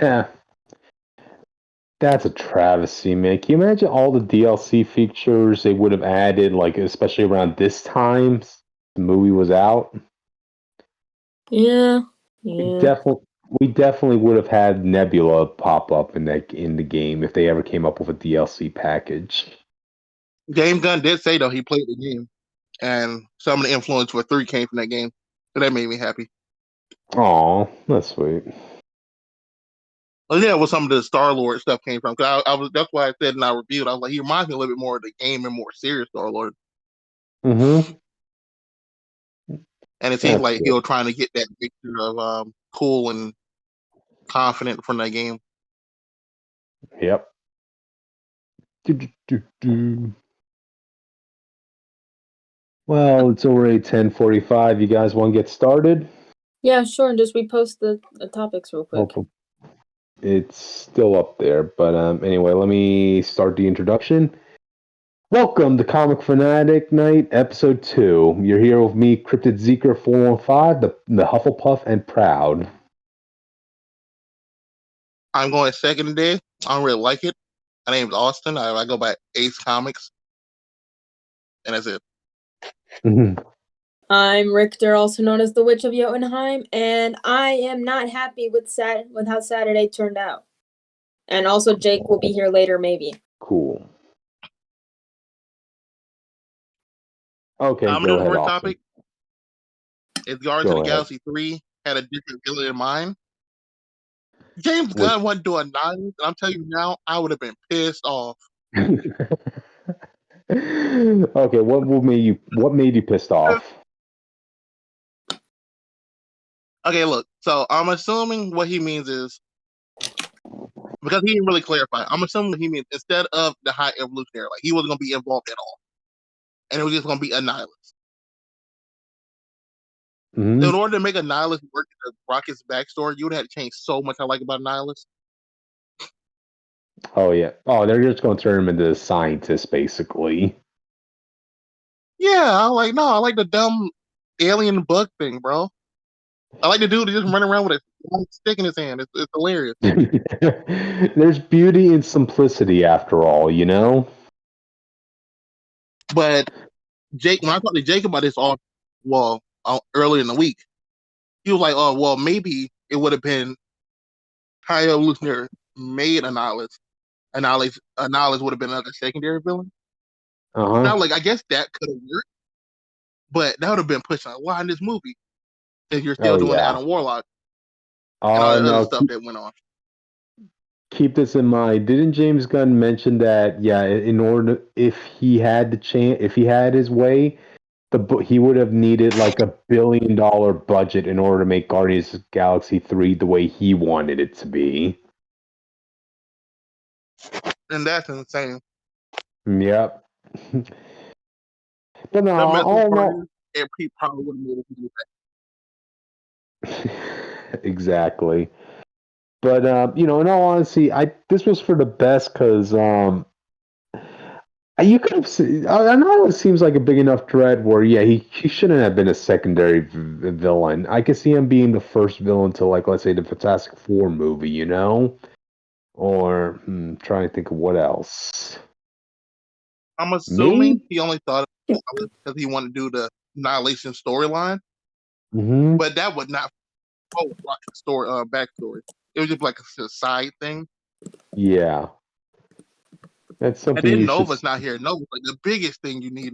Yeah, that's a travesty, man. Can you imagine all the DLC features they would have added, like especially around this time the movie was out? Yeah. We definitely would have had Nebula pop up in the game if they ever came up with a DLC package. James Gunn did say though he played the game, and some of the influence for 3 came from that game, so that made me happy. Aw, that's sweet. Well, yeah, what some of the Star-Lord stuff came from. Cause I was that's why I said in our review, I was like, he reminds me a little bit more of the game and more serious Star-Lord. Mm-hmm. And it seems That's like good. he was trying to get that mixture of cool and confident from that game. Yep. Do. Well, it's already 10:45. You guys want to get started? Yeah, sure. And just repost the topics real quick. It's still up there, but anyway, let me start the introduction. Welcome to Comic Fanatic Night, Episode 2. You're here with me, Cryptid Zeker 415, the Hufflepuff, and Proud. I'm going second today. I don't really like it. My name's Austin. I go by Ace Comics, and that's it. I'm Richter, also known as the Witch of Jotunheim, and I am not happy with how Saturday turned out. And also, Jake will be here later, maybe. Cool. Okay, I'm go gonna do ahead, the Austin. topic. If Guardians of the Galaxy 3 had a different villain in mind, James Gunn wasn't doing nothing, and I'm telling you now, I would have been pissed off. Okay, what made you pissed off? Okay, look. So I'm assuming what he means is because he didn't really clarify. I'm assuming that he means instead of the High Evolutionary, like he wasn't gonna be involved at all, and it was just gonna be Annihilus. Mm-hmm. In order to make Annihilus work in Rocket's backstory, you would have to change so much I like about Annihilus. Oh yeah. Oh, they're just going to turn him into a scientist, basically. Yeah, I like the dumb alien bug thing, bro. I like the dude that just run around with a stick in his hand. It's hilarious. There's beauty in simplicity, after all, you know. But Jake, when I talked to Jake about this earlier in the week, he was like, "Oh, well, maybe it would have been High Evolutionary made Annihilus. Annihilus would have been another secondary villain." Now, like, I guess that could have worked, but that would have been pushing a lot in this movie if you're still doing Adam Warlock and all the other stuff that went on. Keep this in mind. Didn't James Gunn mention that? Yeah, in order, if he had the chance, if he had his way, he would have needed like $1 billion budget in order to make Guardians of the Galaxy 3 the way he wanted it to be. And that's insane. Yep. But no, he probably would have made it. Exactly. But in all honesty, this was for the best because you could have seen. I know it seems like a big enough threat where he shouldn't have been a secondary villain. I could see him being the first villain to, like, let's say the Fantastic Four movie, you know, or trying to think of what else. I'm assuming he only thought of it because he wanted to do the Annihilation storyline, but that would not follow Rocket's story backstory. It was just like a side thing. Yeah. That's something. And then Nova's not here. Nova's like the biggest thing you need.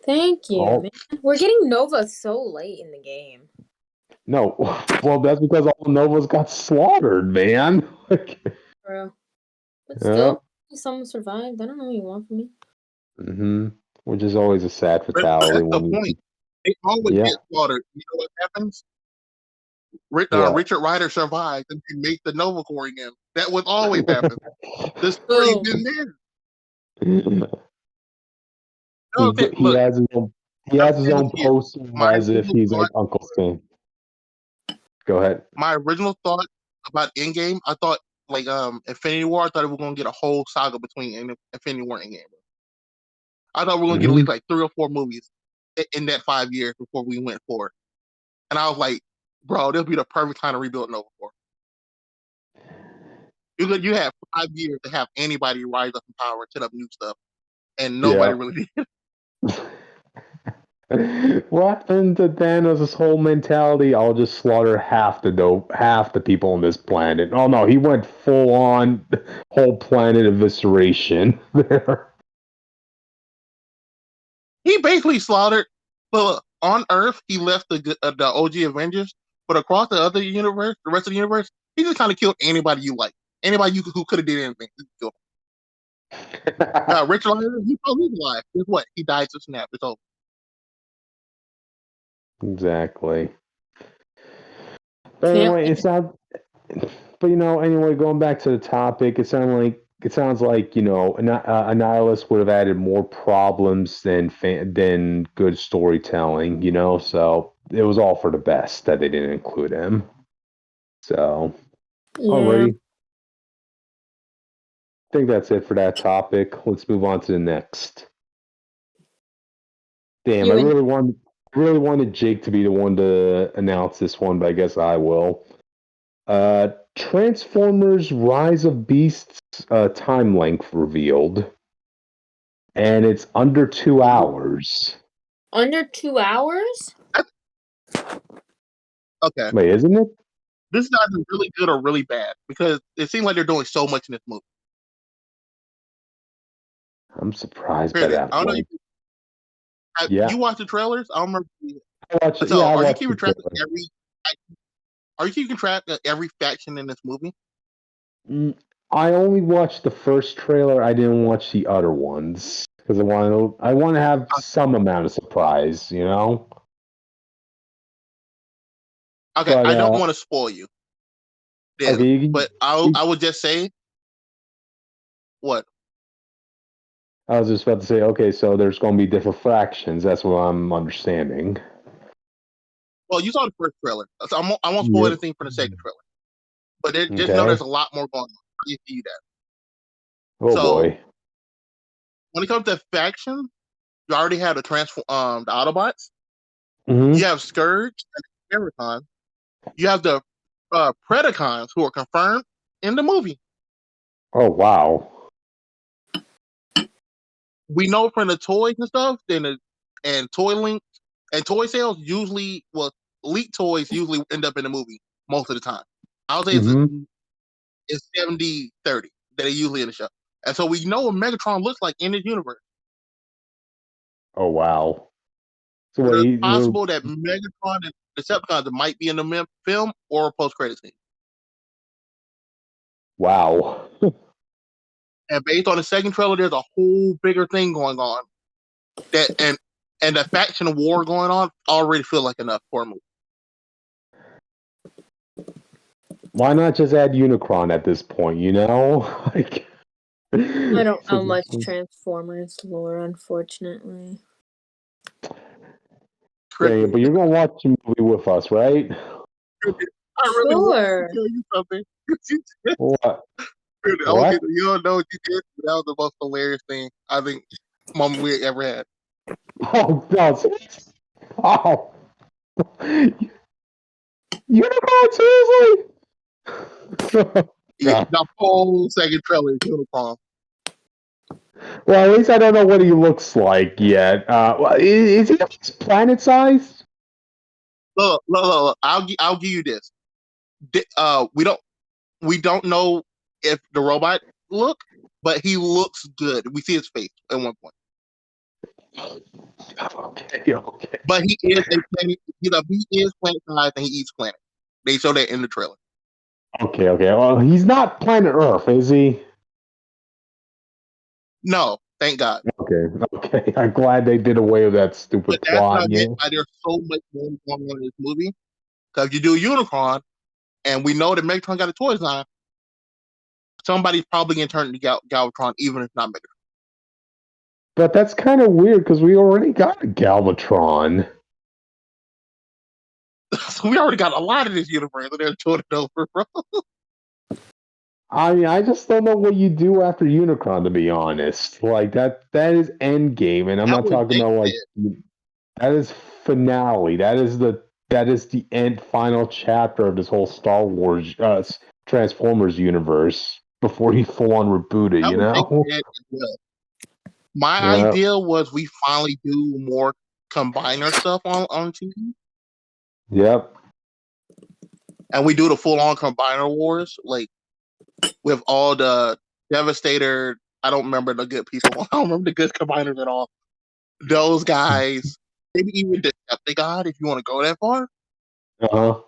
Thank you, man. We're getting Nova so late in the game. No, well, that's because all the Novas got slaughtered, man. Bro, but still, someone survived. I don't know what you want from me. Which is always a sad fatality. That's the point. They always get slaughtered. You know what happens? Richard Rider survived and he made the Nova Corps again. That would always happen. The story's been there. He has his own poster as if he's like Uncle Sam. Go ahead. My original thought about Endgame, I thought like Infinity War, I thought we were gonna get a whole saga between Infinity War and Endgame. I thought we were gonna get at least like 3 or 4 movies in that 5 years before we went for it. And I was like, bro, this will be the perfect time to rebuild Nova Corps. You had 5 years to have anybody rise up in power, set up new stuff, and nobody really did. What happened to Thanos' whole mentality? I'll just slaughter half the people on this planet. Oh no, he went full on whole planet evisceration there. He basically slaughtered. Well, on Earth, he left the OG Avengers, but across the other universe, the rest of the universe, he just kind of killed anybody you like, anybody who could have did anything. He killed him. Richard Lyon, he's alive. Guess what? He died to snap. It's over. Exactly. But anyway, it's not. But anyway, going back to the topic, it sounds like Annihilus would have added more problems than good storytelling. So it was all for the best that they didn't include him. So, alrighty. I think that's it for that topic. Let's move on to the next. Damn, I really wanted Jake to be the one to announce this one, but I guess I will. Transformers Rise of Beasts time length revealed. And it's under 2 hours. Under 2 hours? Okay. Wait, isn't it? This is either really good or really bad because it seems like they're doing so much in this movie. I'm surprised by that. I don't know. You watch the trailers? I don't remember. Are you keeping track of every faction in this movie? I only watched the first trailer. I didn't watch the other ones because I want to have some amount of surprise. Okay, but, I don't want to spoil you. But I would just say what. I was just about to say, okay, so there's going to be different fractions. That's what I'm understanding. Well, you saw the first trailer. So I won't spoil anything from the second trailer. But just know there's a lot more going on. I can see that. Oh, boy. When it comes to faction, you already have the Autobots. Mm-hmm. You have Scourge and Americon. You have the Predacons who are confirmed in the movie. Oh, wow. We know from the toys and stuff, and toy links and toy sales usually, leaked toys usually end up in the movie most of the time. I would say it's 70-30 that are usually in the show. And so we know what Megatron looks like in this universe. Oh, wow. So it's possible that Megatron and Decepticons might be in the film or post-credit scene. Wow. And based on the second trailer, there's a whole bigger thing going on. And the faction war going on already feel like enough for a movie. Why not just add Unicron at this point, I don't know much Transformers lore, unfortunately. Yeah, but you're going to watch the movie with us, right? I really want to tell you something. What? What? You don't know what you did, but that was the most hilarious thing I think moment we ever had. Oh, no. Oh. Unicron, seriously? The whole second trailer is Unicron. Well, at least I don't know what he looks like yet. Is he planet-sized? Look. I'll give you this. We don't know if the robot but he looks good. We see his face at one point. Okay. But he is he is planet-sized and he eats planet. They show that in the trailer. Okay. Well, he's not planet Earth, is he? No, thank God. Okay. I'm glad they did away with that stupid plot. That's not why there's so much going on in this movie. Because you do Unicron, and we know that Megatron got a toy design. Somebody's probably going to turn to Galvatron, even if it's not Megatron. But that's kind of weird because we already got a Galvatron. So we already got a lot of this universe, and they're doing it over, bro. I mean, I just don't know what you do after Unicron, to be honest. Like, that is Endgame, and I'm not talking about, like, that is finale. That is the end final chapter of this whole Star Wars Transformers universe. before you full on reboot it. I You would think know. that as well. My Yeah. idea was we finally do more combiner stuff on TV, Yep. and we do the full on combiner wars, like with all the Devastator. I don't remember the good people. I don't remember the good combiners at all. Those guys, maybe even Decepticon, if you want to go that far. Uh-huh.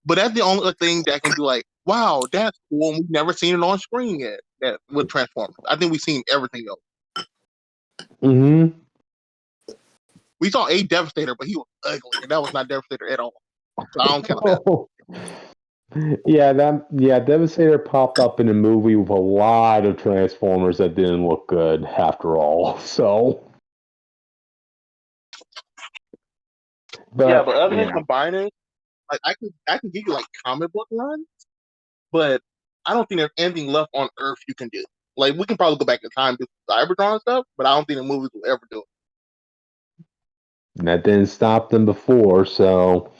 But that's the only thing that can be like, wow, that's cool. And we've never seen it on screen yet. That with Transformers, I think we've seen everything else. Mm-hmm. We saw a Devastator, but he was ugly, and that was not Devastator at all. So I don't count that. Yeah, Devastator popped up in a movie with a lot of Transformers that didn't look good after all. So, But other than yeah. combining, like I can give you like comic book runs, but I don't think there's anything left on Earth you can do. Like we can probably go back in time to Cybertron stuff, but I don't think the movies will ever do it. That didn't stop them before, so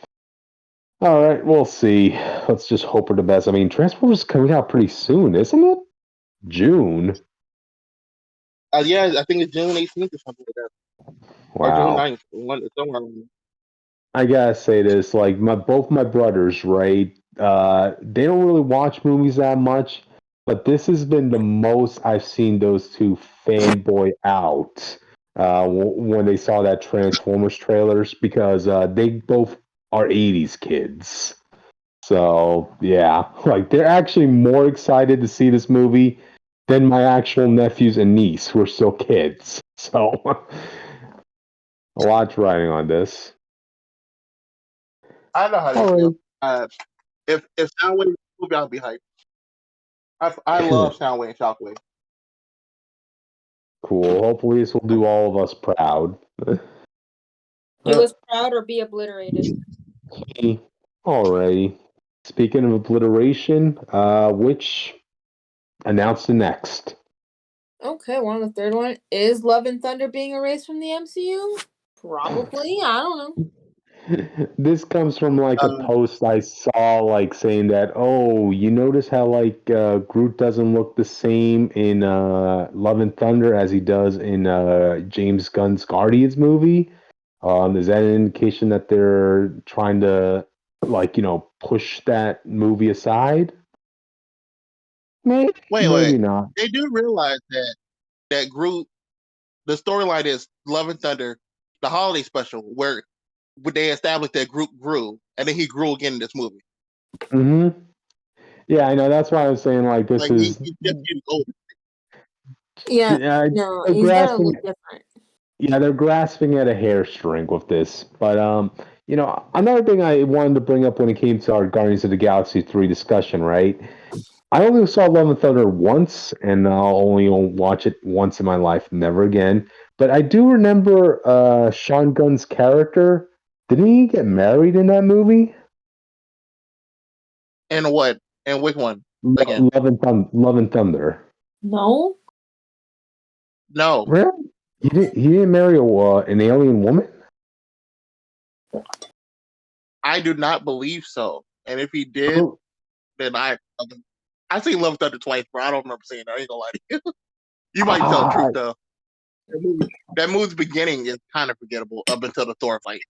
all right, we'll see. Let's just hope for the best. I mean, Transformers is coming out pretty soon, isn't it? June. Yeah, I think it's June 18th or something like that, or June Wow. 9th, somewhere around there. I gotta say this, like both my brothers, right? They don't really watch movies that much, but this has been the most I've seen those two fanboy out when they saw that Transformers trailers because they both are '80s kids. So yeah, like they're actually more excited to see this movie than my actual nephews and niece who are still kids. So a lot's riding on this. I know how they All feel. right. If Soundwave movie, I'll be hyped. I love Soundwave and Shockwave. Cool. Hopefully, this will do all of us proud. Do us proud or be obliterated. Alrighty. Speaking of obliteration, which announced the next? Okay, we're on the third one. Is Love and Thunder being erased from the MCU? Probably. I don't know. This comes from like a post I saw, like saying that, oh, you notice how like Groot doesn't look the same in Love and Thunder as he does in James Gunn's Guardians movie? Is that an indication that they're trying to, like, push that movie aside? Maybe, maybe Wait. not. They do realize that Groot. The storyline is Love and Thunder, the holiday special, where they established that Groot grew, and then he grew again in this movie. Mm-hmm. Yeah, I know. That's why I was saying, like, this Like is. he's just getting older. Yeah, no, he's gotta look different. Yeah, they're grasping at a hairstring with this. But another thing I wanted to bring up when it came to our Guardians of the Galaxy 3 discussion, right? I only saw Love and Thunder once, and I'll only watch it once in my life, never again. But I do remember Sean Gunn's character. Didn't he get married in that movie? And what? And which one? Again? Love and Thunder. No. No. Really? He didn't marry an alien woman? I do not believe so. And if he did, then I've seen Love and Thunder twice, bro. I don't remember seeing that. I ain't gonna lie to you. You might tell the truth though. That movie's beginning is kind of forgettable up until the Thor fight.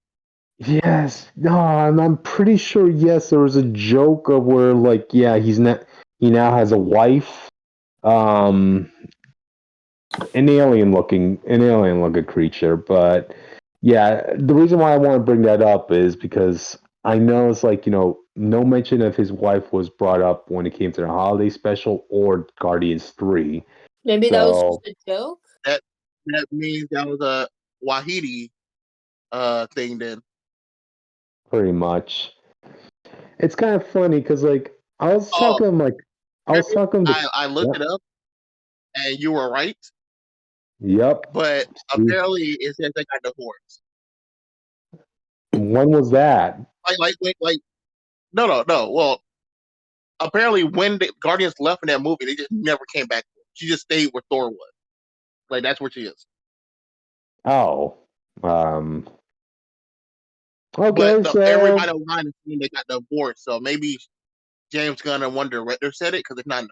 Yes. No, I'm pretty sure. Yes, there was a joke of where, like, yeah, he now has a wife, an alien looking creature. But yeah, the reason why I want to bring that up is because I know it's like no mention of his wife was brought up when it came to the holiday special or Guardians 3. Maybe that was just a joke. That means that was a Wahidi thing then. Pretty much. It's kind of funny because like I was talking I looked it up, and you were right. Yep. But apparently, it says they got divorced. When was that? No. Well, apparently, when the Guardians left in that movie, they just never came back. She just stayed where Thor was. Like that's where she is. Oh. Okay. But everybody online is saying they got divorced, so maybe James Gunn and one director said it because it's not.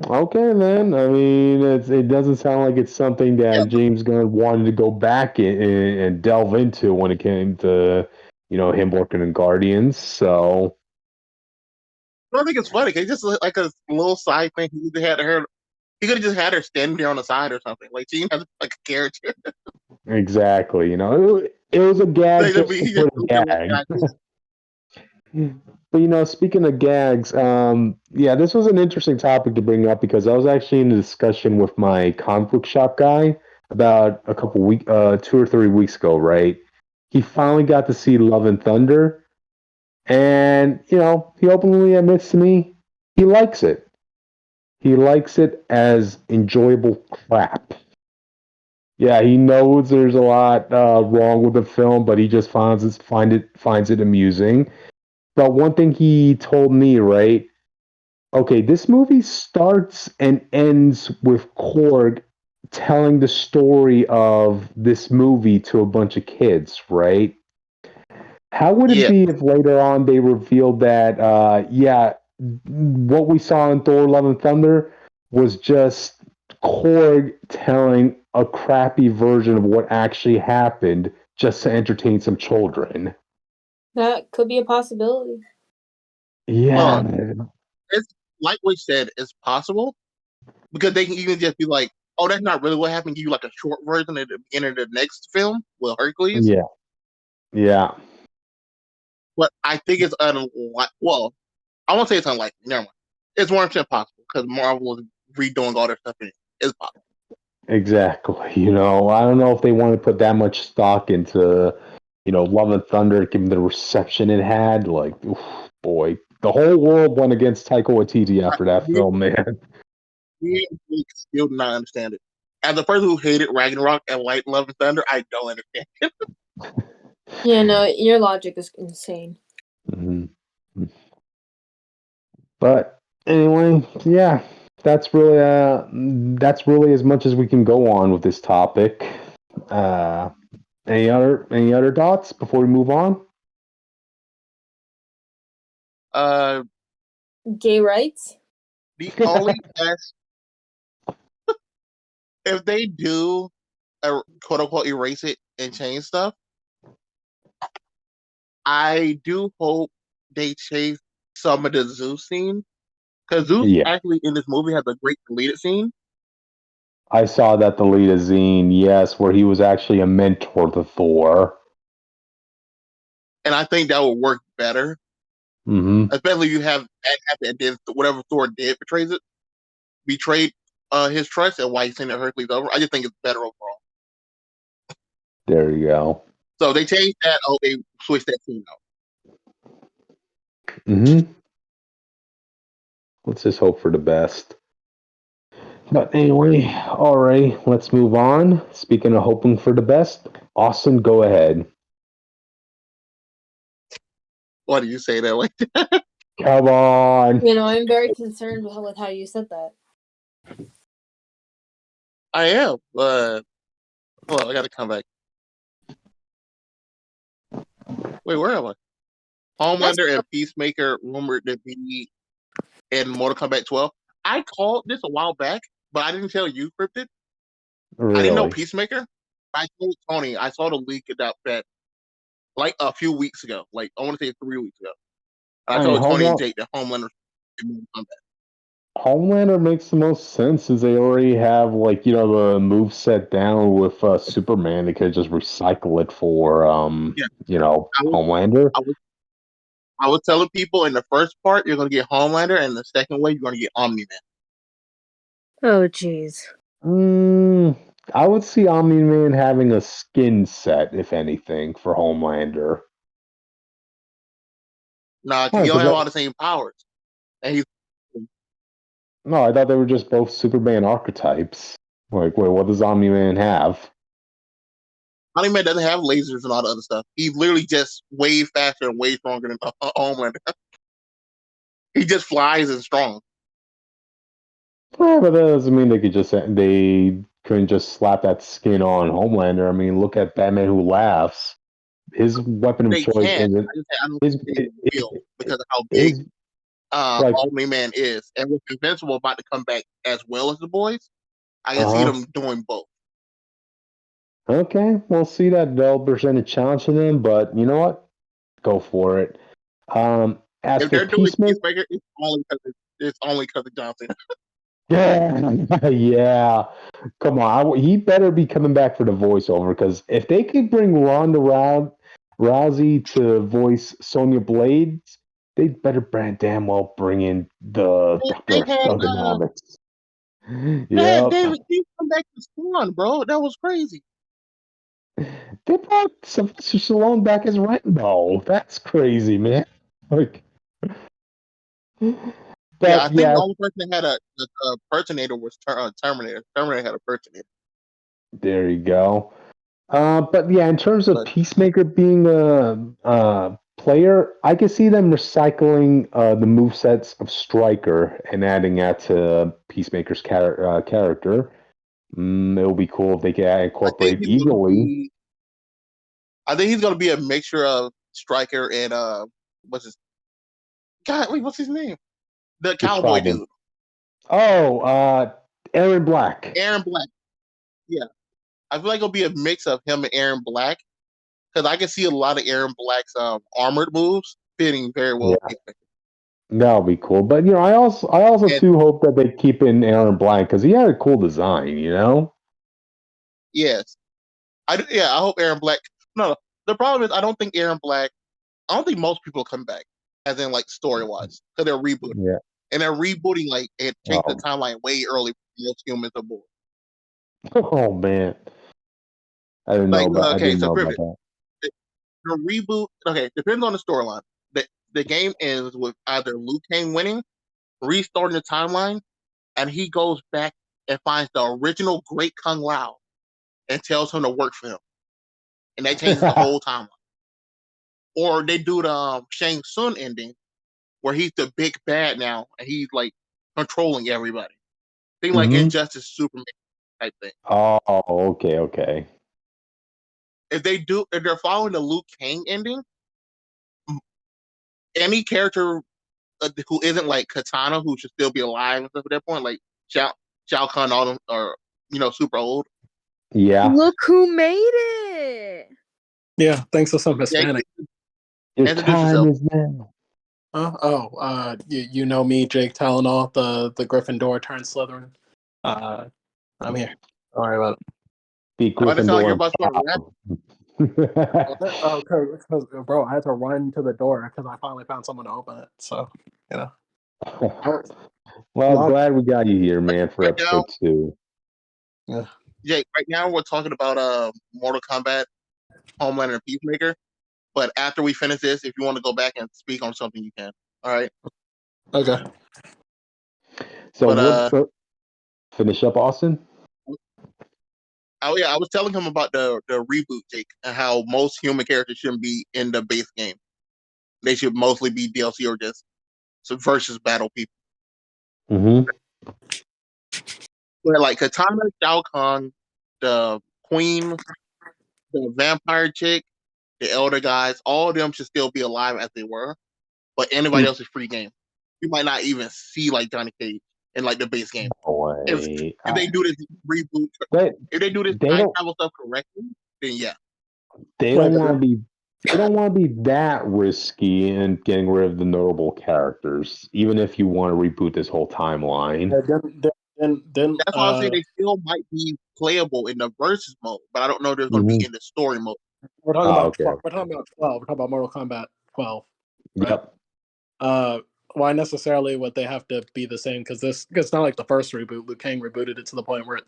Okay, then. I mean, it doesn't sound like it's something Yeah, that James Gunn wanted to go back and delve into when it came to, him working in Guardians. So, I don't think it's funny. It's just like a little side thing. He had her. He could have just had her standing there on the side or something. Like she has like a character. exactly. It was a gag Like, I just mean, to he just put a gag. like, But speaking of gags, yeah, this was an interesting topic to bring up because I was actually in a discussion with my comic book shop guy about a couple 2 or 3 weeks ago, right? He finally got to see Love and Thunder, and he openly admits to me he likes it. He likes it as enjoyable crap. Yeah, he knows there's a lot wrong with the film, but he just finds it amusing. But one thing he told me, right? Okay, this movie starts and ends with Korg telling the story of this movie to a bunch of kids, right? How would it yeah, be if later on they revealed that, yeah, what we saw in Thor: Love and Thunder was just Korg telling a crappy version of what actually happened just to entertain some children? That could be a possibility. Yeah, well, it's like we said, it's possible because they can even just be like, "Oh, that's not really what happened." Give you like a short version at the beginning of the next film with Hercules. yeah, yeah. But I think it's well, I won't say it's unlikely. Never mind. It's 100% possible because Marvel is redoing all their stuff. It's possible. Exactly. I don't know if they want to put that much stock into, Love and Thunder, given the reception it had. Like, oof, boy, the whole world went against Taika Waititi after that Me, film, man. me and Jake still do not understand it. As a person who hated Ragnarok and liked Love and Thunder, I don't understand it. Yeah, no, your logic is insane. Mhm. But anyway, yeah, that's really as much as we can go on with this topic. Uh, any other thoughts before we move on? Uh, Gay rights? the only if they do quote unquote erase it and change stuff, I do hope they change some of the Zeus scene because Zeus Yeah. actually in this movie has a great deleted scene, I saw that deleted zine, yes, where he was actually a mentor to Thor. and I think that would work better. Hmm. Especially you have that did whatever Thor did betrayed his trust and why he sent Hercules over. I just think it's better overall. There you go. So they changed that. Oh, they switched that scene out. Hmm. Let's just hope for the best. But anyway, all right, let's move on. Speaking of hoping for the best, Austin, go ahead. Why do you say that like that? Come on. I'm very concerned with how you said that. I am, but hold on, I got to come back. Wait, where am I? Homelander and Peacemaker rumored to be in Mortal Kombat 12. I called this a while back, but I didn't tell you, Cryptid. I didn't know Really? Peacemaker. I told Tony. I saw the leak about that like a few weeks ago. Like I want to say 3 weeks ago. And I I mean, told Tony and Jake that Homelander in Mortal Kombat. Homelander makes the most sense since they already have, like, the move set down with Superman. They could just recycle it for, Yeah, I was, Homelander. I was, I was telling people in the first part you're gonna get Homelander, and the second way you're gonna get Omni Man. Oh, jeez. I would see Omni-Man having a skin set, if anything, for Homelander. Nah, because Oh, he don't 'cause have all the same powers, and he's no, I thought they were just both Superman archetypes. Like, wait, what does Omni-Man have? Omni Man doesn't have lasers and all the other stuff. He's literally just way faster and way stronger than Homelander. He just flies and strong. But that doesn't mean they couldn't just slap that skin on Homelander. I mean, look at Batman Who Laughs. his weapon of They choice can. isn't I don't his, think they will because of how big his like Omni-Man is. And with Invincible about to come back as well as the boys, I can see uh-huh. them doing both. Okay, we'll see that developers send a challenge to them, but you know what? Go for it. As If for they're doing Peacemaker, Peacemaker, it's only because of Johnson. yeah, yeah. Come on, he better be coming back for the voiceover because if they could bring Rousey to voice Sonya Blades, they better brand damn well bring in the They Doctor had Thugonomics. they had Yep. David Keith come back to Spawn, bro. That was crazy. They brought Sylvester Stallone back as Rambo. That's crazy, man. Like, Yeah, I but think yeah, the only person that had a personator was Terminator. Terminator had a personator. there you go. But yeah, in terms of But Peacemaker being a player, I can see them recycling the movesets of Stryker and adding that to Peacemaker's character. It would be cool if they could I think incorporate he's gonna Eagerly. be. I think he's gonna be a mixture of Stryker and what's his God? Wait, what's his name? The Which cowboy Robin? dude, Oh, Aaron Black. Aaron Black. Yeah, I feel like it'll be a mix of him and Aaron Black because I can see a lot of Aaron Black's armored moves fitting very well with Yeah, Peacemaker. that would be cool. But I also And too hope that they keep in Aaron Black because he had a cool design. You know. yes, I hope Aaron Black. No, the problem is I don't think Aaron Black. I don't think most people come back, as in like story wise, because they're rebooting. Yeah. And they're rebooting like it changed the Oh, timeline way early for most humans aboard. oh man, Like I okay, didn't so know about Griffith, that. the reboot. Okay, depends on the storyline. The game ends with either Liu Kang winning, restarting the timeline, and he goes back and finds the original Great Kung Lao and tells him to work for him, and that changes the whole timeline. Or they do the Shang Tsung ending where he's the big bad now and he's like controlling everybody. Thing like hmm Injustice Superman type thing. Oh, okay, okay. If they're following the Liu Kang ending, any character who isn't like Katana, who should still be alive and stuff at that point, like Shao Kahn, all them are super old. Yeah, Look who made it. Yeah, thanks to some Yeah, Hispanic. your introduce time yourself. is now. You know me, Jake Talonol, the Gryffindor turned Slytherin. I'm here. Don't worry about it. Be I just sound like you're Gryffindor about to rap. and Oh, because bro, I had to run to the door because I finally found someone to open it. So, you know. proud. Well, Long- glad we got you here, man, for Right now, episode 2. Yeah. Jake, right now we're talking about Mortal Kombat, Homelander, and Peacemaker. But after we finish this, if you want to go back and speak on something, you can. All right. Okay. So But what? Finish up, Austin. oh yeah, I was telling him about the reboot, Jake, and how most human characters shouldn't be in the base game. They should mostly be DLC or just versus battle people. Mm-hmm. Where like Katana, Shao Kahn, the Queen, the vampire chick, the elder guys, all of them should still be alive as they were, but anybody else is free game. You might not even see like Johnny Cage in like the base game. No If way. they do this reboot, They if they do this they time don't travel stuff correctly, then yeah. they Right. don't want to be they don't want to be that risky in getting rid of the notable characters, even if you want to reboot this whole timeline. Then That's why I say they still might be playable in the versus mode, but I don't know if they're going to Mm-hmm. be in the story mode. we're talking Oh, about okay. we're talking about 12. We're talking about Mortal Kombat 12. Right? Yep. Why necessarily would they have to be the same? Because it's not like the first reboot. Liu Kang rebooted it to the point where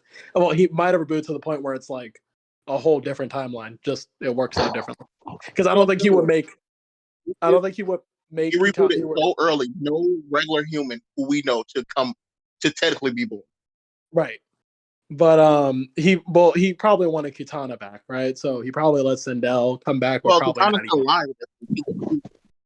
he might have rebooted to the point where it's like a whole different timeline. Just it works out differently. Because I don't think he would make. I don't think he would make. He rebooted so early, no regular human who we know to come to technically be born. Right. But he probably wanted Kitana back, right? So he probably let Sindel come back. Well, Probably Katana's not still alive.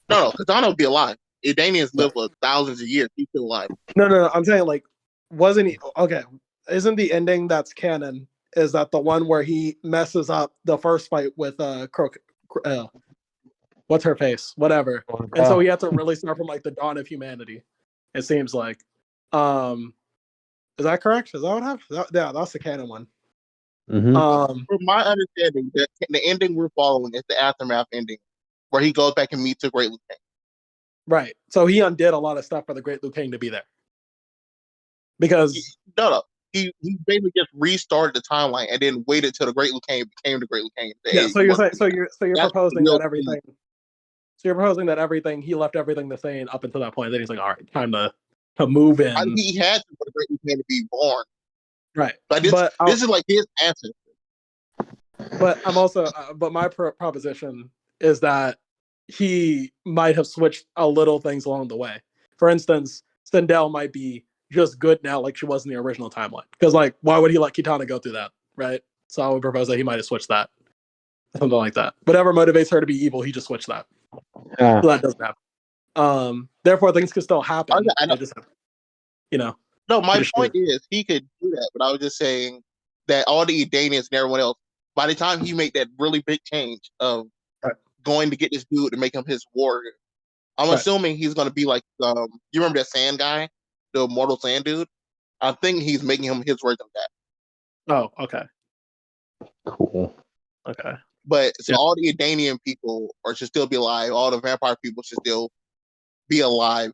No, Katana will be alive. Daniel's lived for thousands of years. He's still alive. No. I'm saying like, wasn't he okay? Isn't the ending that's canon? Is that the one where he messes up the first fight with what's her face, whatever. And so he had to really start from like the dawn of humanity. It seems like. Is that correct? Is that what happened? Yeah, that's the canon one. Mm-hmm. From my understanding, the ending we're following is the aftermath ending, where he goes back and meets the Great Liu Kang. Right. So he undid a lot of stuff for the Great Liu Kang to be there. Because he basically just restarted the timeline and then waited till the Great Liu Kang became the Great Liu Kang. Yeah. So you're proposing that everything. Thing. So you're proposing that everything he left everything the same up until that point. Then he's like, all right, time to move in. He had to for the Great Liu Kang to be born. Right. Like this is like his answer. But I'm also, but my proposition is that he might have switched a little things along the way. For instance, Sindel might be just good now, like she was in the original timeline. Because, like, why would he let Kitana go through that, right? So I would propose that he might have switched that, something like that. Whatever motivates her to be evil, he just switched that. So that doesn't happen. Therefore, things can still happen. I know. Just, you know. No, my point is he could do that, but I was just saying that all the Edanians and everyone else, by the time he made that really big change of going to get this dude to make him his warrior, I'm assuming he's going to be like, you remember that sand guy, the immortal sand dude? I think he's making him his version of that. Oh, okay. Cool. Okay. But so all the Edanian people should still be alive. All the vampire people should still be alive.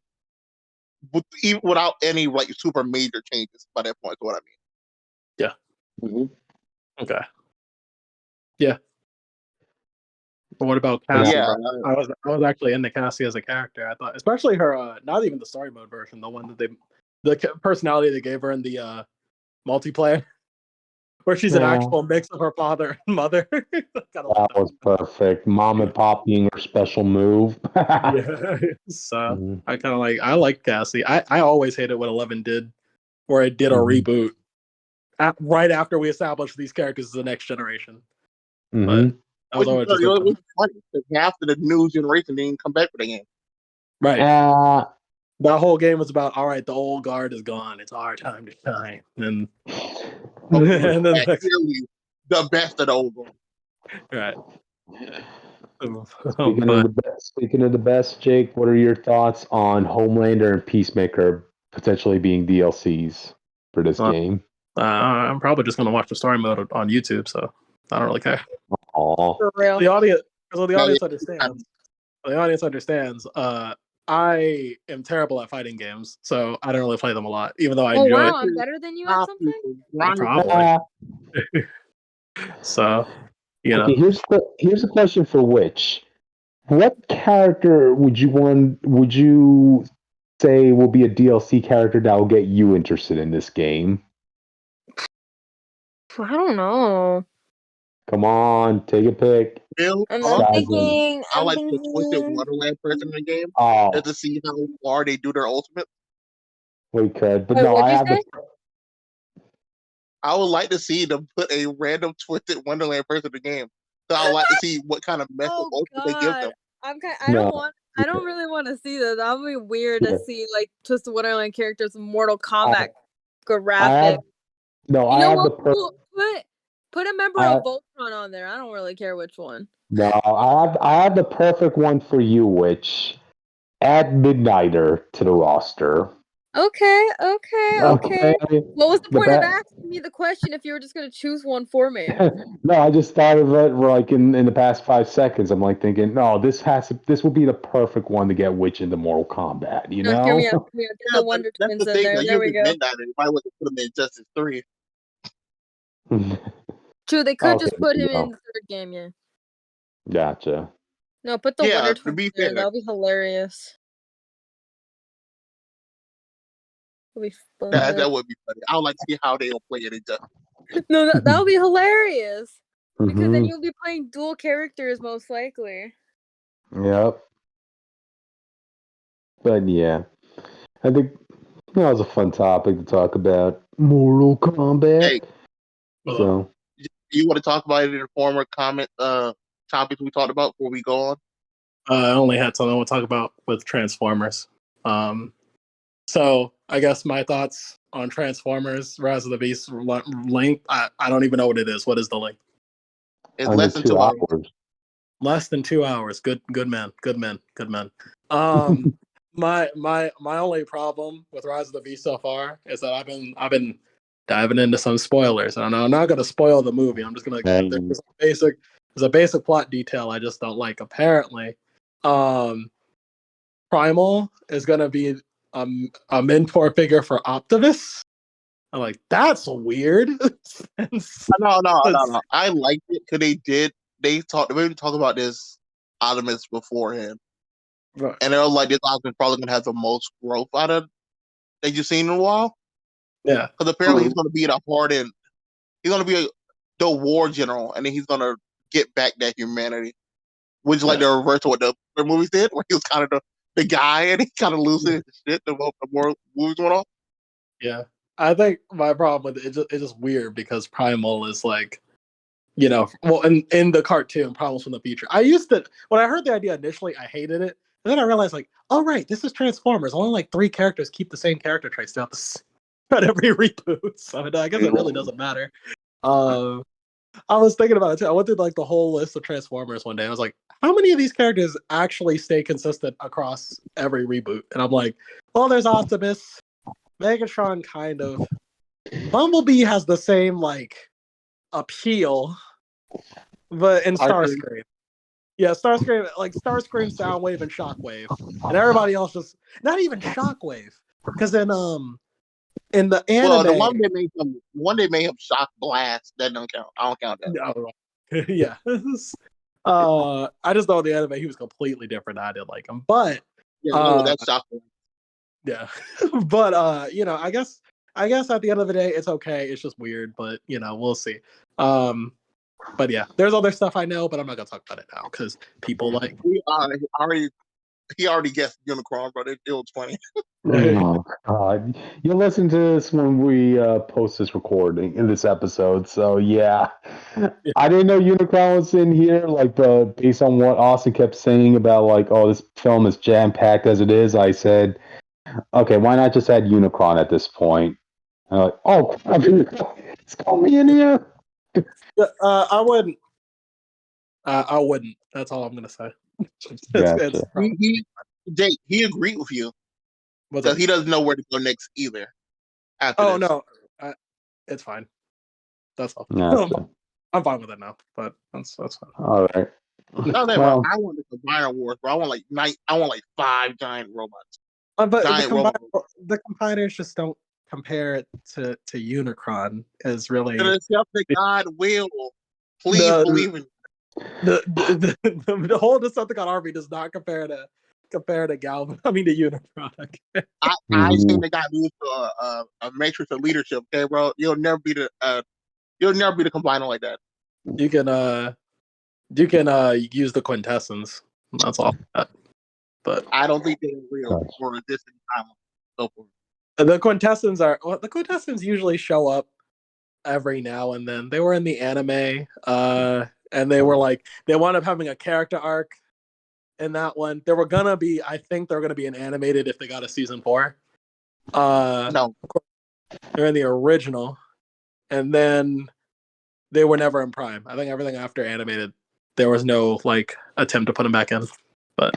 Even without any like super major changes by that point, is what I mean. Yeah. Mm-hmm. Okay. Yeah. But what about Cassie? Yeah. I was actually into Cassie as a character. I thought, especially her, not even the story mode version, the one that the personality they gave her in the multiplayer, where she's an actual mix of her father and mother. That was perfect. Mom and Pop being her special move. Yeah. So I like Cassie. I always hated what 11 did, where it did a reboot right after we established these characters as the next generation. But that was always funny because half of the new generation didn't come back for the game. Right. That whole game was about, all right, the old guard is gone. It's our time to shine. And then the best of the old guard. Right. Speaking of the best, Jake, what are your thoughts on Homelander and Peacemaker potentially being DLCs for this game? I'm probably just going to watch the story mode on YouTube, so I don't really care. Aww. For real. The audience understands. The audience understands. I am terrible at fighting games, so I don't really play them a lot, even though I enjoy it. I'm better than you at something? Probably. So, you know. Okay, here's a question for Witch. What character would you say will be a DLC character that will get you interested in this game? I don't know. Come on, take a pick. I'm thinking. I like the Twisted Wonderland person in the game. Just to see how far they do their ultimate. We could, but no, I would like to see them put a random Twisted Wonderland person in the game. So I would like to see what kind of mess of ultimate they give them. I don't really want to see that. That would be weird to see like Twisted Wonderland characters in Mortal Kombat graphic. Put a member of Voltron on there. I don't really care which one. No, I have the perfect one for you, Witch. Add Midnighter to the roster. Okay. What was the point of asking me the question if you were just going to choose one for me? No, I just thought of it like in the past 5 seconds. I'm like thinking, no, this will be the perfect one to get Witch into Mortal Kombat. You know? Hear me out. Get the Wonder Twins in there. There we go. Midnighter, if I would put him in Justice 3. True, they could just put him in the third game, yeah. Gotcha. No, put the Wonder Twins in there. That'll be hilarious. That would be funny. I would like to see how they'll play it in Justice. No, that would be hilarious. Because then you'll be playing dual characters most likely. Yep. But yeah, I think that was a fun topic to talk about. Mortal Kombat. Hey, so, you want to talk about it in the former comment topics we talked about before we go on? I only had something I want to talk about with Transformers. So I guess my thoughts on Transformers Rise of the Beast length. I don't even know what it is. What is the length? It's less than 2 hours. Less than 2 hours. Good man. My only problem with Rise of the Beast so far is that I've been diving into some spoilers. And I'm not gonna spoil the movie. I'm just gonna there's a basic plot detail I just don't like. Apparently, Primal is gonna be a mentor figure for Optimus. I'm like, that's weird. No. I liked it because they talked about this Optimus beforehand. Right. And they were like, this Optimus probably gonna have the most growth out of that you've seen in a while. Yeah. Because apparently he's gonna be he's gonna be the war general, and then he's gonna get back that humanity. Which is like the reverse of what the movies did, where he was kind of the guy and he kind of loses his shit the more movies went on. Yeah. I think my problem with it's just weird because Primal is like, well, in the cartoon, Primal's from the future. When I heard the idea initially, I hated it. And then I realized, like, oh, right, this is Transformers. Only like 3 characters keep the same character traits throughout every reboot. So I guess it really doesn't matter. I was thinking about it too. I went through like the whole list of Transformers one day. I was like, how many of these characters actually stay consistent across every reboot? And I'm like, well, there's Optimus, Megatron, kind of. Bumblebee has the same like appeal, but in Starscream. Yeah, Starscream, Soundwave, and Shockwave. And everybody else just not even Shockwave. Because in the anime, well, the one they made him Shock Blast. That don't count. I don't count that. No. Yeah. I just know in the anime he was completely different. I didn't like him, but that's Shock Blast. Yeah, but I guess at the end of the day it's okay. It's just weird, but we'll see. But yeah, there's other stuff I know, but I'm not gonna talk about it now because people like. He already guessed Unicron, but it was funny. Oh God! You'll listen to this when we post this recording in this episode. So yeah, I didn't know Unicron was in here. Like, based on what Austin kept saying about like, oh, this film is jam packed as it is. I said, okay, why not just add Unicron at this point? And I'm like, oh, it's got me in here. I wouldn't. I wouldn't. That's all I'm gonna say. Gotcha. He agreed with you because he doesn't know where to go next either. Oh this. No, it's fine. That's all. Gotcha. I'm fine with it now, but that's fine. All right. Well, I want the Combiner Wars, but I want like 5 giant robots. But the combiners just don't compare it to Unicron as really. The God will. Please believe in. The whole Decepticon army does not compare to Galvan. I mean to Unicron. I think they got moved to a matrix of leadership. Okay, bro, you'll never be the combiner like that. You can use the quintessence. That's all. But I don't think they're real for a distant time. So forth. The quintessence usually show up every now and then. They were in the anime, and they were like they wound up having a character arc in that one. I think they're gonna be an animated if they got a season 4. No, they're in the original, and then they were never in Prime. I think everything after animated, there was no like attempt to put them back in. But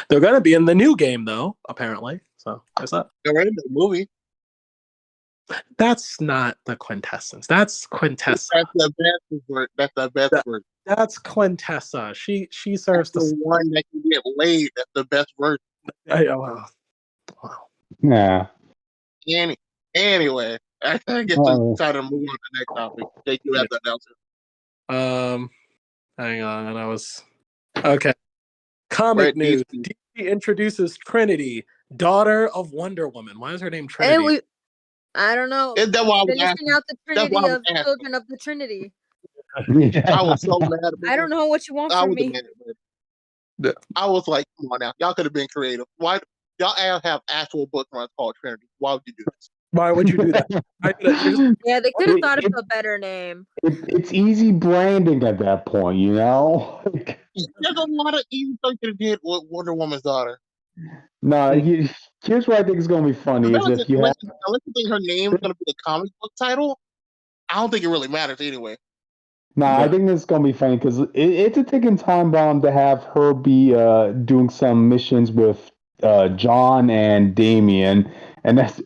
they're gonna be in the new game though, apparently. So there's that. They're in the movie. That's not the quintessence. That's Quintessa. That's the best word. That's Quintessa. She serves the one that can get laid. That's the best word. Wow. Yeah. Anyway, I guess to try to move on to the next topic. Jake, you have to announce it. Hang on. Okay. Comic news. DC introduces Trinity, daughter of Wonder Woman. Why is her name Trinity? I don't know. Is that why I was finishing out the Trinity of Children of the Trinity. I was so mad. I don't know what you want from me. I was like, come on now. Y'all could have been creative. Why y'all have actual book runs called Trinity? Why would you do this? Why would you do that? Yeah, they could have thought of a better name. It's easy branding at that point, There's a lot of easy things to did with Wonder Woman's daughter. No, here's what I think is going to be funny. Unless you think her name is going to be the comic book title, I don't think it really matters anyway. Nah, I think this is gonna be funny because it's a ticking time bomb to have her be doing some missions with John and Damien, and that's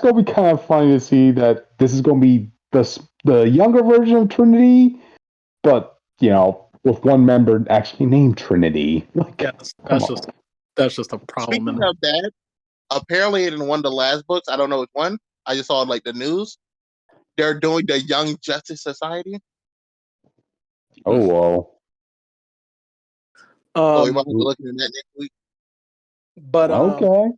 gonna be kind of funny to see that this is gonna be the younger version of Trinity, but with one member actually named Trinity. Like, Yeah, that's just a problem. Speaking of that, apparently in one of the last books, I don't know which one, I just saw like the news. They're doing the Young Justice Society. oh well. So we might be looking at that next week. But Okay.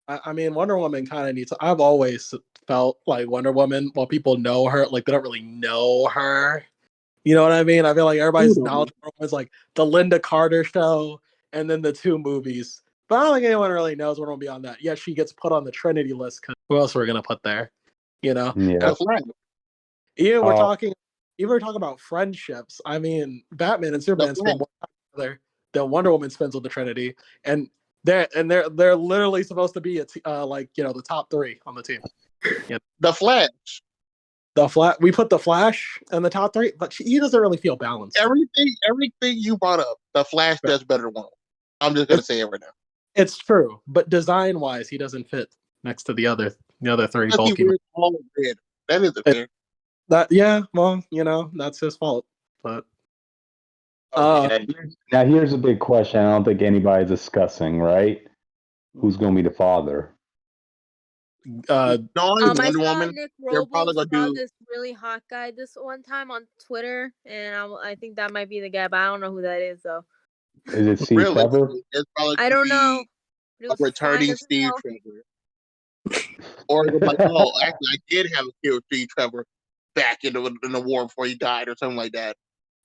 I mean, Wonder Woman kind of needs. I've always felt like Wonder Woman, while people know her, like they don't really know her. You know what I mean? I feel like everybody's knowledge of Wonder Woman is like the Linda Carter show and then the 2 movies. But I don't think anyone really knows Wonder Woman beyond that. Yet she gets put on the Trinity list. Cause who else are we gonna put there? You know? Yeah. That's right. Even we're talking about friendships. I mean, Batman and Superman spend more time together than Wonder Woman spends with the Trinity, and they're literally supposed to be the top 3 on the team. Yeah. The Flash. We put the Flash in the top 3, but he doesn't really feel balanced. Everything you brought up, the Flash does better than one. I'm just gonna say it right now. It's true, but design wise, he doesn't fit next to the other 3 bulky. That isn't fair. That's his fault. But now here's a big question. I don't think anybody's discussing, right? Who's going to be the father? I saw Nick Robles saw this really hot guy this one time on Twitter, and I think that might be the guy, but I don't know who that is though. Is it Steve Trevor? I don't know. A returning Steve Trevor. Or like, actually, I did have a kid with Steve Trevor back in the war before he died, or something like that.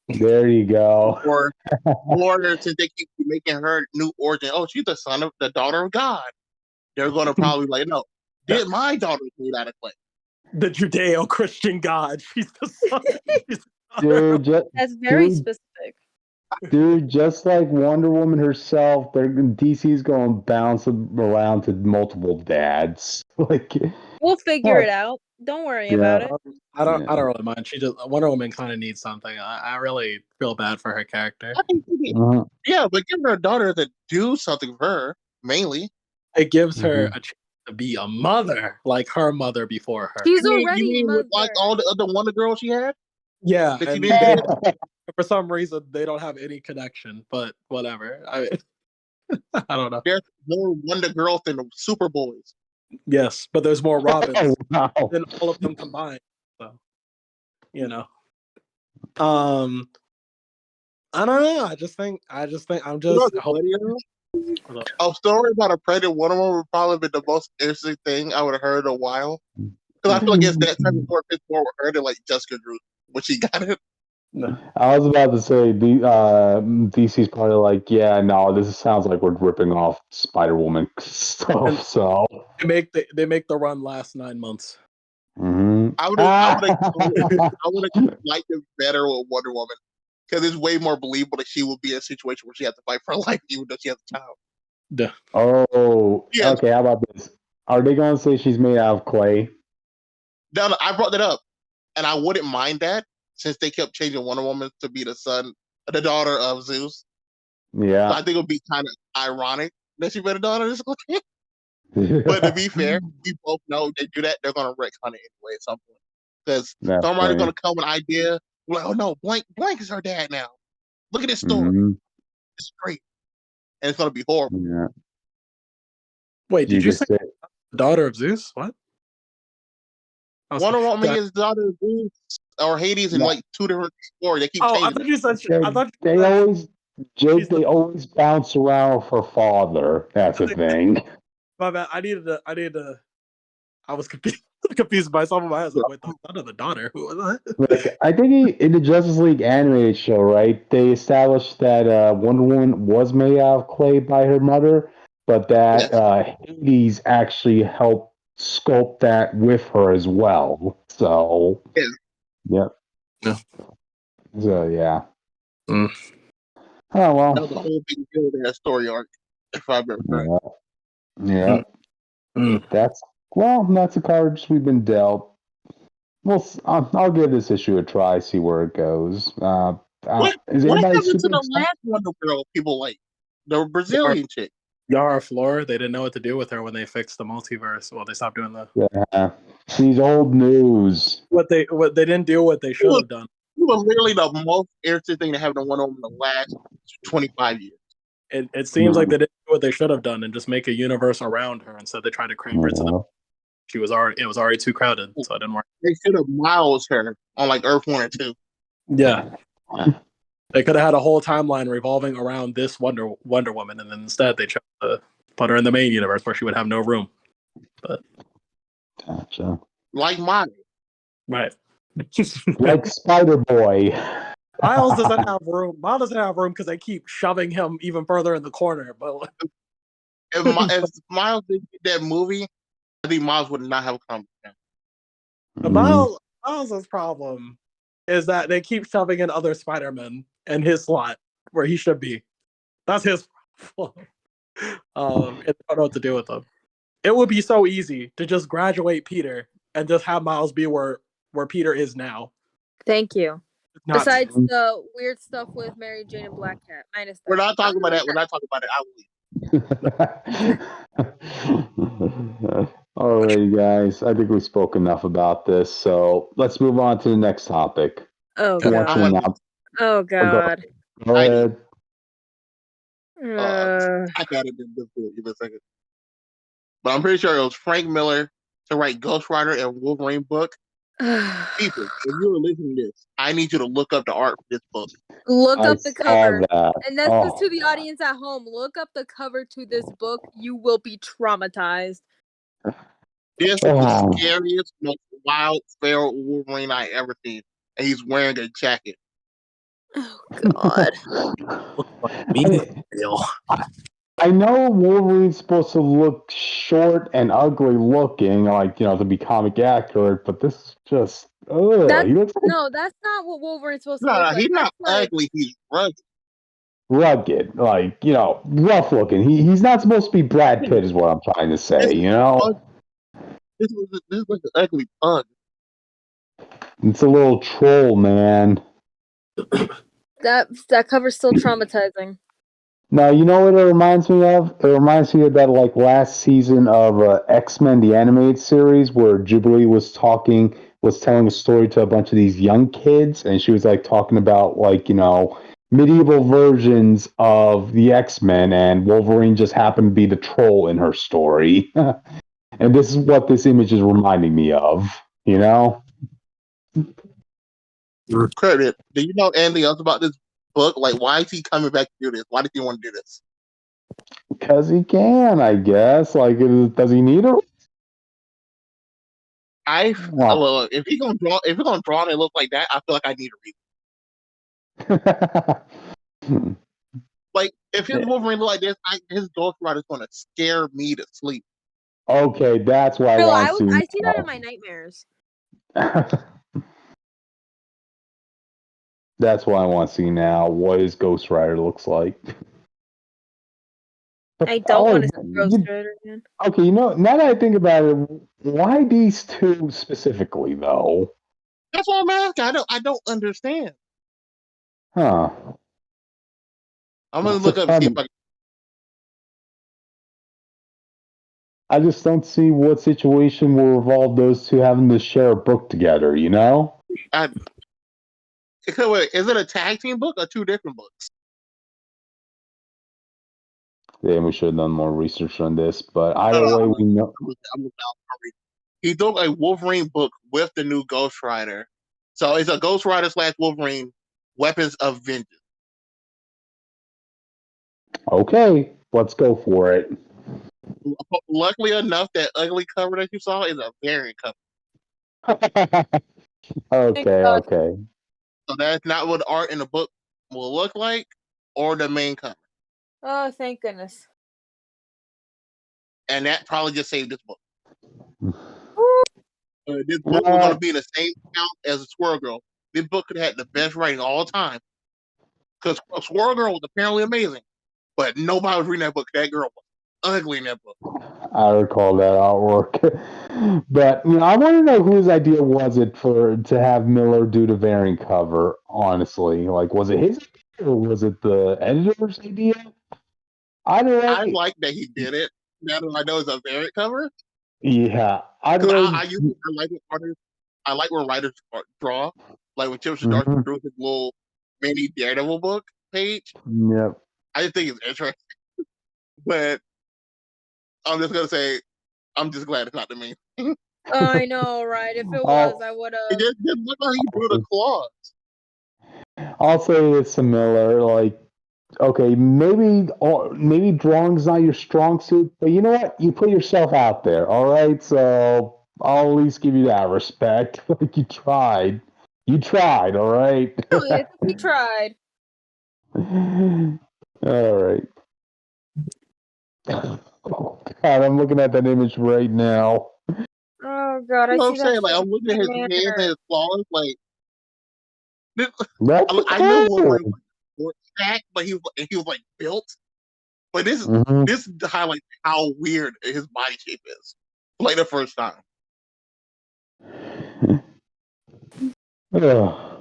There you go. Or since they keep making her new origin, she's the daughter of God. They're going to probably like, no, did my daughter made out of clay? The Judeo-Christian God. She's the son. Dude, that's very specific. Dude, just like Wonder Woman herself, DC's going to bounce around to multiple dads. Like, we'll figure it out. Don't worry about it. I don't really mind. Wonder Woman kind of needs something. I really feel bad for her character. Yeah, but give her a daughter to do something for her, mainly. It gives her a chance to be a mother, like her mother before her. She's already a mother. Like all the other Wonder Girls she had? Yeah. For some reason, they don't have any connection, but whatever. I don't know. There's more Wonder Girls than the Superboys. Yes, but there's more Robins than all of them combined. So, I don't know. I just think I'm just. A story about a pregnant Wonder Woman would probably be the most interesting thing I would have heard in a while. Because I feel like it's that type of more fits more with her than like Jessica Drew when she got it. No. I was about to say DC's probably like, yeah, no, this sounds like we're ripping off Spider-Woman stuff. So they make the run last 9 months. Mm-hmm. I would have liked it better with Wonder Woman because it's way more believable that she will be in a situation where she has to fight for her life, even though she has a child. Yeah. Oh, yeah. Okay. How about this? Are they going to say she's made out of clay? No, I brought that up, and I wouldn't mind that. Since they kept changing Wonder Woman to be the daughter of Zeus. Yeah. So I think it would be kind of ironic that she been a daughter of Zeus. But to be fair, we both know they do that, they're going to retcon it anyway at some point. Because somebody's going to come with an idea, like, oh no, Blank is her dad now. Look at this story. Mm-hmm. It's great. And it's going to be horrible. Yeah. Wait, did you say the daughter of Zeus? What? Wonder Woman is the daughter of Zeus. Or Hades in like 2 different stories. They keep changing. I thought you said. They always bounce around with her father. That's a thing. My bad. I was confused by some of my eyes. Like, wait, the son of the daughter. Who was that? Like, I think in the Justice League animated show, right? They established that Wonder Woman was made out of clay by her mother, but that Hades actually helped sculpt that with her as well. So. Yeah. Yep. Yeah. So yeah. Mm. Oh well. That was the whole big deal in that story arc, if I remember correctly. Yeah. That's the cards we've been dealt. Well, I'll give this issue a try, see where it goes. What Is anybody happened to super the excited? last Wonder Girl people like? The Brazilian chick. Yara Flor, they didn't know what to do with her when they fixed the multiverse. Well, they stopped doing the. Yeah, she's old news. What they didn't do what they should have done. You were literally the most interesting thing to have to win over in the last 25 years. It seems like they didn't do what they should have done and just make a universe around her. Instead, they tried to cram her to the. It was already too crowded, so it didn't work. They should have Miles her on like Earth 1 or 2. Yeah. They could have had a whole timeline revolving around this Wonder Woman, and then instead they chose to put her in the main universe where she would have no room. But gotcha. Like Miles. Right. Like Spider-Boy. Miles doesn't have room. Miles doesn't have room because they keep shoving him even further in the corner. But if Miles did that movie, I think Miles would not have come. Miles' problem is that they keep shoving in other Spider-Men in his slot where he should be. That's his problem. And I don't know what to do with them. It would be so easy to just graduate Peter and just have Miles be where Peter is now. Thank you. Besides the weird stuff with Mary Jane and Black Cat. We're not talking about that. We're not talking about it. I will leave. Alrighty, guys. I think we spoke enough about this, so let's move on to the next topic. Oh God. Oh God. Go ahead. I got it in a second. But I'm pretty sure it was Frank Miller to write Ghost Rider and Wolverine book. People, if you're listening to this, I need you to look up the art for this book. Look up the cover. And that's just to the audience at home. Look up the cover to this book. You will be traumatized. This is the scariest, most wild, feral Wolverine I ever seen. And he's wearing a jacket. Oh, God. I know Wolverine's supposed to look short and ugly looking, like, to be comic accurate, but this is just, no, that's not what Wolverine's supposed to look like. He's not ugly, he's rugged. Rugged, rough looking. He's not supposed to be Brad Pitt, is what I'm trying to say, This is like an ugly pug. It's a little troll, man. That cover's still traumatizing. Now, you know what it reminds me of? It reminds me of that last season of X-Men, the animated series, where Jubilee was telling a story to a bunch of these young kids, and she was talking about medieval versions of the X-Men, and Wolverine just happened to be the troll in her story. And this is what this image is reminding me of, Credit. Do you know anything else about this book? Why is he coming back to do this? Why does he want to do this? Because he can, I guess. Does he need it? If he's gonna draw and it look like that, I feel like I need a reason. If his Wolverine look like this, his Ghost Rider is gonna scare me to sleep. Okay, that's why I see that in my nightmares. That's what I want to see now. What his Ghost Rider looks like. I don't want to see Ghost Rider again. Okay, now that I think about it, why these two specifically, though? That's what I'm asking. I don't understand. Huh. I'm gonna look up and see if I just don't see what situation will involve those two having to share a book together, Is it a tag team book or two different books? Yeah, we should have done more research on this, but either way, we know. He doing a Wolverine book with the new Ghost Rider. So it's a Ghost Rider / Wolverine Weapons of Vengeance. Okay, let's go for it. Luckily enough, that ugly cover that you saw is a variant cover. Okay. So that's not what the art in the book will look like, or the main cover. Oh, thank goodness. And that probably just saved this book. This book was going to be in the same count as a Squirrel Girl. This book could have had the best writing all time. Because Squirrel Girl was apparently amazing. But nobody was reading that book. That girl was. ugly in that book. I recall that artwork. But I want to know whose idea was it to have Miller do the variant cover, honestly. Like, was it his idea or was it the editor's idea? Either way. I like that he did it. Now that I know it's a variant cover. Yeah. Because I like when artists, I like when writers draw. Like when Chip Zdarsky drew his little mini Daredevil book page. Yep. I just think it's interesting. But I'm just going to say, I'm just glad it's not to me. I know, right? If it was, I would have. It just look like he drew the claws. I'll say it's similar. Like, okay, maybe drawing's not your strong suit, but you know what? You put yourself out there, all right? So I'll at least give you that respect. Like, you tried. You tried, all right? Oh, he tried. All right. Oh, God, I'm looking at that image right now. Oh, God, I see I'm saying, like, I'm looking at his hands and his claws, like, I know Wolverine was stacked, but he was like built. But this highlights how weird his body shape is. Like the first time.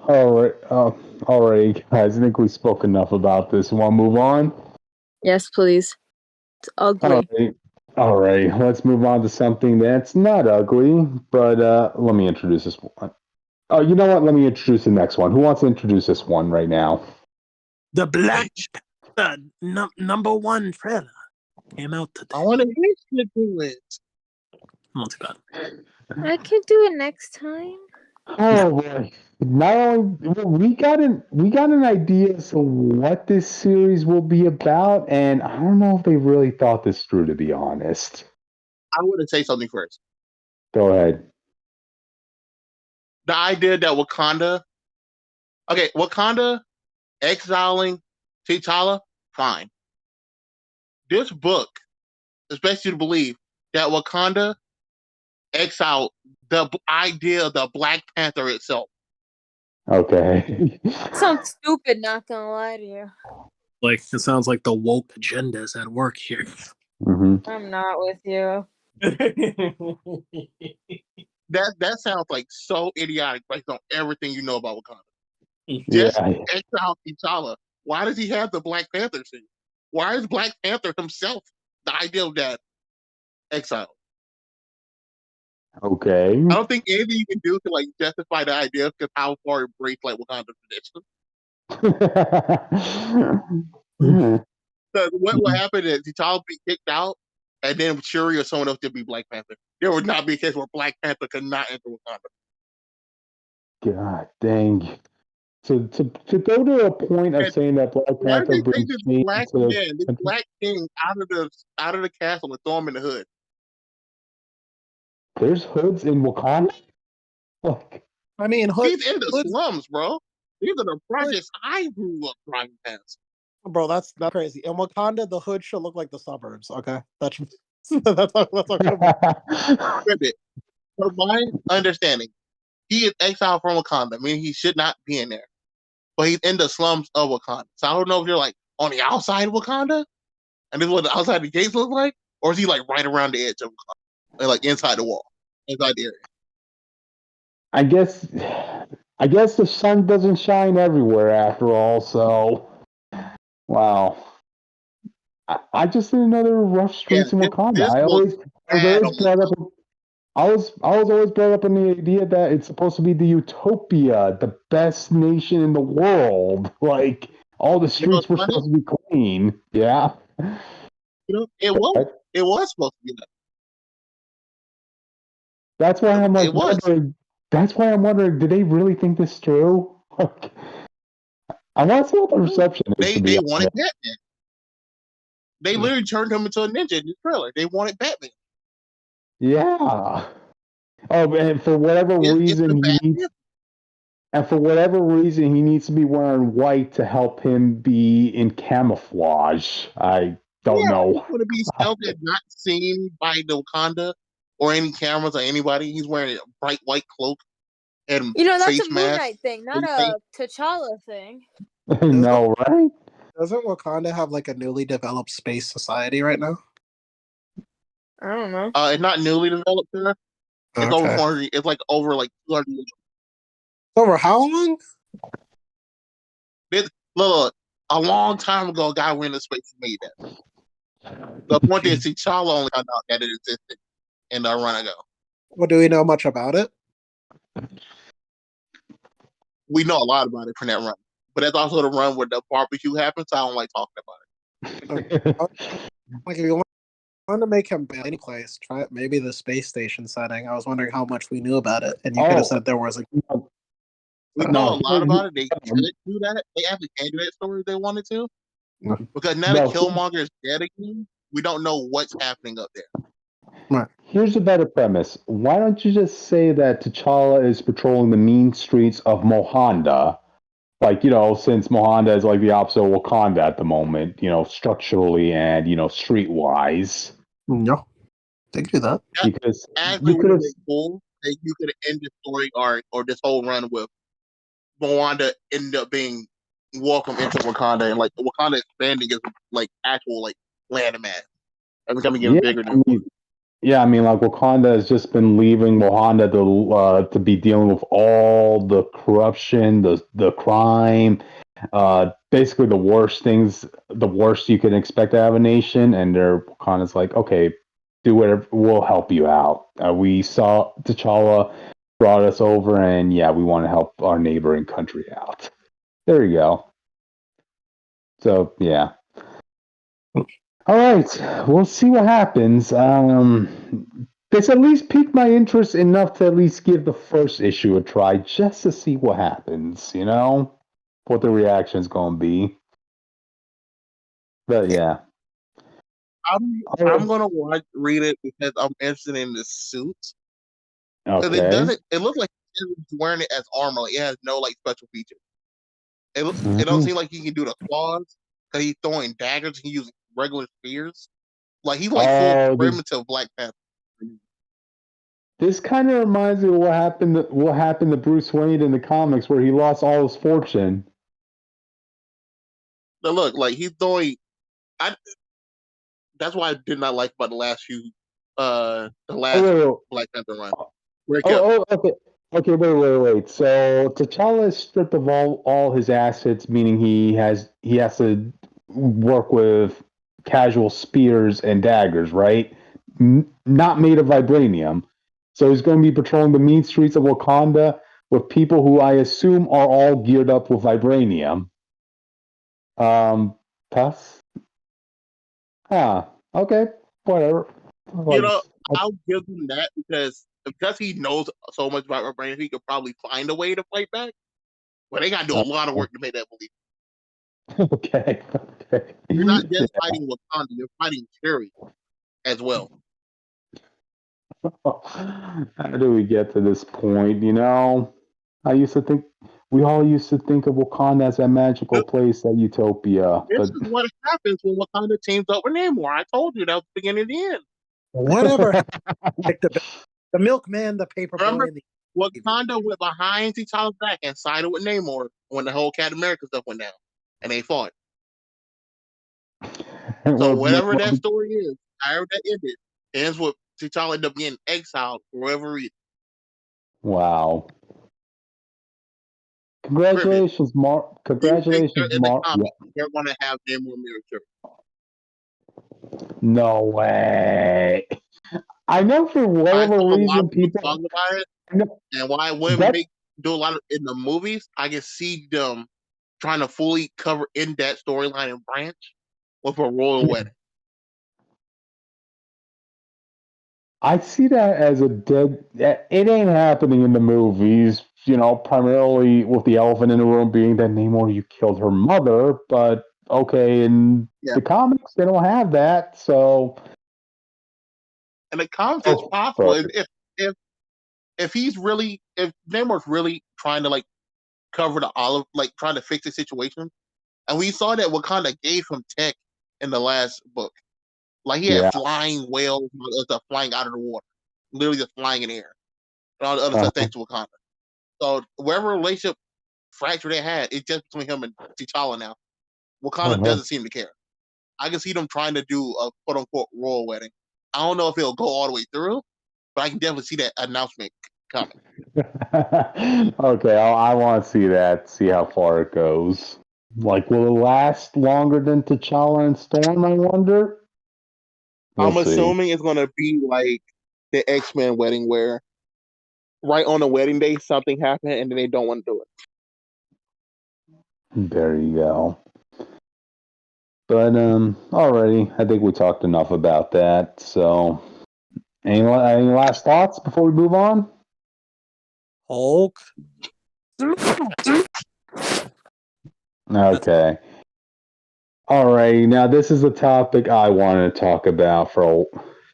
All right, guys. I think we spoke enough about this. Want to move on? Yes, please. It's ugly. All right. Let's move on to something that's not ugly, but let me introduce this one. Oh, you know what? Let me introduce the next one. Who wants to introduce this one right now? The Black Panther #1 trailer came out today. I want to hear you do it. Not too bad. I can do it next time. Oh boy! Not only we got an idea as to what this series will be about, and I don't know if they really thought this through. To be honest, I want to say something first. Go ahead. The idea that Wakanda exiling T'Challa, fine. This book, especially to believe that Wakanda exiled the idea of the Black Panther itself. Okay. Sounds stupid, not gonna lie to you. Like, it sounds like the woke agenda is at work here. Mm-hmm. I'm not with you. That sounds like so idiotic based on everything you know about Wakanda. Yeah. Just exile T'Challa. Why does he have the Black Panther suit? Why is Black Panther himself the idea of that exile? Okay. I don't think anything you can do to like justify the idea because how far it breaks like Wakanda tradition. So what happened is T'Challa be kicked out, and then Shuri or someone else would be Black Panther. There would not be a case where Black Panther could not enter Wakanda. God dang. So to go to a point of saying that Black Panther brings this change black to man, this black king out of the castle and throw him in the hood. There's hoods in Wakanda? Like, I mean, he's in the slums, bro. These are the projects I grew up driving past. Bro, that's crazy. In Wakanda, the hood should look like the suburbs. Okay, that's From my understanding, he is exiled from Wakanda, meaning he should not be in there. But he's in the slums of Wakanda. So I don't know if you're like on the outside of Wakanda, and this is what the outside of the gates look like, or is he like right around the edge of Wakanda, and like inside the wall, inside the area? I guess the sun doesn't shine everywhere after all, so wow. I just didn't know there were rough streets in Wakanda. I was always brought up on the idea that it's supposed to be the utopia, the best nation in the world. Like, all the streets were supposed to be clean. Yeah. It was supposed to be that. That's why I'm like wondering. That's why I'm wondering, do they really think this through? Like, I want to see what the reception is. They wanted Batman. They literally turned him into a ninja in the trailer. They wanted Batman. Yeah. Oh, and for whatever reason he needs to be wearing white to help him be in camouflage. I don't know. He's going to be stealth and not seen by the Wakanda or any cameras or anybody. He's wearing a bright white cloak and that's face a Moon mask. Knight thing, not a T'Challa thing. No, right? Doesn't Wakanda have like a newly developed space society right now? I don't know. It's not newly developed there. It's over 400. It's like over like 200 years. Over how long? Look, a long time ago, a guy went into space and made that. The point is, T'Challa only found out that it existed in the run ago. Well, do we know much about it? We know a lot about it from that run, but that's also the run where the barbecue happens. So I don't like talking about it. Like, if you want to make him any place, try maybe the space station setting. I was wondering how much we knew about it, and you could have said there was a. We know a lot about it. They could do that. They actually can do that story if they wanted to. Because now that Killmonger is dead again, we don't know what's happening up there. Right. Here's a better premise. Why don't you just say that T'Challa is patrolling the mean streets of Mohanda? Like, since Mohanda is like the opposite of Wakanda at the moment, structurally and, streetwise. No, they could do that. Because you could have cool that you could end the story arc or this whole run with Mohanda end up being welcomed into Wakanda and like Wakanda expanding as like actual like landmass and becoming even bigger than. Yeah, like Wakanda has just been leaving Mohanda to be dealing with all the corruption, the crime, basically the worst you can expect to have a nation, and Wakanda's like, okay, do whatever, we'll help you out. We saw T'Challa brought us over, and yeah, we want to help our neighboring country out. There you go. So yeah. All right, we'll see what happens. This at least piqued my interest enough to at least give the first issue a try, just to see what happens. What the reaction's going to be. But yeah, I'm gonna read it because I'm interested in the suit. Okay. It looks like he's wearing it as armor. Like it has no like special features. It don't seem like he can do the claws because he's throwing daggers. He uses regular spears. Like he's like full primitive Black Panther. This kind of reminds me of what happened to Bruce Wayne in the comics, where he lost all his fortune. But look, like he's throwing. That's why I did not like about the last few, Black Panther run. Okay. Okay, wait. So T'Challa is stripped of all his assets, meaning he has to work with casual spears and daggers, right? Not made of vibranium. So he's going to be patrolling the mean streets of Wakanda with people who I assume are all geared up with vibranium. Tuss? Okay, whatever. I'll give him that because he knows so much about vibranium, he could probably find a way to fight back. But they got to do a lot of work to make that believable. Okay. You're not just fighting Wakanda, you're fighting Fury as well. How do we get to this point? We all used to think of Wakanda as a magical place, that utopia. This is what happens when Wakanda teams up with Namor. I told you that was the beginning of the end. Whatever. Like the milkman, the paper boy. Wakanda went behind T'Challa's back and sided with Namor when the whole Captain America stuff went down, and they fought. So whatever that story is, however that ended, ends with T'Challa ended up getting exiled for whatever reason. Wow. Congratulations, Mark. Congratulations, Mark. They're going to have Namor miniature. No way. I know for whatever reason people talk about it, and why women do a lot of in the movies. I can see them trying to fully cover in that storyline and branch with a royal wedding. I see that as it ain't happening in the movies, primarily with the elephant in the room being that Namor, you killed her mother, but okay, in the comics, they don't have that, so. And the comics, it's possible. If Namor's really trying to like cover the olive, like trying to fix the situation, and we saw that Wakanda gave him tech in the last book. Like he had flying whales, stuff flying out of the water, literally just flying in the air, and all the other stuff thanks to Wakanda. So wherever relationship fracture they had, it's just between him and T'Challa now. Wakanda doesn't seem to care. I can see them trying to do a quote unquote royal wedding I don't know if it'll go all the way through, but I can definitely see that announcement coming. Okay, I want to see that. See how far it goes. Like, will it last longer than T'Challa and Storm? I wonder. I'm assuming it's gonna be like the X-Men wedding, where right on the wedding day something happened, and then they don't want to do it. There you go. But already, I think we talked enough about that. So, any last thoughts before we move on? Hulk. Okay. All right. Now, this is a topic I wanted to talk about for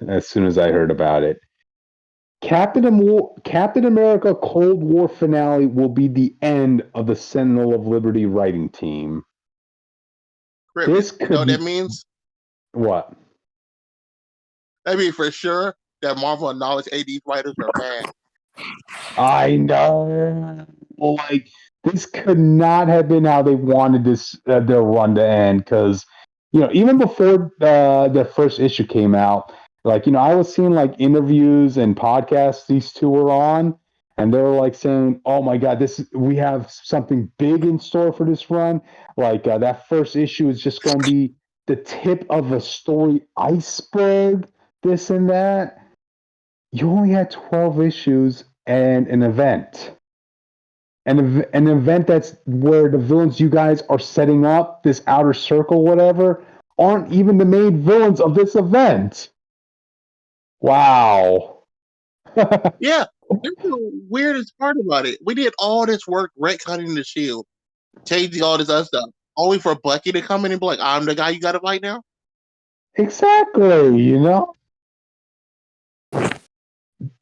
as soon as I heard about it. Captain America Cold War finale will be the end of the Sentinel of Liberty writing team. This could, you know what that means? What? That means for sure that Marvel acknowledged AD's writers are bad. I know. Like, this could not have been how they wanted this their run to end, because, you know, even before the first issue came out, like, you know, I was seeing like interviews and podcasts these two were on, and they were like saying, "Oh my God, we have something big in store for this run." Like, that first issue is just going to be the tip of a story iceberg. This and that. You only had 12 issues and an event. And an event that's where the villains you guys are setting up, this outer circle, whatever, aren't even the main villains of this event. Wow. Yeah, that's the weirdest part about it. We did all this work retconning the shield, changing all this other stuff, only for Bucky to come in and be like, "I'm the guy you got to fight now." Exactly, you know.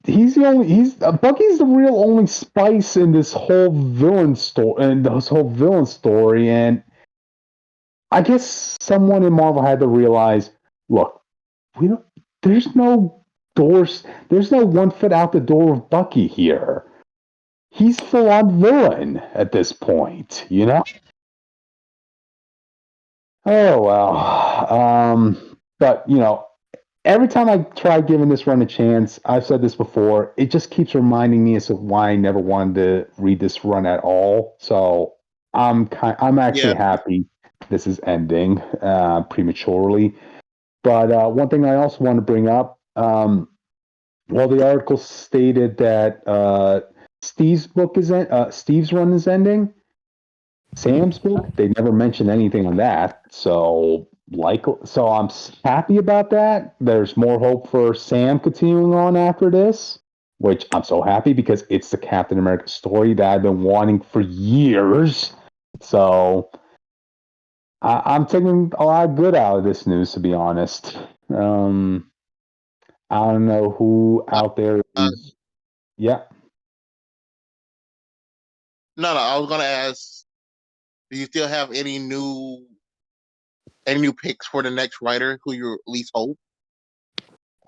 Bucky's the real only spice in this whole villain story, and I guess someone in Marvel had to realize, look, there's no one foot out the door of Bucky here. He's full on villain at this point, you know? Oh well. But you know, every time I try giving this run a chance, I've said this before, it just keeps reminding me as to why I never wanted to read this run at all. So I'm actually happy this is ending prematurely. But one thing I also want to bring up, well, the article stated that Steve's run is ending. Sam's book, they never mentioned anything on that. So I'm happy about that. There's more hope for Sam continuing on after this, which I'm so happy because it's the Captain America story that I've been wanting for years. So I'm taking a lot of good out of this news, to be honest. I don't know who out there is. Yeah. No, I was gonna ask, do you still have any new picks for the next writer who you at least hope?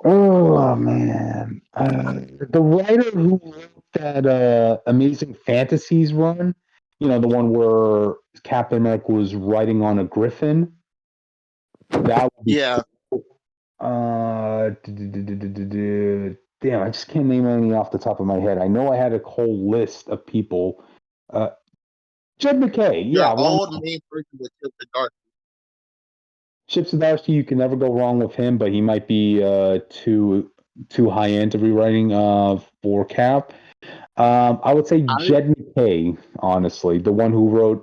Oh man, the writer who wrote that Amazing Fantasies run, you know, the one where Captain America was riding on a griffin. That would be cool. Damn, I just can't name any off the top of my head. I know I had a whole list of people. Jed McKay, yeah. Your old main person was Chip Zdarsky. Chip Zdarsky, you can never go wrong with him, but he might be too high end to be writing for Cap. I would say Jed McKay, honestly, the one who wrote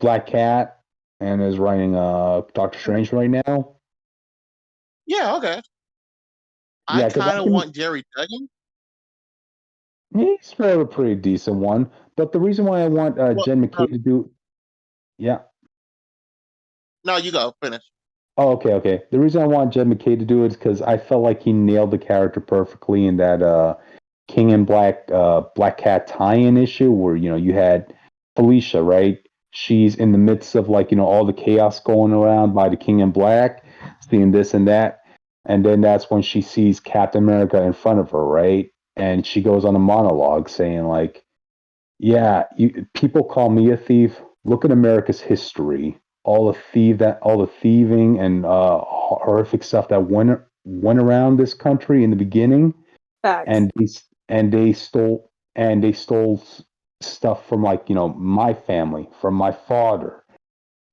Black Cat and is writing Doctor Strange right now. Yeah, okay. I kind of want Jerry Duggan. He's wrote a pretty decent one, but the reason why I want Jed McKay to do, yeah. No, you go finish. Oh, okay. The reason I want Jed McKay to do it is because I felt like he nailed the character perfectly in that King and Black Cat tie-in issue where, you know, you had Felicia, right? She's in the midst of, like, you know, all the chaos going around by the King in Black, seeing this and that. And then that's when she sees Captain America in front of her, right? And she goes on a monologue saying, like, yeah, people call me a thief. Look at America's history. All the thieving and horrific stuff that went went around this country in the beginning, Facts. and they stole stuff from, like, my family, from my father.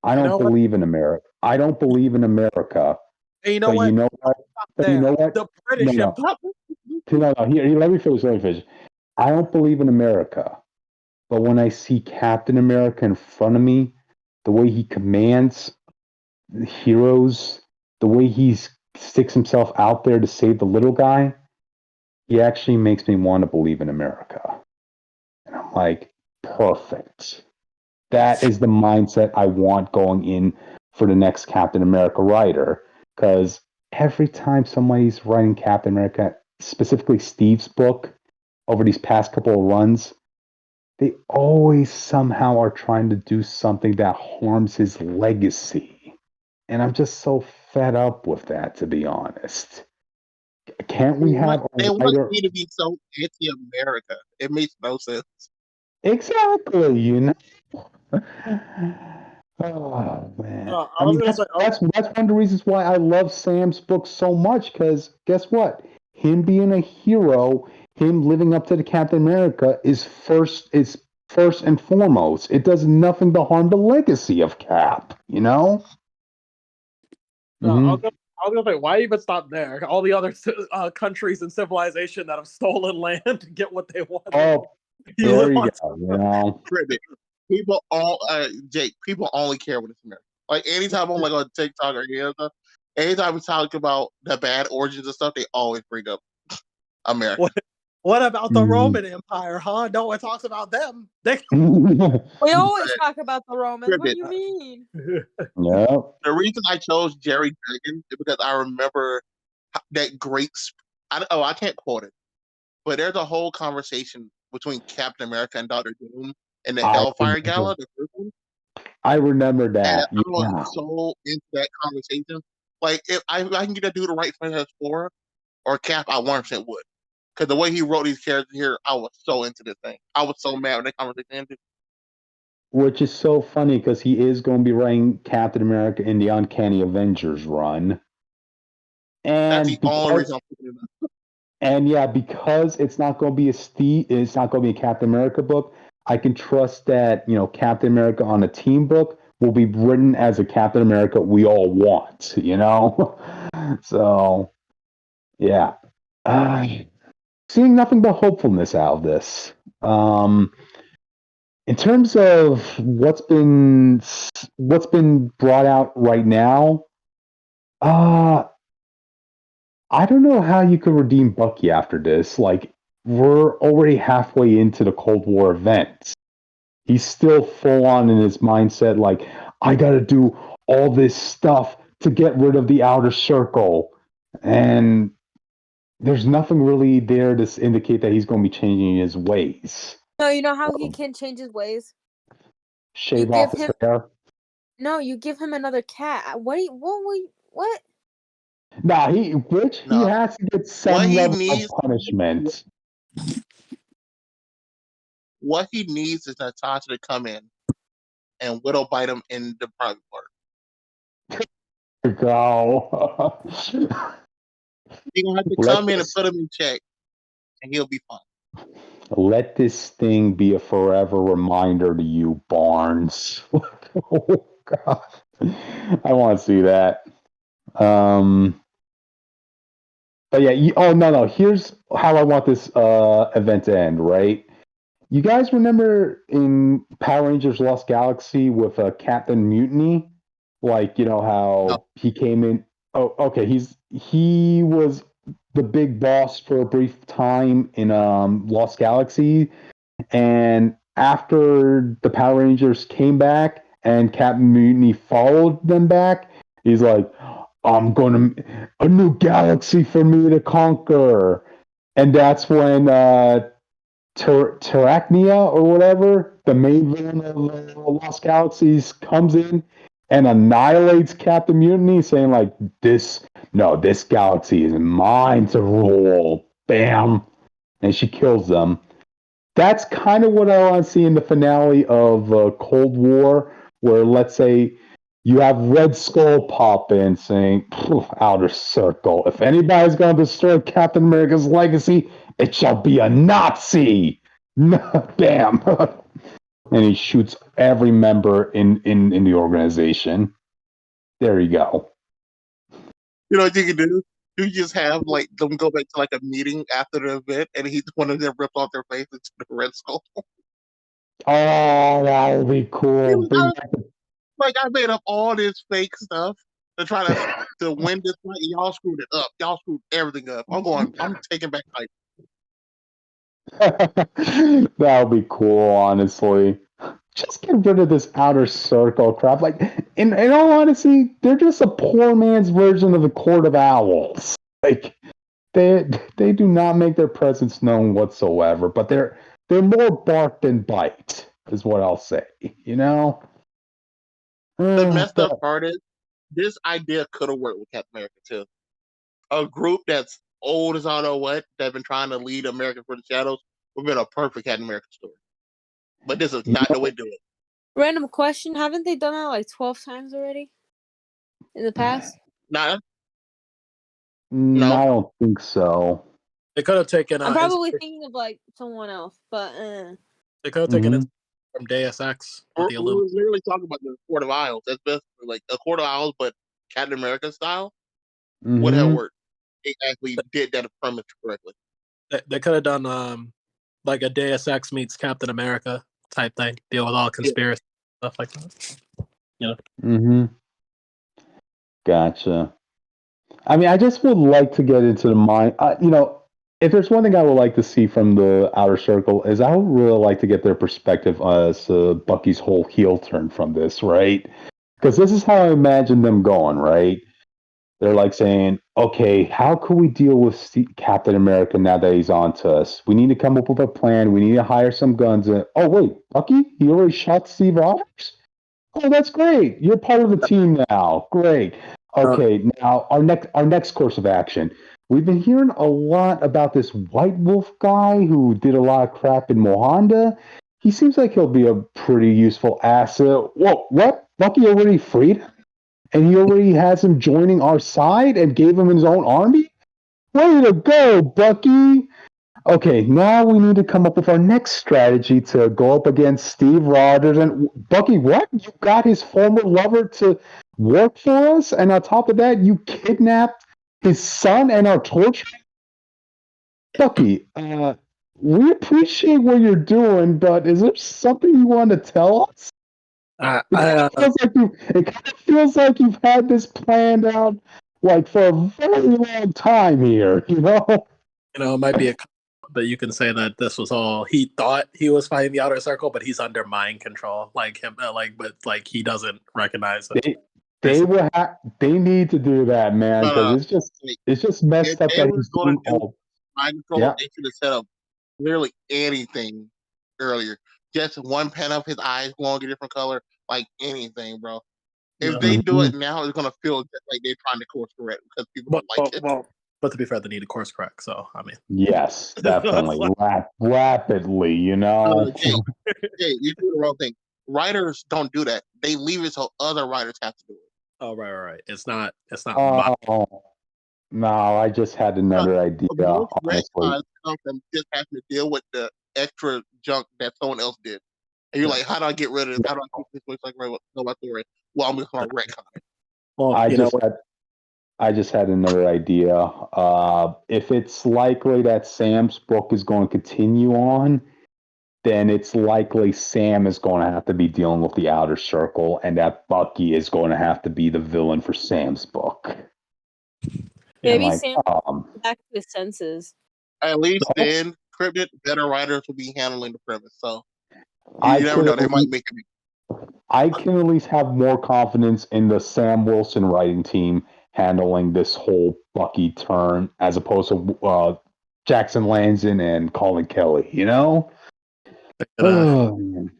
I don't believe in America. I don't believe in America. And you know but what? you know what? But you know what? The British No. Here, let me finish. I don't believe in America. But when I see Captain America in front of me, the way he commands the heroes, the way he sticks himself out there to save the little guy, he actually makes me want to believe in America. And I'm like, perfect. That is the mindset I want going in for the next Captain America writer. Because every time somebody's writing Captain America, specifically Steve's book, over these past couple of runs, they always somehow are trying to do something that harms his legacy. And I'm just so fed up with that, to be honest. Can't we have They want me to be so anti-America. It makes no sense. Exactly, Oh man! That's one of the reasons why I love Sam's book so much. Because guess what? Him being a hero, him living up to the Captain America is first and foremost. It does nothing to harm the legacy of Cap. I was gonna say, why even stop there? All the other countries and civilization that have stolen land to get what they want. Oh, there you go. People Jake, people only care when it's America. Like, anytime I'm like on TikTok or anytime we talk about the bad origins and stuff, they always bring up America. What about the Roman Empire, huh? No one talks about them. We always talk about the Romans. What do you mean? Yeah. The reason I chose Jerry Dragon is because I remember that great. I can't quote it, but there's a whole conversation between Captain America and Dr. Doom in the Hellfire Gala. The first one. I remember that. And I was so into that conversation. Like, if I can get that dude to write Fantastic Four or Cap, I 100% would. Because the way he wrote these characters here, I was so into this thing. I was so mad when that conversation ended. Which is so funny because he is going to be writing Captain America in the Uncanny Avengers run. And that's the only reason I'm thinking about it. And yeah, because it's not going to be it's not going to be a Captain America book, I can trust that, Captain America on a team book will be written as a Captain America we all want, So, yeah. Seeing nothing but hopefulness out of this. In terms of what's been brought out right now, I don't know how you could redeem Bucky after this. Like, we're already halfway into the Cold War event. He's still full on in his mindset, like, I got to do all this stuff to get rid of the outer circle. And there's nothing really there to indicate that he's going to be changing his ways. No, you know how he can change his ways? Shave off his hair? No, you give him another cat. What? Nah, he has to get some level of punishment. What he needs is Natasha to come in and whittle bite him in the private part. Go. He's gonna have to come in and put him in check, and he'll be fine. Let this thing be a forever reminder to you, Barnes. Oh God, I want to see that. But yeah, no. Here's how I want this event to end, right? You guys remember in Power Rangers Lost Galaxy with Captain Mutiny? Like, how he came in. Oh, okay. He was the big boss for a brief time in Lost Galaxy. And after the Power Rangers came back and Captain Mutiny followed them back, he's like, a new galaxy for me to conquer. And that's when Terracnia or whatever, the main villain of Lost Galaxies, comes in and annihilates Captain Mutiny, saying like, this galaxy is mine to rule. Bam. And she kills them. That's kind of what I want to see in the finale of Cold War, where, let's say, You have Red Skull pop in saying, "Outer Circle. If anybody's going to destroy Captain America's legacy, it shall be a Nazi." Bam. And he shoots every member in the organization. There you go. You know what you can do? You just have like them go back to like a meeting after the event, and one of them rips off their face into the Red Skull. Oh, that would be cool. Like I made up all this fake stuff to try to win this fight. Y'all screwed it up. Y'all screwed everything up. I'm taking back like that would be cool, honestly. Just get rid of this Outer Circle crap. Like, in all honesty, they're just a poor man's version of the Court of Owls. Like, they do not make their presence known whatsoever. But they're more bark than bite, is what I'll say. You know. The messed up part is this idea could have worked with Captain America too. A group that's old as I know what that's been trying to lead America from the shadows would have been a perfect Captain America story. But this is not the way to do it. Random question: haven't they done that like 12 times already in the past? No, I don't think so. They could have taken. I'm probably thinking of like someone else, but they could have taken it from Deus Ex. We're literally talking about the Court of Owls. That's basically like a Court of Owls, but Captain America style would have worked. They actually did that premise correctly. They could have done like a Deus Ex meets Captain America type thing. Deal with all conspiracy stuff like that. You know. Gotcha. I mean, I just would like to get into the mind. If there's one thing I would like to see from the Outer Circle is I would really like to get their perspective as Bucky's whole heel turn from this, right? Because this is how I imagine them going, right? They're like saying, okay, how can we deal with Captain America now that he's on to us? We need to come up with a plan. We need to hire some guns. Oh, wait, Bucky? He already shot Steve Rogers? Oh, that's great. You're part of the team now. Great. Okay, now our next course of action. We've been hearing a lot about this White Wolf guy who did a lot of crap in Mohanda. He seems like he'll be a pretty useful asset. Whoa, what? Bucky already freed him? And he already has him joining our side and gave him his own army? Way to go, Bucky! Okay, now we need to come up with our next strategy to go up against Steve Rogers. And Bucky, what? You got his former lover to work for us? And on top of that, you kidnapped his son and are torturing? Bucky, we appreciate what you're doing, but is there something you want to tell us? It kind of feels like you've had this planned out like for a very long time here, you know? You know, it might be but you can say that this was all he thought he was fighting the Outer Circle, but he's under mind control, like him, but he doesn't recognize it. They need to do that, man, because it's just messed up that he's doing all. Mind control. They should have set up literally anything earlier. Just one pen of his eyes glowing a different color, like anything, bro. If they do it now, it's gonna feel just like they're trying to course correct because people don't like it. Well, but to be fair, they need to course correct. So I mean, yes, definitely, rapidly. You know, Jay, you do the wrong thing. Writers don't do that. They leave it so other writers have to do it. Oh right. It's not. No, I just had another idea. Honestly, come from just having to deal with the extra junk that someone else did. And you're like, how do I get rid of this? How do I keep this place like my story? Well, I'm just gonna retcon it. Well, I just had another idea. If it's likely that Sam's book is going to continue on, then it's likely Sam is going to have to be dealing with the Outer Circle, and that Bucky is going to have to be the villain for Sam's book. Maybe Sam back to his senses. At least then, Cryptid, better writers will be handling the premise. So you never know; they might make it. I can at least have more confidence in the Sam Wilson writing team handling this whole Bucky turn as opposed to Jackson Lanzon and Colin Kelly. You know,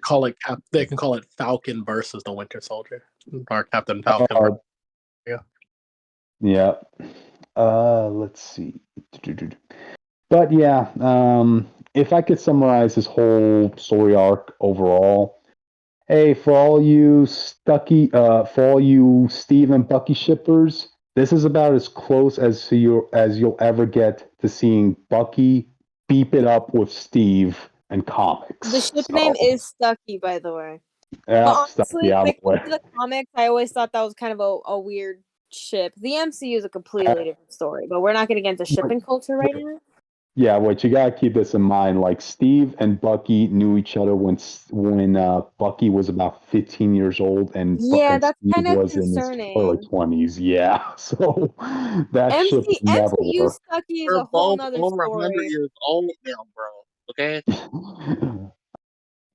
call it. They can call it Falcon versus the Winter Soldier or Captain Falcon. Yeah. Let's see. But yeah, if I could summarize this whole story arc overall, Hey, for all you Steve and Bucky shippers, this is about as close as you'll ever get to seeing Bucky beep it up with Steve in comics. The ship name is Stucky, by the way. Yeah, but honestly, Stucky out when of it the way. comes to the comics, I always thought that was kind of a weird ship. The MCU is a completely different story, but we're not going to get into shipping culture right now. Yeah, what you gotta keep this in mind. Like Steve and Bucky knew each other when Bucky was about 15 years old, and that's Steve kind of was in his concerning. early 20s. Yeah, so that ship never MCU worked. Stucky is We're a whole both nother over 100 story. years old now, bro. Okay.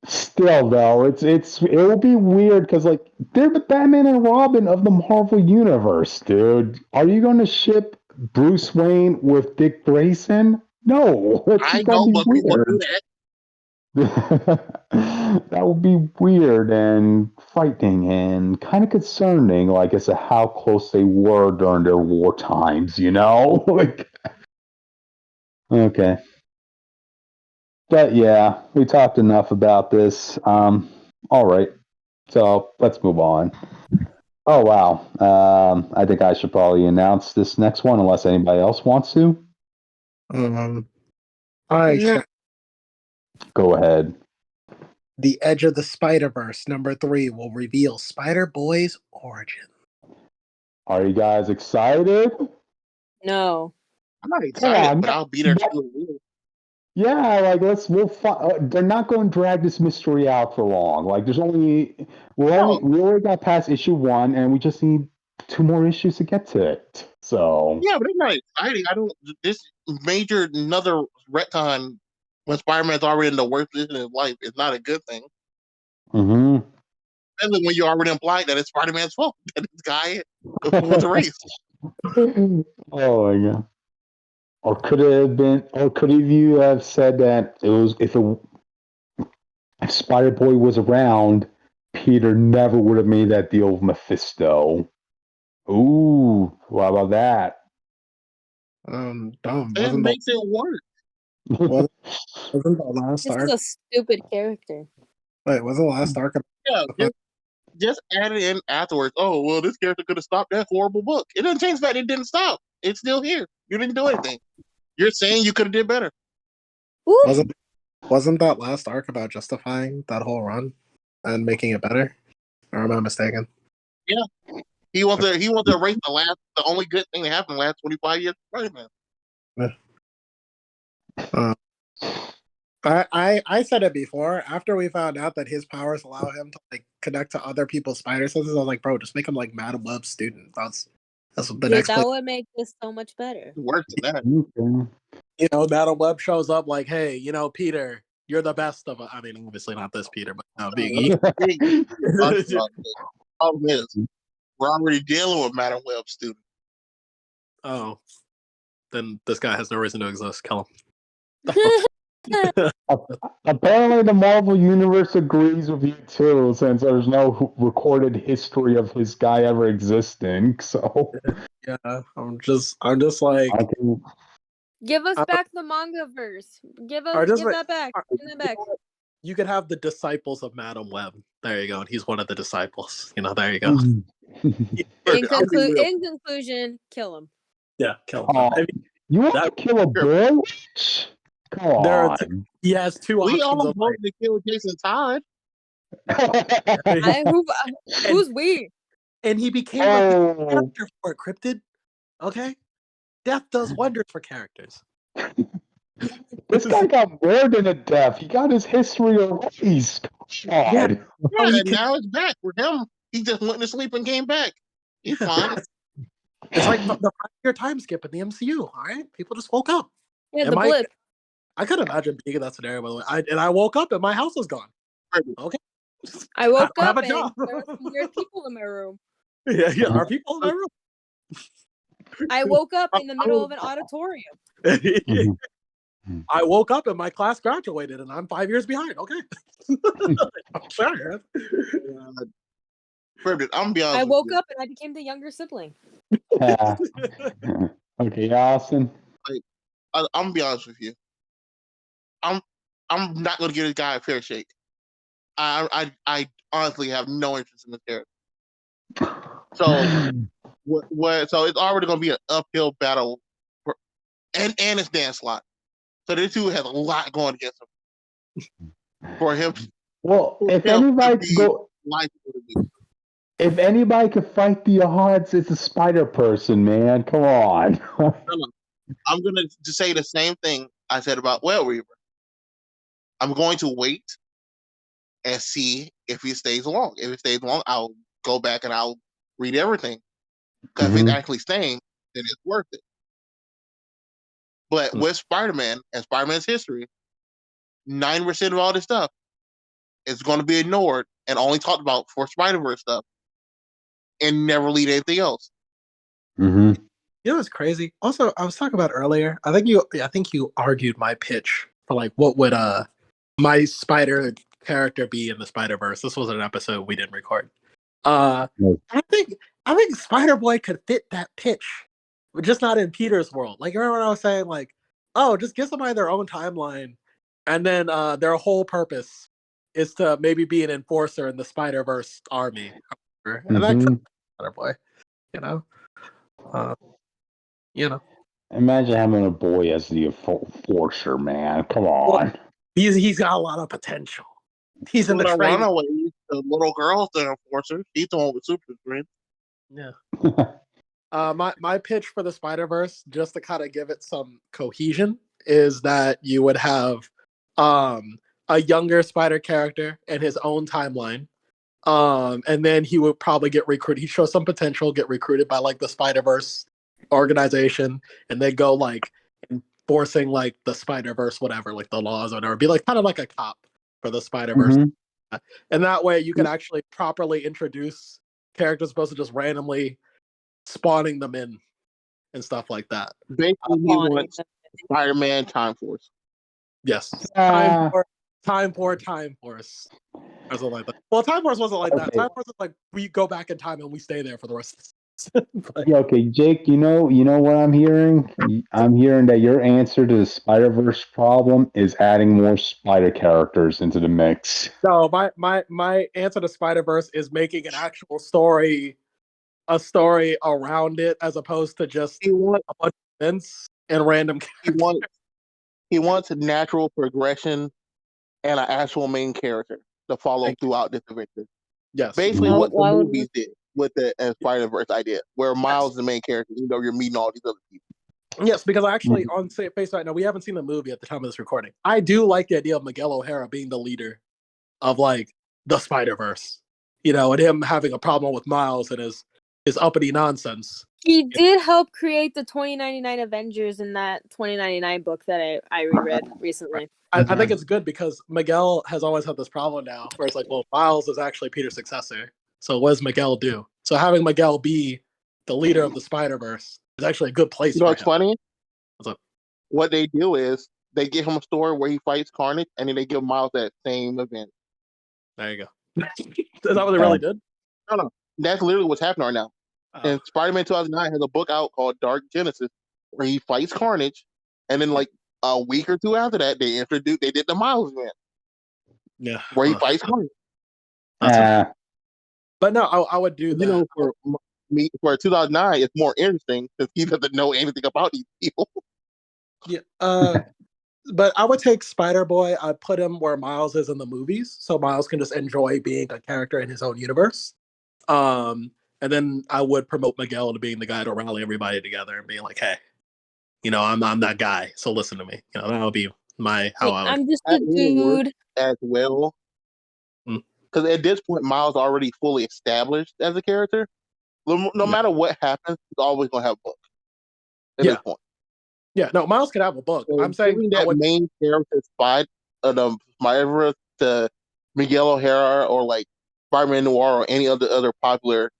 Still, though, it will be weird because like they're the Batman and Robin of the Marvel universe, dude. Are you going to ship Bruce Wayne with Dick Grayson? No, it's I just gonna know, be but people do weird. That would be weird and frightening and kind of concerning, like as to how close they were during their war times, you know? Like, okay. But yeah, we talked enough about this. All right. So let's move on. Oh, wow. I think I should probably announce this next one unless anybody else wants to. I No. can. Go ahead. The Edge of the Spiderverse #3 will reveal Spider-Boy's origin. Are you guys excited? No. I'm not excited, on, but I'll be there to do it. Yeah, like they're not going to drag this mystery out for long. Like we already got past issue 1, and we just need 2 more issues to get to it. So Yeah, but it's not exciting. I don't. This major another retcon when Spider-Man's already in the worst position in his life is not a good thing. Mm-hmm. Especially when you already implied that it's Spider-Man's fault that this guy was erased. Oh my god. Or could it have been? Or could you have said that it was if Spider-Boy was around, Peter never would have made that deal with Mephisto. Ooh, what about that? Dumb. That makes it work. Wasn't the last This arc? is a stupid character. Wait, was the last arc? Yeah, just add it in afterwards. Oh, well, this character could have stopped that horrible book. It doesn't change the fact it didn't stop. It's still here. You didn't do anything. You're saying you could have did better. Wasn't that last arc about justifying that whole run and making it better? Or am I mistaken? Yeah. He wants to erase the only good thing that happened in the last 25 years of Spider-Man. I said it before. After we found out that his powers allow him to like connect to other people's spider senses, I was like, bro, just make him like Madam Web's student. That's what the next. That would make this so much better. It works in that. You know, Madam Web shows up like, hey, you know, Peter, you're the best of. I mean, obviously not this Peter, but being Problem is, we're already dealing with Madam Web student. Oh, then this guy has no reason to exist. Kill him. Apparently, the Marvel Universe agrees with you too, since there's no recorded history of his guy ever existing. So, yeah, I'm just like, give us back the manga verse. Give that back. Give that back. You could have the disciples of Madam Web. There you go. And he's one of the disciples. You know, there you go. In conclusion, kill him. Yeah, kill him. I mean, you want to kill a boy? Come on. He has 2 options. We all voted to kill Jason Todd. Who's we? And he became a character for it, Cryptid. Okay? Death does wonders for characters. This guy got more than a death. He got his history erased. Yeah, and now it's back for him. He just went to sleep and came back. He's fine. It's like the 5-year time skip in the MCU. All right, people just woke up. Yeah, the blip. I could imagine being in that scenario, by the way. I woke up and my house was gone. Okay. I woke up and there were some weird people in my room. Yeah, are people in my room? I woke up in the middle of an auditorium. I woke up and my class graduated and I'm 5 years behind. Okay. I'm sorry. I'm be honest. I woke up and I became the younger sibling. Okay, Austin. I'm gonna be honest with you. I'm not gonna give this guy a fair shake. I honestly have no interest in this character. So so it's already going to be an uphill battle, and it's Dan Slott. So this dude has a lot going against him. For him, well, if anybody could go, if anybody could fight the odds, it's a Spider Person, man. Come on. I'm gonna just say the same thing I said about Well Reaver. I'm going to wait and see if he stays long. If it stays long, I'll go back and I'll read everything. Because if it's actually staying, then it's worth it. But with Spider-Man and Spider-Man's history, 9% of all this stuff is going to be ignored and only talked about for Spider-Verse stuff, and never lead anything else. Mm-hmm. You know what's crazy? Also, I was talking about earlier. I think you argued my pitch for like what would my Spider character be in the Spider-Verse. This was an episode we didn't record. I think Spider-Boy could fit that pitch, but just not in Peter's world. Like, remember when I was saying, like, oh, just give somebody their own timeline, and then their whole purpose is to maybe be an enforcer in the Spider-Verse army. And that could be Spider-Boy, you know? Imagine having a boy as the enforcer, man. Come on. Well, he's got a lot of potential. He's in the training. Runaways, the little girl's the enforcer. She's the one with super strength. Yeah. My pitch for the Spider-Verse, just to kind of give it some cohesion, is that you would have a younger Spider character in his own timeline. And then he would probably get recruited. He shows some potential, get recruited by like the Spider-Verse organization, and they go like enforcing like the Spider-Verse, whatever, like the laws or whatever. Be like kind of like a cop for the Spider-Verse. And that way you can actually properly introduce characters opposed to just randomly spawning them in and stuff like that. Basically, he wants Spider-Man Time Force. Yes. Time Force. Or something like that. Well, Time Force wasn't like that. Time Force is like we go back in time and we stay there for the rest of the yeah, okay, Jake, you know what I'm hearing? I'm hearing that your answer to the Spider-Verse problem is adding more spider characters into the mix. No, my answer to Spider-Verse is making an actual story, a story around it, as opposed to just a bunch of events and random characters. He wants a natural progression and an actual main character to follow throughout this adventure. Yes. Basically what the movies did with the Spider-Verse idea, where Miles is the main character, even though you're meeting all these other people. Yes, because actually, on face right now, we haven't seen the movie at the time of this recording. I do like the idea of Miguel O'Hara being the leader of like the Spider-Verse, you know, and him having a problem with Miles and his uppity nonsense. He did help create the 2099 Avengers in that 2099 book that I reread recently. I think it's good because Miguel has always had this problem now where it's like, well, Miles is actually Peter's successor. So what does Miguel do? So having Miguel be the leader of the Spider-Verse is actually a good place for him. What's funny? What they do is they give him a story where he fights Carnage, and then they give Miles that same event. There you go. Is that what they really did? No. That's literally what's happening right now. And Spider-Man 2009 has a book out called Dark Genesis where he fights Carnage, and then like a week or two after that, they did the Miles event. Yeah. Where he fights Carnage. But no, I would do that. You know, for 2009, it's more interesting because he doesn't know anything about these people. Yeah. But I would take Spider-Boy. I'd put him where Miles is in the movies, so Miles can just enjoy being a character in his own universe. And then I would promote Miguel to being the guy to rally everybody together and being like, hey, you know, I'm that guy, so listen to me. You know, that would be I'm just a dude. As well. Because at this point, Miles already fully established as a character. No matter what happens, he's always going to have a book. At this point. Yeah, no, Miles could have a book. So I'm saying that main character Spider-Verse to Miguel O'Hara or like Spider-Man Noir or any other popular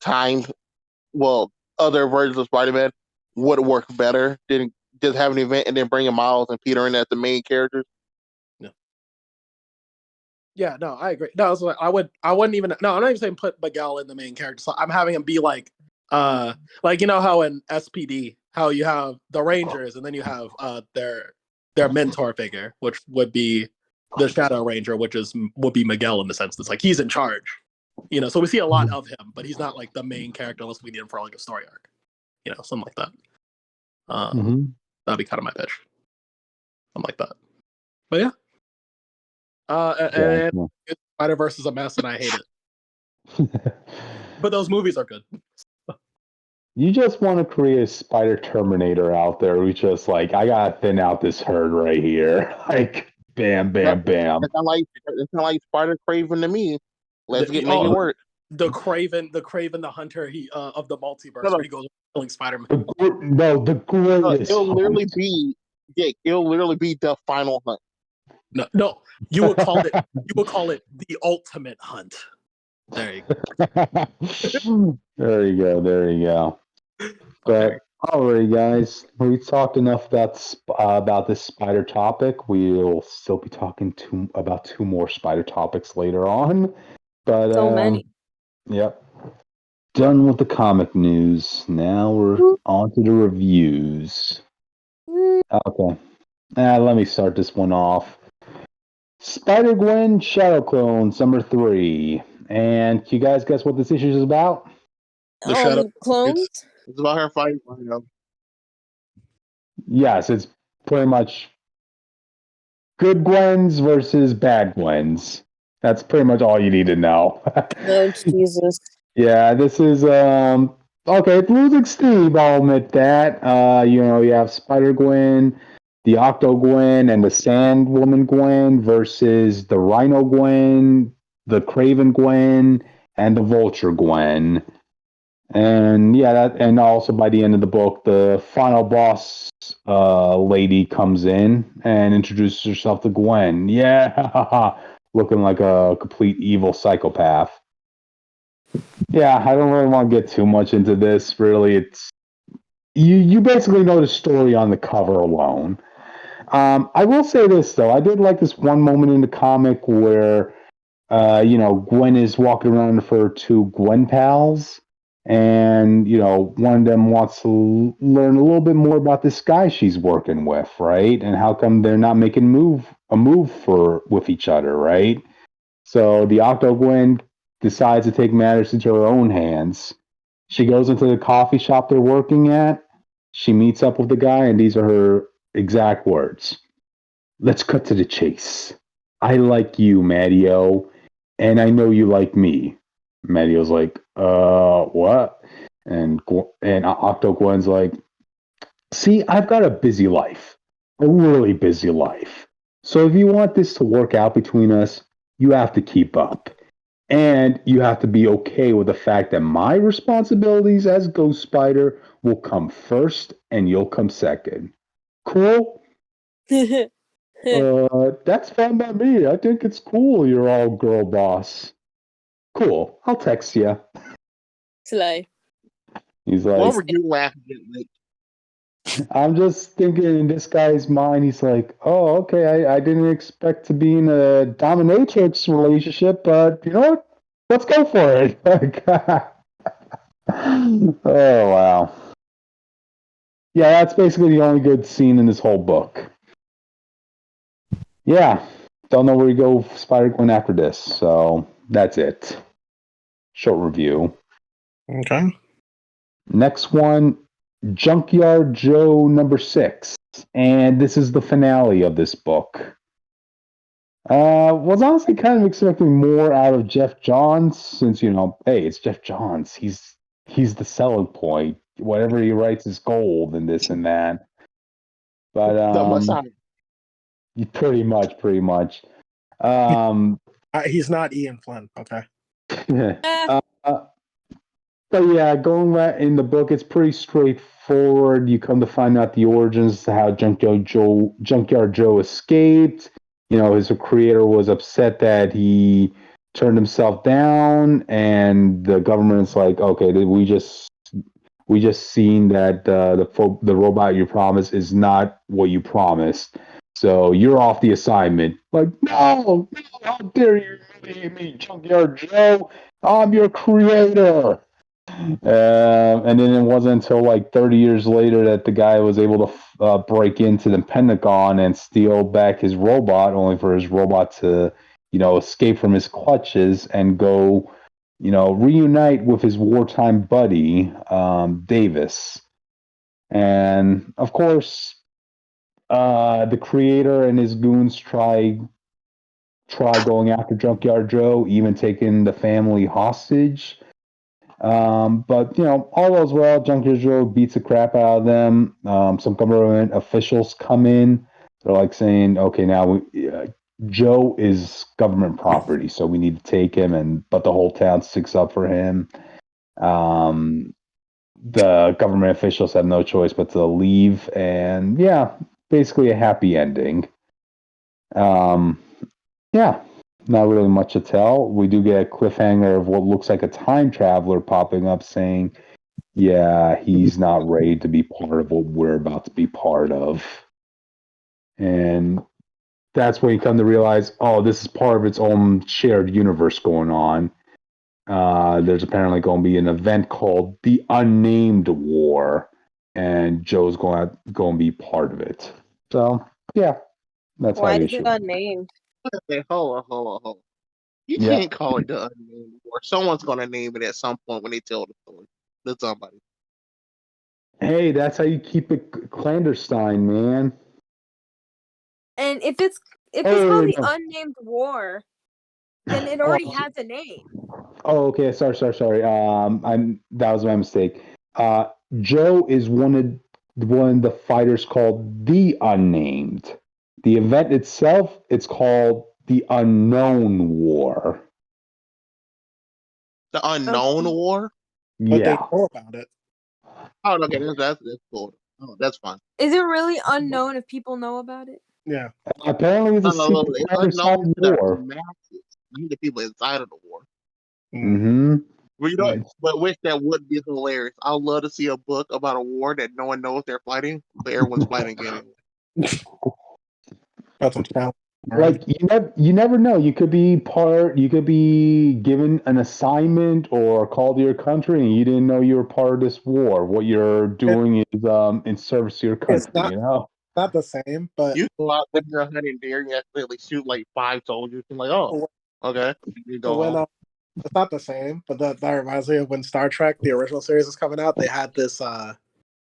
other versions of Spider-Man would work better than just have an event and then bringing Miles and Peter in as the main characters. Yeah, no, I agree. No, I wouldn't even. No, I'm not even saying put Miguel in the main character. So I'm having him be like you know how in SPD, how you have the Rangers and then you have their mentor figure, which would be the Shadow Ranger, which would be Miguel in the sense that's like he's in charge. So we see a lot of him, but he's not like the main character unless we need him for like a story arc. Something like that. That'd be kind of my pitch. Something like that. But yeah. And Spider-Verse is a mess and I hate it. But those movies are good. You just want to create a Spider Terminator out there who's just like, I gotta thin out this herd right here. Like, bam, bam, bam. It's not like Spider Craven to me. Let's make it work. The Craven, the hunter of the multiverse, where he goes killing Spider-Man. The greatest. It'll literally be the final hunt. No, you would call it the ultimate hunt. There you go. There you go. But alright, guys, we talked enough about this spider topic. We'll still be talking about 2 more spider topics later on. But so many. Yep. Done with the comic news. Now we're on to the reviews. Okay. Let me start this one off. Spider-Gwen Shadow Clones, number 3. And can you guys guess what this issue is about? The Shadow Clones? It's about her fighting. Yes, it's pretty much good Gwens versus bad Gwens. That's pretty much all you need to know. Oh, Jesus. Yeah, this is okay, it's losing steam, I'll admit that. You have Spider-Gwen, the Octo-Gwen, and the Sandwoman Gwen versus the Rhino Gwen, the Craven Gwen, and the Vulture Gwen. And and also by the end of the book, the final boss lady comes in and introduces herself to Gwen. Yeah, looking like a complete evil psychopath. Yeah, I don't really want to get too much into this. Really, it's you basically know the story on the cover alone. I will say this though, I did like this one moment in the comic where Gwen is walking around with her 2 Gwen pals. And, one of them wants to learn a little bit more about this guy she's working with, right? And how come they're not making a move with each other, right? So the Octo-Gwen decides to take matters into her own hands. She goes into the coffee shop they're working at. She meets up with the guy, and these are her exact words. Let's cut to the chase. I like you, Matteo, and I know you like me. Mattio's like, what? And Octo-Gwen's like, see, I've got a busy life. A really busy life. So if you want this to work out between us, you have to keep up. And you have to be okay with the fact that my responsibilities as Ghost Spider will come first and you'll come second. Cool? That's fine by me. I think it's cool you're all girl boss. Cool. I'll text you. Slay. He's like, what were you laughing at? I'm just thinking in this guy's mind, he's like, oh, okay, I didn't expect to be in a dominatrix relationship, but you know what? Let's go for it. Oh, wow. Yeah, that's basically the only good scene in this whole book. Yeah. Don't know where you go Spider-Gwen after this, so that's it. Short review. Okay. Next one, Junkyard Joe number 6. And this is the finale of this book. Was honestly kind of expecting more out of Jeff Johns, since, hey, it's Jeff Johns. He's the selling point. Whatever he writes is gold and this and that. But pretty much. He's not Ian Flynn, okay. But yeah, going right in the book, it's pretty straightforward. You come to find out the origins to how Junkyard Joe escaped. His creator was upset that he turned himself down, and the government's like, okay, we just seen that the robot you promised is not what you promised. So you're off the assignment. Like, no, how dare you humiliate me, Junkyard Joe? I'm your creator. And then it wasn't until like 30 years later that the guy was able to break into the Pentagon and steal back his robot, only for his robot to, escape from his clutches and go, reunite with his wartime buddy, Davis. And of course, the creator and his goons try going after Junkyard Joe, even taking the family hostage. But all goes well. Junkyard Joe beats the crap out of them. Some government officials come in. They're like saying, "Okay, now Joe is government property, so we need to take him." But the whole town sticks up for him. The government officials have no choice but to leave, and basically a happy ending. Not really much to tell. We do get a cliffhanger of what looks like a time traveler popping up saying, he's not ready to be part of what we're about to be part of. And that's when you come to realize, this is part of its own shared universe going on. There's apparently going to be an event called the Unnamed War, and Joe's going to be part of it. So, that's why how is it unnamed? Hold on. You can't call it the Unnamed War. Someone's going to name it at some point when they tell the story. To somebody. Hey, that's how you keep it clandestine, man. And if it's called the Unnamed War, then it already has a name. Oh, okay. Sorry. That was my mistake. Joe is one of the fighters called the Unnamed. The event itself, it's called the Unknown War. The Unknown War? But they know about it. Oh, okay, that's cool. Oh, that's fine. Is it really unknown if people know about it? Yeah. Apparently, it's a secret it's unknown to war. the masses. You the people inside of the war. Mm-hmm. But which that would be hilarious. I'd love to see a book about a war that no one knows they're fighting, but everyone's fighting anyway. That's a challenge. Like you never know. You could be given an assignment or called to your country, and you didn't know you were part of this war. What you're doing is in service to your country. Not the same, but you go out when you're hunting deer, you accidentally shoot like 5 soldiers. And like, okay, you go home. It's not the same, but that reminds me of when Star Trek, the original series, was coming out. They had this,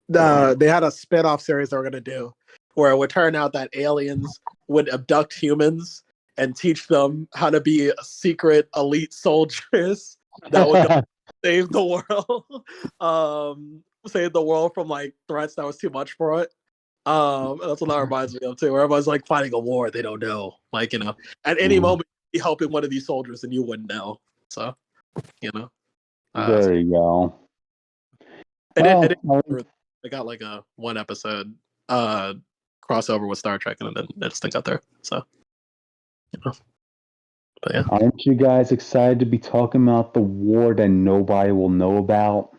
they had a spin-off series they were going to do, where it would turn out that aliens would abduct humans and teach them how to be secret elite soldiers that would go save the world, from like threats that was too much for it. That's what that reminds me of too, where everyone's like fighting a war they don't know, like at any moment you'd be helping one of these soldiers and you wouldn't know. So, there you go. And they got like a 1 episode crossover with Star Trek, and then it stinks out there. So, But yeah. Aren't you guys excited to be talking about the war that nobody will know about?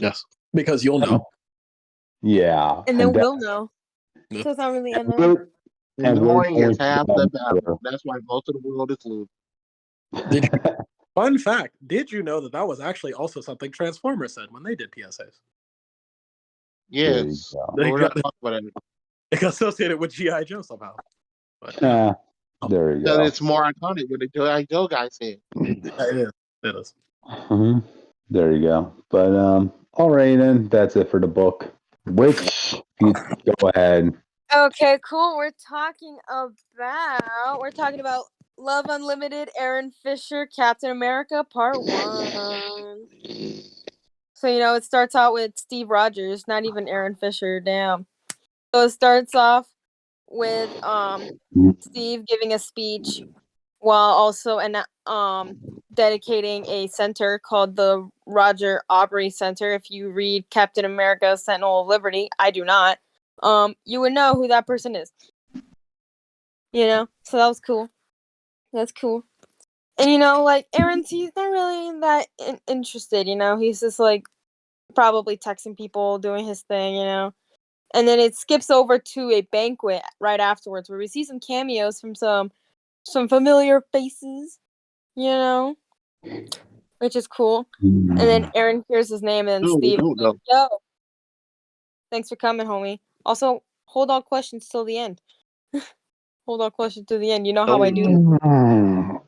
Yes, because you'll know. Yeah. And then we'll know. So it's not really unknown. And knowing is half the battle. That's why most of the world is losing. Fun fact, did you know that was actually also something Transformers said when they did PSAs? Yes. We're not talking about it. It got associated with G.I. Joe somehow. But, there you go. It's more iconic when the G.I. Joe guy said. It is. Mm-hmm. There you go. But all right, then that's it for the book. Which you go ahead. Okay, cool. We're talking about Love Unlimited, Aaron Fischer, Captain America, Part 1. So, it starts out with Steve Rogers, not even Aaron Fischer, damn. So it starts off with Steve giving a speech while also dedicating a center called the Roger Aubrey Center. If you read Captain America, Sentinel of Liberty, I do not, you would know who that person is. So that was cool. That's cool. And, like, Aaron's, he's not really that interested, He's just, like, probably texting people, doing his thing, And then it skips over to a banquet right afterwards where we see some cameos from some familiar faces, which is cool. And then Aaron hears his name, and No, we Steve don't, is like, though. yo, thanks for coming, homie. Also, hold all questions till the end. Hold all questions till the end. You know how I do that.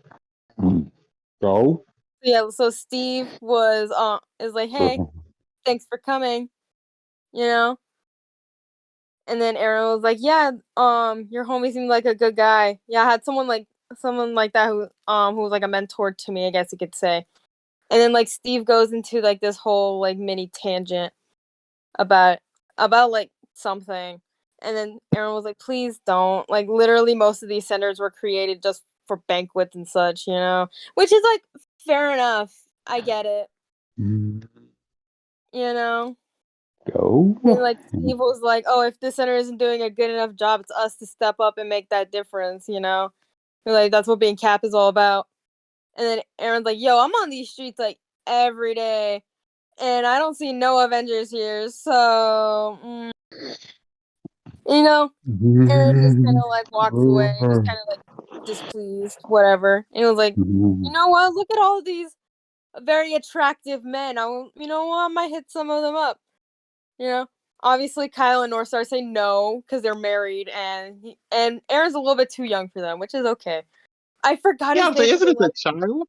Go. Yeah, so Steve is like, hey, thanks for coming, you know? And then Aaron was like, yeah, your homie seemed like a good guy. Yeah, I had someone like that who was like a mentor to me, I guess you could say. And then like Steve goes into like this whole like mini tangent about like something. And then Aaron was like, please don't. Like literally most of these centers were created just for banquets and such, you know? Which is like fair enough. I get it. You know? Go. And like Steve was like, oh, if this center isn't doing a good enough job, it's us to step up and make that difference, you know? And, like that's what being Cap is all about. And then Aaron's like, yo, I'm on these streets like every day. And I don't see no Avengers here, so you know, Aaron just kind of like walks away, just kind of like displeased, whatever. And he was like, you know what? Look at all these very attractive men. You know what? I might hit some of them up. You know, obviously Kyle and Northstar say no because they're married, and Aaron's a little bit too young for them, which is okay. I forgot Yeah, his I'm saying, name. isn't it a child?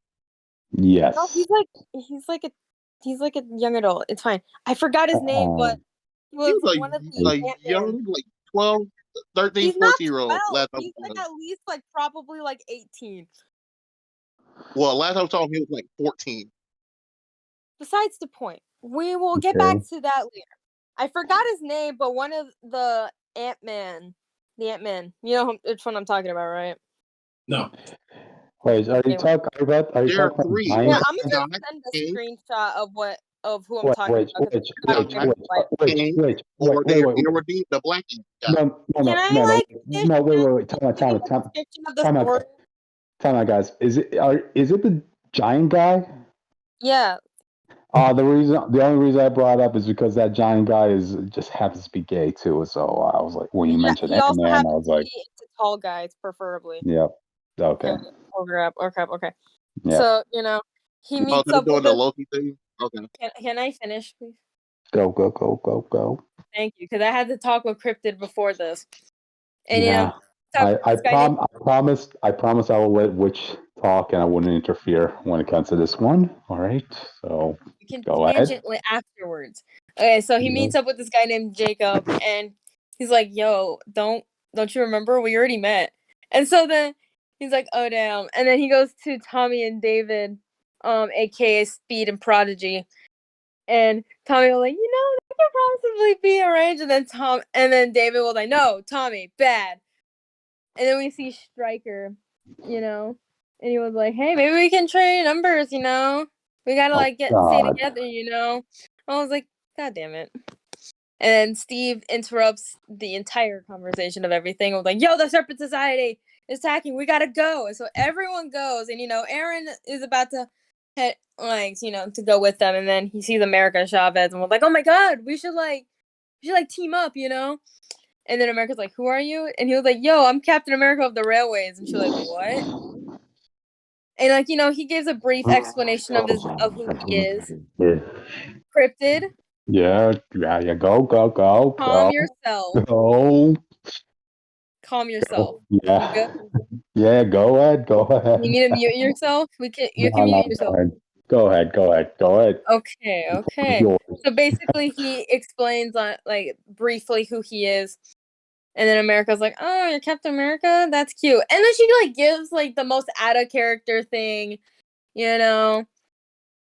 Yes. No, he's like a young adult. It's fine. I forgot his name, but he was He's like one of the Ant-Man. young, like 12, 13, He's not 14-year-old. 12. Last time He's I like saw him. at least like probably like 18. Well, last time I saw him, he was like 14. Besides the point, we will get back to that later. I forgot his name, but one of the Ant-Man, you know which one I'm talking about, right? No. Wait, are you talking about? Are you There are talking about three. Yeah, Giant? I'm gonna Scott, send a King, screenshot of who I'm talking about. 'Cause I forgot his name. or they redeemed the Black guy. Can I like finish wait. the description of the Time story? out, guys. Is it the giant guy? Yeah. The only reason I brought it up is because that giant guy just happens to be gay too. So I was like, when you mentioned He also Ant-Man, I happens was to like, be into tall guys, preferably. yeah, okay, Oh crap. Okay. yeah. So, you know, he Oh, meets they're up doing with the the. Loki thing? Okay. Can I finish, please? Go. Thank you, because I had to talk with Cryptid before this, and you know, I this guy named. promised I will let Witch talk and I wouldn't interfere when it comes to this one. All right, so You can go ahead. tangent afterwards. Okay, so he meets up with this guy named Jacob, and he's like, "Yo, don't you remember we already met?" And so then he's like, "Oh damn!" And then he goes to Tommy and David, aka Speed and Prodigy, and Tommy was like, "You know, that could possibly be arranged." And then David was like, "No, Tommy, bad." And then we see Stryker, you know, and he was like, "Hey, maybe we can trade numbers, you know." We gotta like stay together, you know. I was like, God damn it. And then Steve interrupts the entire conversation of everything. I was like, yo, the Serpent Society is attacking. We gotta go. And so everyone goes, and you know, Aaron is about to head to go with them, and then he sees America Chavez and was like, oh my god, we should team up, you know? And then America's like, who are you? And he was like, yo, I'm Captain America of the Railways. And she's like, what? And like, you know, he gives a brief explanation of who he is. Cryptid. Yeah. Go. Calm yourself. Go. Calm yourself. Yeah. You Yeah. Go ahead. You need to mute yourself. You can mute yourself. Go ahead. Okay. So basically, he explains like briefly who he is, and then America's like, "Oh, you're Captain America? That's cute." And then she like gives like the most out of character thing, you know,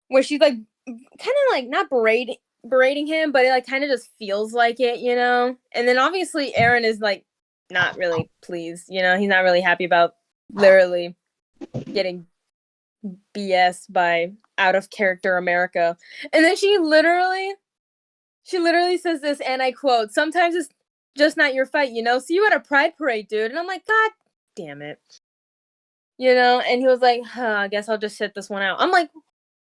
where she's like kind of like not berating him, but it like kind of just feels like it, you know. And then obviously Aaron is like not really pleased, you know. He's not really happy about literally getting BS by out of character America. And then she literally says this, and I quote, sometimes it's just not your fight, you know? See you at a pride parade, dude. And I'm like, God damn it. You know? And he was like, I guess I'll just sit this one out. I'm like,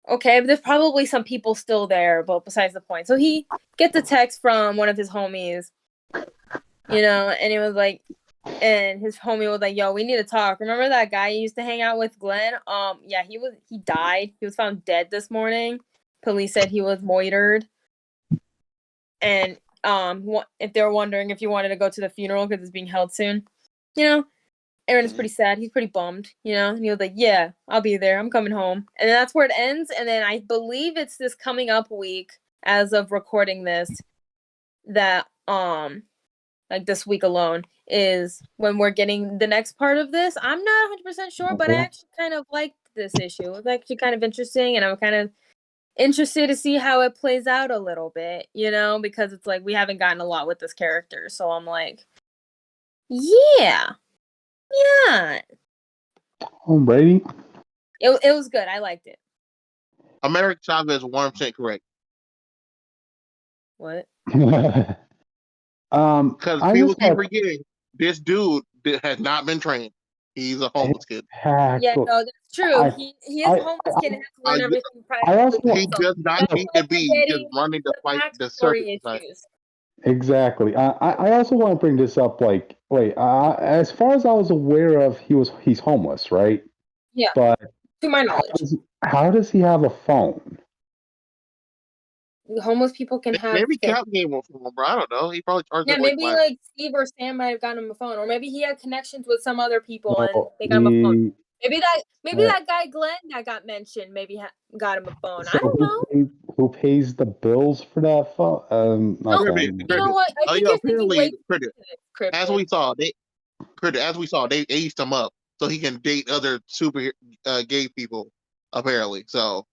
okay, but there's probably some people still there, but besides the point. So he gets a text from one of his homies, you know, and he was like, And his homie was like, "Yo, we need to talk. Remember that guy you used to hang out with, Glenn? Yeah, he died. He was found dead this morning. Police said he was moitered. And if they were wondering if you wanted to go to the funeral because it's being held soon, Aaron is pretty sad. He's pretty bummed, And he was like, "Yeah, I'll be there. I'm coming home." And that's where it ends. And then I believe it's this coming up week, as of recording this, that like this week alone, is when we're getting the next part of this. I'm not 100% sure, but I actually kind of liked this issue. It was actually kind of interesting, and I'm kind of interested to see how it plays out a little bit, because it's like we haven't gotten a lot with this character. So I'm like, yeah. Home Brady. It was good. I liked it. American Chavez 100% correct. What? Because people keep forgetting this dude has not been trained. He's a homeless kid. Yeah, no, that's true. He is a homeless kid and has to learn everything privately. He does not need to be just running the fight, the circuit. Exactly. I also want to bring this up. Like, wait, as far as I was aware of, he's homeless, right? Yeah. But to my knowledge, how does he have a phone? Homeless people can have. Maybe Cap gave him a phone, bro. I don't know. He probably charged. Yeah, maybe like Steve or Sam might have gotten him a phone, or maybe he had connections with some other people and they got him a phone. Maybe that guy Glenn that got mentioned got him a phone. So I don't know. Who pays the bills for that phone? You know what? I think you're thinking way as we saw, they aged him up so he can date other super gay people. Apparently, so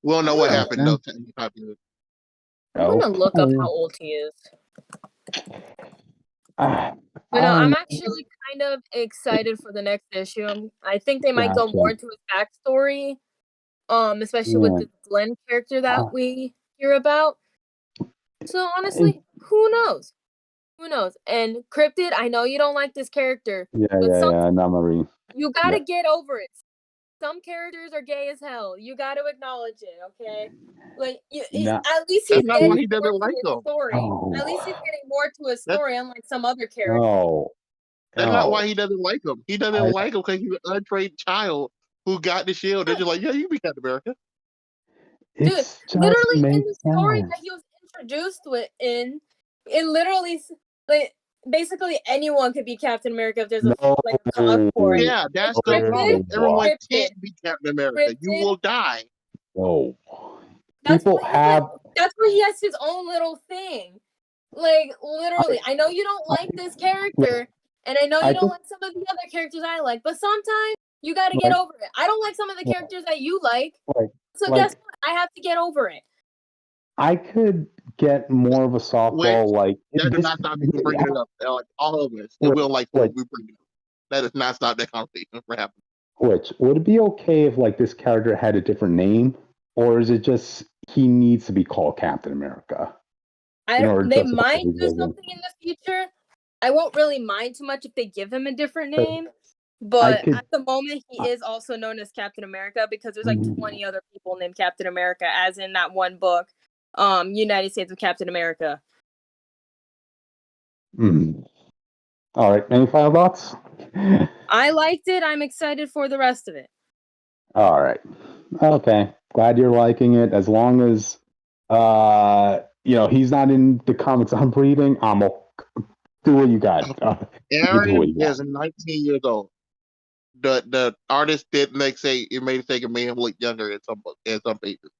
we'll know what happened though. I'm gonna look up how old he is. I'm actually kind of excited for the next issue. I think they might go more into his backstory, especially with the Glenn character that we hear about. So honestly, who knows? Who knows? And Cryptid, I know you don't like this character. You gotta get over it. Some characters are gay as hell. You got to acknowledge it, okay? Like, at least he's getting more to his story. At least he's getting more to his story, unlike some other characters. That's not why he doesn't like him. He doesn't like him because he's an untrained child who got the shield. They're just like, yeah, you be Captain America. Dude, literally in the story that he was introduced in, it literally, like, basically anyone could be Captain America if there's a cause for it. Yeah, that's the problem. Everyone can't be Captain America. You will die. Oh, that's where he has his own little thing. Like, literally, I know you don't like this character, and I know you don't like some of the other characters I like, but sometimes you got to get over it. I don't like some of the characters that you like, so guess what? I have to get over it. I could get more of a softball, that does not stop you from bringing it up. Like, all of us, it will we bring it up. That does not stop that conversation from happening. Would it be okay if this character had a different name, or is it just he needs to be called Captain America? They might do something in the future. I won't really mind too much if they give him a different name. But at the moment, he is also known as Captain America because there's 20 other people named Captain America, as in that one book, United States of Captain America. All right, any final thoughts? I liked it. I'm excited for the rest of it. All right. Okay. Glad you're liking it. As long as he's not in the comics I'm reading, I'm do what you got. Aaron is 19 years old. The artist did made him look younger in some pages.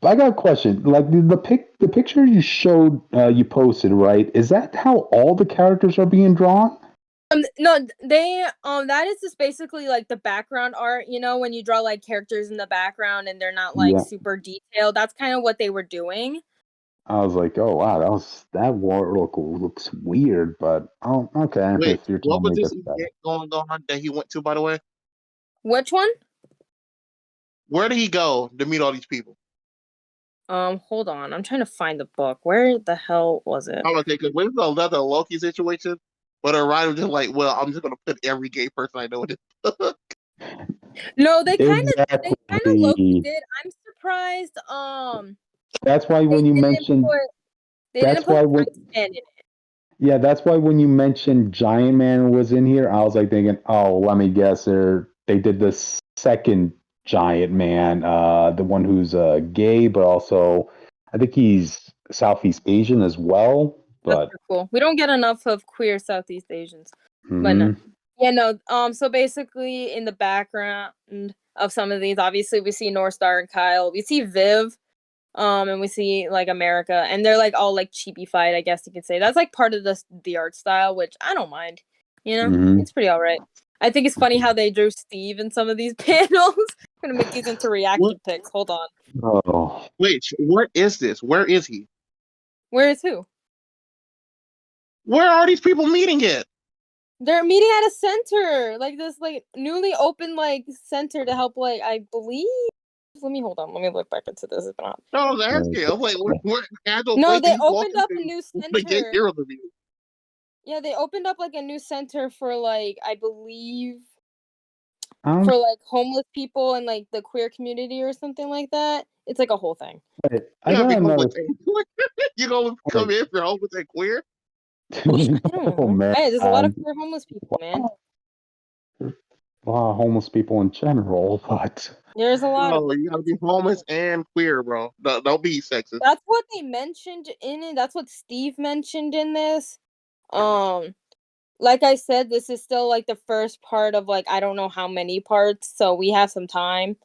I got a question. Like the picture you showed, you posted, right? Is that how all the characters are being drawn? No, they that is just basically like the background art. When you draw like characters in the background and they're not super detailed. That's kind of what they were doing. I was like, oh wow, that war looks weird, but okay. Wait, what was this event going on that he went to, by the way? Which one? Where did he go to meet all these people? Hold on. I'm trying to find the book. Where the hell was it? I'm gonna take it. Was another Loki situation? But a writer was just like, well, I'm just gonna put every gay person I know in this book. No, they kind of Loki did. I'm surprised. That's why when you mentioned, they didn't put Spider-Man in it. Yeah, that's why when you mentioned Giant Man was in here, I was like thinking, oh, let me guess, they did the second Giant Man, the one who's gay, but also I think he's Southeast Asian as well. That's But pretty cool. We don't get enough of queer Southeast Asians. But no. mhm. Yeah, no. So basically, in the background of some of these, obviously, we see North Star and Kyle. We see Viv, and we see like America, and they're like all like cheapy-fied, I guess you could say. That's like part of the art style, which I don't mind. You know, Mhm. it's pretty all right. I think it's funny how they drew Steve in some of these panels. I'm gonna make these into reaction pics. Hold on. Oh, Wait, what is this? Where is he? Where is who? Where are these people meeting at? They're meeting at a center, like this, like newly opened like center to help, like I believe. Let me hold on. Let me look back into this. If not, No, I was asking. I'm like, what casual no, place they did he walk opened up a into new to get center. hero review? Yeah, they opened up like a new center for like I believe I'm for like homeless people and like the queer community or something like that. It's like a whole thing. I You gotta got be another. homeless. You gonna come in for homeless and queer? I don't Oh know. man, Hey, there's a lot of queer homeless people, man. a lot of homeless people in general, but There's a lot of. No, you gotta be homeless and queer, bro. Don't be sexist. That's what they mentioned in it. That's what Steve mentioned in this. Like I said, this is still like the first part of like I don't know how many parts, so we have some time.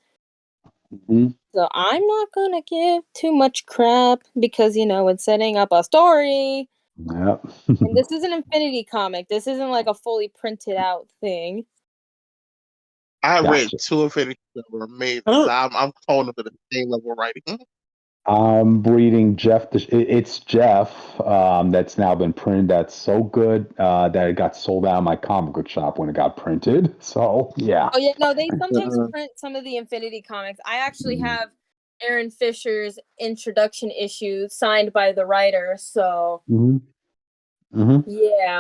Mhm. So I'm not gonna give too much crap because it's setting up a story. Yep. And this is an Infinity comic. This isn't like a fully printed out thing. I read Gotcha. 2 Infinity that were amazing. Oh. So I'm calling them for the same level of writing. I'm reading Jeff. It's Jeff that's now been printed. That's so good that it got sold out of my comic book shop when it got printed. So yeah. Oh yeah, no, they sometimes print some of the Infinity comics. I actually have Aaron Fischer's introduction issue signed by the writer. So Mm-hmm. Mm-hmm. yeah.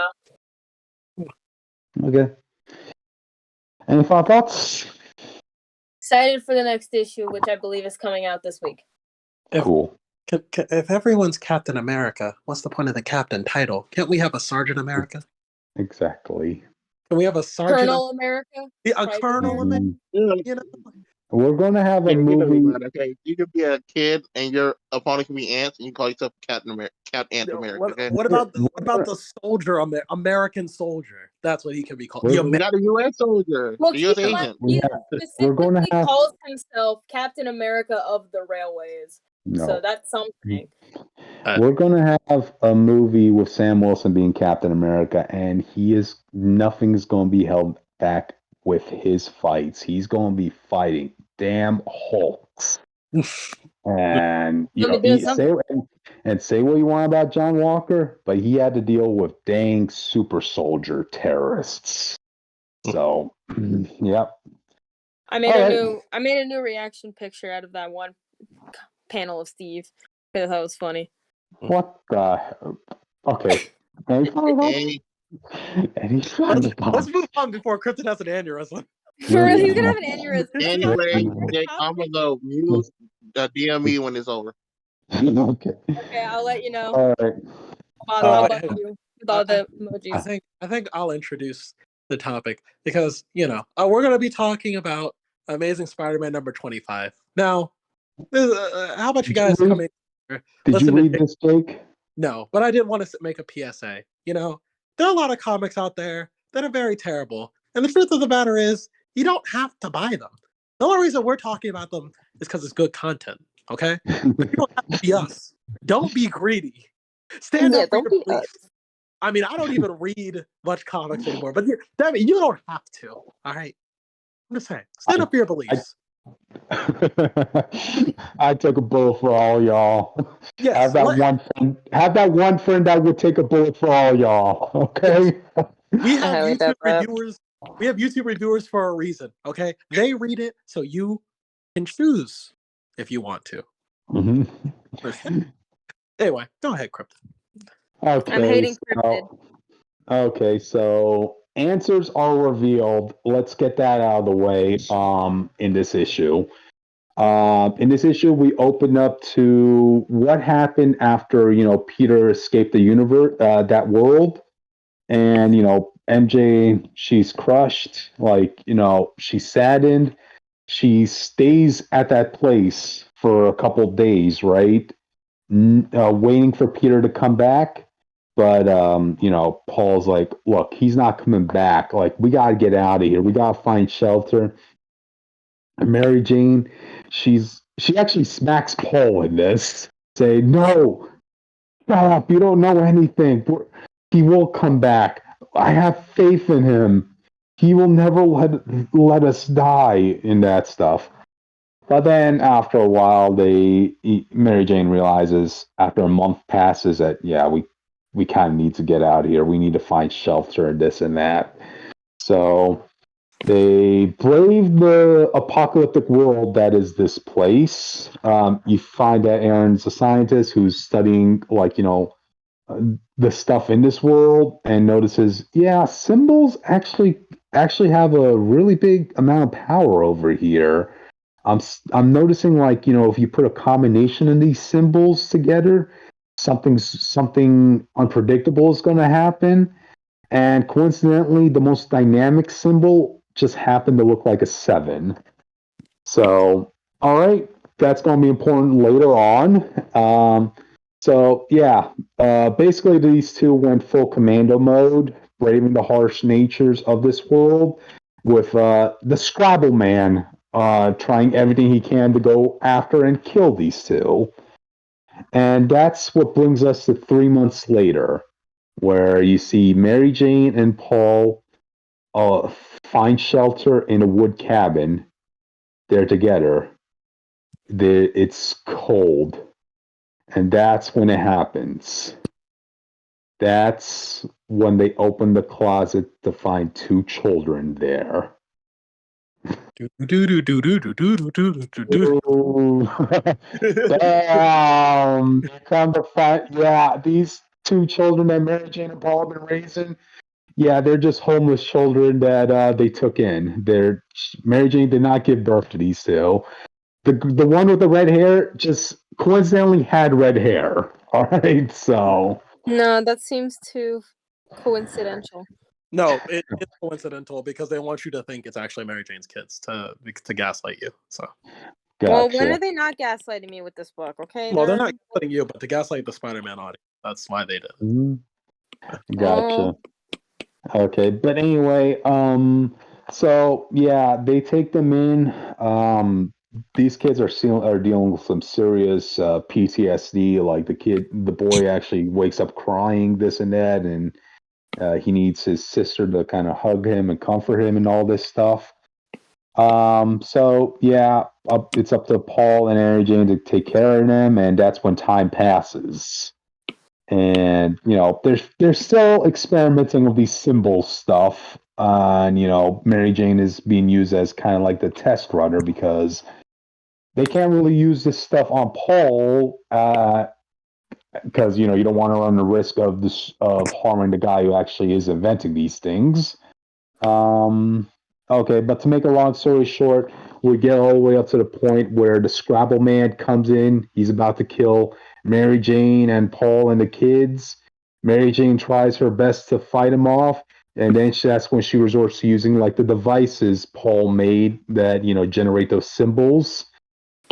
Okay. Any final thoughts? Excited for the next issue, which I believe is coming out this week. Cool. If everyone's Captain America, what's the point of the captain title? Can't we have a Sergeant America? Exactly. Can we have a Sergeant? Colonel America? Yeah, a Private Colonel America? America? You know? We're gonna have a You know, movie. man, okay, you could be a kid and your opponent can be ants, and you call yourself Captain America, Captain America. Okay? What about the soldier, American soldier? That's what he can be called. We're- We got a U.S. soldier, Well, the U.S. keep in mind, agent. he We're gonna specifically have calls himself Captain America of the Railways. So no. that's something. We're gonna have a movie with Sam Wilson being Captain America, and nothing's gonna be held back with his fights. He's gonna be fighting damn Hulks. And Let me do something. say what you want about John Walker, but he had to deal with dang super soldier terrorists. So, yep. I made All a right. new reaction picture out of that one panel of Steve because that was funny. What the? Okay. Any final thoughts? Hey, Any final Let's thoughts? move on before Krypton has an aneurysm. For real, he's gonna have an aneurysm. anyway, Jake, I'm gonna go mute DM me when it's over. Okay. Okay, I'll let you know. All right. I'll bug you with all the emojis. I think I'll introduce the topic because we're going to be talking about Amazing Spider-Man number 25. Now, how about you guys come in? Did you read this, Jake? No, but I did want to make a PSA. There are a lot of comics out there that are very terrible, and the truth of the matter is, you don't have to buy them. The only reason we're talking about them is because it's good content. Okay, but you don't have to be us. Don't be greedy. Stand up for your beliefs. I mean, I don't even read much comics anymore, but damn it, you don't have to. All right, I'm just saying, stand up for your beliefs. I took a bullet for all y'all. Yes, have that one friend that would take a bullet for all y'all. Okay. Yes. We have YouTube reviewers. We have YouTube reviewers for a reason. Okay, they read it so you can choose if you want to. Mm-hmm. Anyway, go ahead, Krypton. Okay. I'm hating Cryptid. Okay, so answers are revealed. Let's get that out of the way in this issue. In this issue, we open up to what happened after Peter escaped the universe, that world, and MJ, she's crushed, like she's saddened. She stays at that place for a couple days, right? Waiting for Peter to come back. But Paul's like, look, he's not coming back. Like, we gotta get out of here. We gotta find shelter. And Mary Jane, she actually smacks Paul in this, say, no, shut up, you don't know anything. He will come back. I have faith in him. He will never let us die in that stuff. But then after a while, Mary Jane realizes after a month passes that we kind of need to get out of here. We need to find shelter and this and that. So they brave the apocalyptic world that is this place. You find that Aaron's a scientist who's studying the stuff in this world and notices, symbols actually have a really big amount of power over here. I'm noticing if you put a combination of these symbols together, something unpredictable is going to happen. And coincidentally, the most dynamic symbol just happened to look like a 7. So, all right, that's going to be important later on. Basically these two went full commando mode, braving the harsh natures of this world with the Scrabble Man trying everything he can to go after and kill these two. And that's what brings us to 3 months later, where you see Mary Jane and Paul find shelter in a wood cabin. They're together. It's cold. And that's when it happens. That's when they open the closet to find 2 children there. Damn, come to find, these 2 children that Mary Jane and Paul have been raising, they're just homeless children that they took in. Mary Jane did not give birth to these 2. The one with the red hair just coincidentally had red hair. All right, so No, that seems too coincidental. No, it's coincidental because they want you to think it's actually Mary Jane's kids to gaslight you. So, gotcha. Well, when are they not gaslighting me with this book? Okay. Well, they're not gaslighting you, but to gaslight the Spider-Man audience. That's why they did it. Mm-hmm. Gotcha. Okay, but anyway, so they take them in. These kids are dealing with some serious PTSD. Like the boy actually wakes up crying, this and that, and he needs his sister to kind of hug him and comfort him and all this stuff. It's up to Paul and Mary Jane to take care of them, and that's when time passes. And they're still experimenting with these symbol stuff. And Mary Jane is being used as kind of like the test runner because they can't really use this stuff on Paul because you don't want to run the risk of harming the guy who actually is inventing these things. Okay, but to make a long story short, we get all the way up to the point where the Scrabble Man comes in. He's about to kill Mary Jane and Paul and the kids. Mary Jane tries her best to fight him off, and then that's when she resorts to using the devices Paul made that generate those symbols.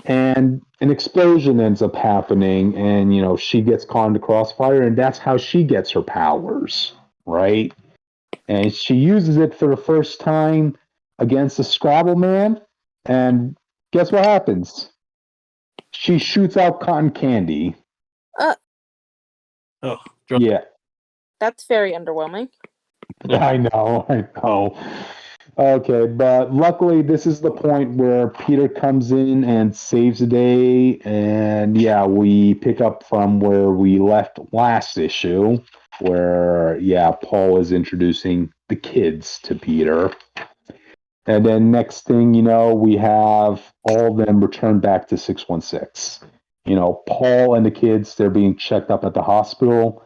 And an explosion ends up happening, and she gets caught in the crossfire, and that's how she gets her powers, right? And she uses it for the first time against the Scrabble Man, and guess what happens? She shoots out cotton candy. Yeah. That's very underwhelming. I know. Okay, but luckily this is the point where Peter comes in and saves the day, and we pick up from where we left last issue, where Paul is introducing the kids to Peter. And then next thing you know, we have all of them return back to 616. Paul and the kids, they're being checked up at the hospital.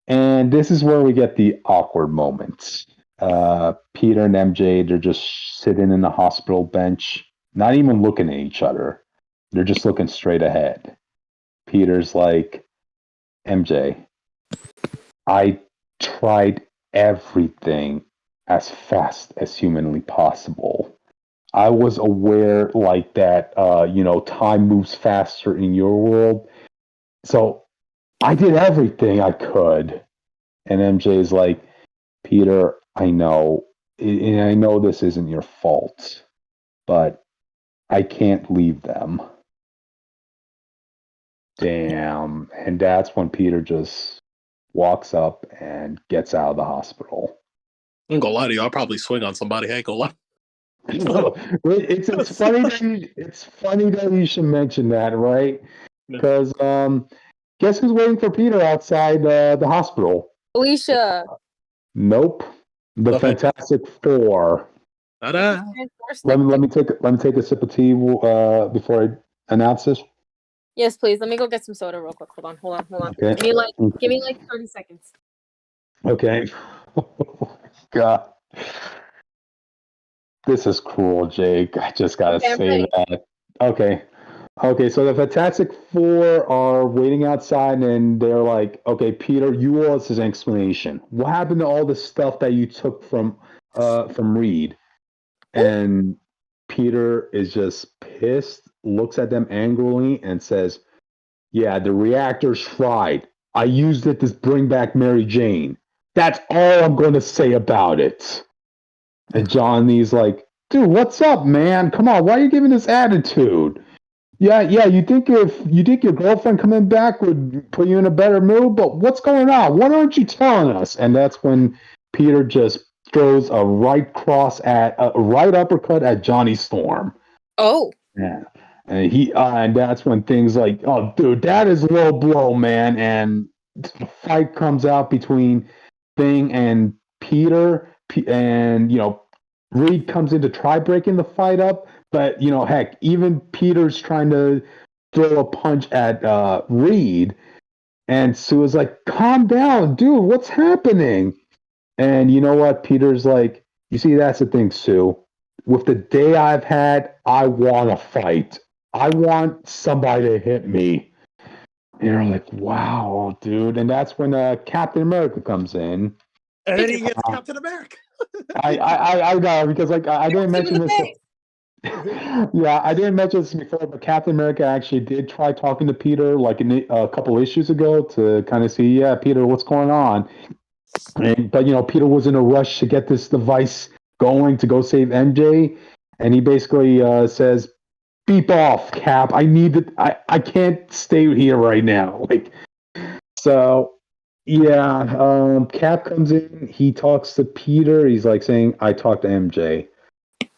And this is where we get the awkward moments. Peter and MJ, they're just sitting in the hospital bench not even looking at each other. They're just looking straight ahead. Peter's like, MJ, I tried everything as fast as humanly possible. I was aware like that, time moves faster in your world. So I did everything I could. And MJ is like, Peter, I know, and I know this isn't your fault, but I can't leave them. Damn. And that's when Peter just walks up and gets out of the hospital. I ain't gonna lie to you, I'll probably swing on somebody. I ain't gonna lie. It's funny that you should mention that, right? Because guess who's waiting for Peter outside the hospital? Alicia. Nope. The Fantastic Four. Ta-da. Let me take a sip of tea before I announce this. Yes, please. Let me go get some soda real quick. Hold on. Okay. Give me like 30 seconds. Okay. Oh my God. This is cruel, Jake. I just gotta say that. Okay, so the Fantastic Four are waiting outside and they're like, okay, Peter, you owe us an explanation. What happened to all the stuff that you took from Reed? And Peter is just pissed, looks at them angrily, and says, yeah, the reactor's fried. I used it to bring back Mary Jane. That's all I'm going to say about it. And Johnny's like, dude, what's up, man? Come on, why are you giving this attitude? Yeah, you think your girlfriend coming back would put you in a better mood, but what's going on? What aren't you telling us? And that's when Peter just throws a right uppercut at Johnny Storm. Oh. Yeah. And that's when things like, oh, dude, that is low blow, man. And the fight comes out between Thing and Peter, and Reed comes in to try breaking the fight up, but heck, even Peter's trying to throw a punch at Reed, and Sue is like, "Calm down, dude. What's happening?" And you know what? Peter's like, "You see, that's the thing, Sue. With the day I've had, I want to fight. I want somebody to hit me." And you're like, "Wow, dude!" And that's when Captain America comes in. And then he hits Captain America. I know, because I didn't mention this. Yeah, I didn't mention this before, but Captain America actually did try talking to Peter a couple issues ago to kind of see, yeah, Peter, what's going on? But Peter was in a rush to get this device going to go save MJ, and he basically says, "Beep off, Cap. I need it. I can't stay here right now." So. Yeah, Cap comes in, he talks to Peter, he's like saying, I talked to MJ.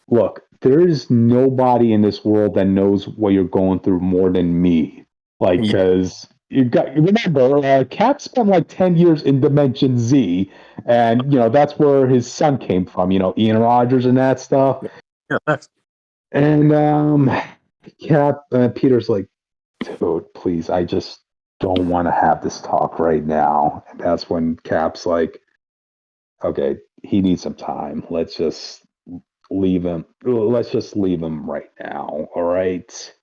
Look, there is nobody in this world that knows what you're going through more than me. Because remember, Cap spent 10 years in Dimension Z, and, that's where his son came from, Ian Rogers and that stuff. Yeah. And Peter's like, dude, please, I just don't want to have this talk right now. And that's when Cap's like, okay, he needs some time. Let's just leave him right now. All right.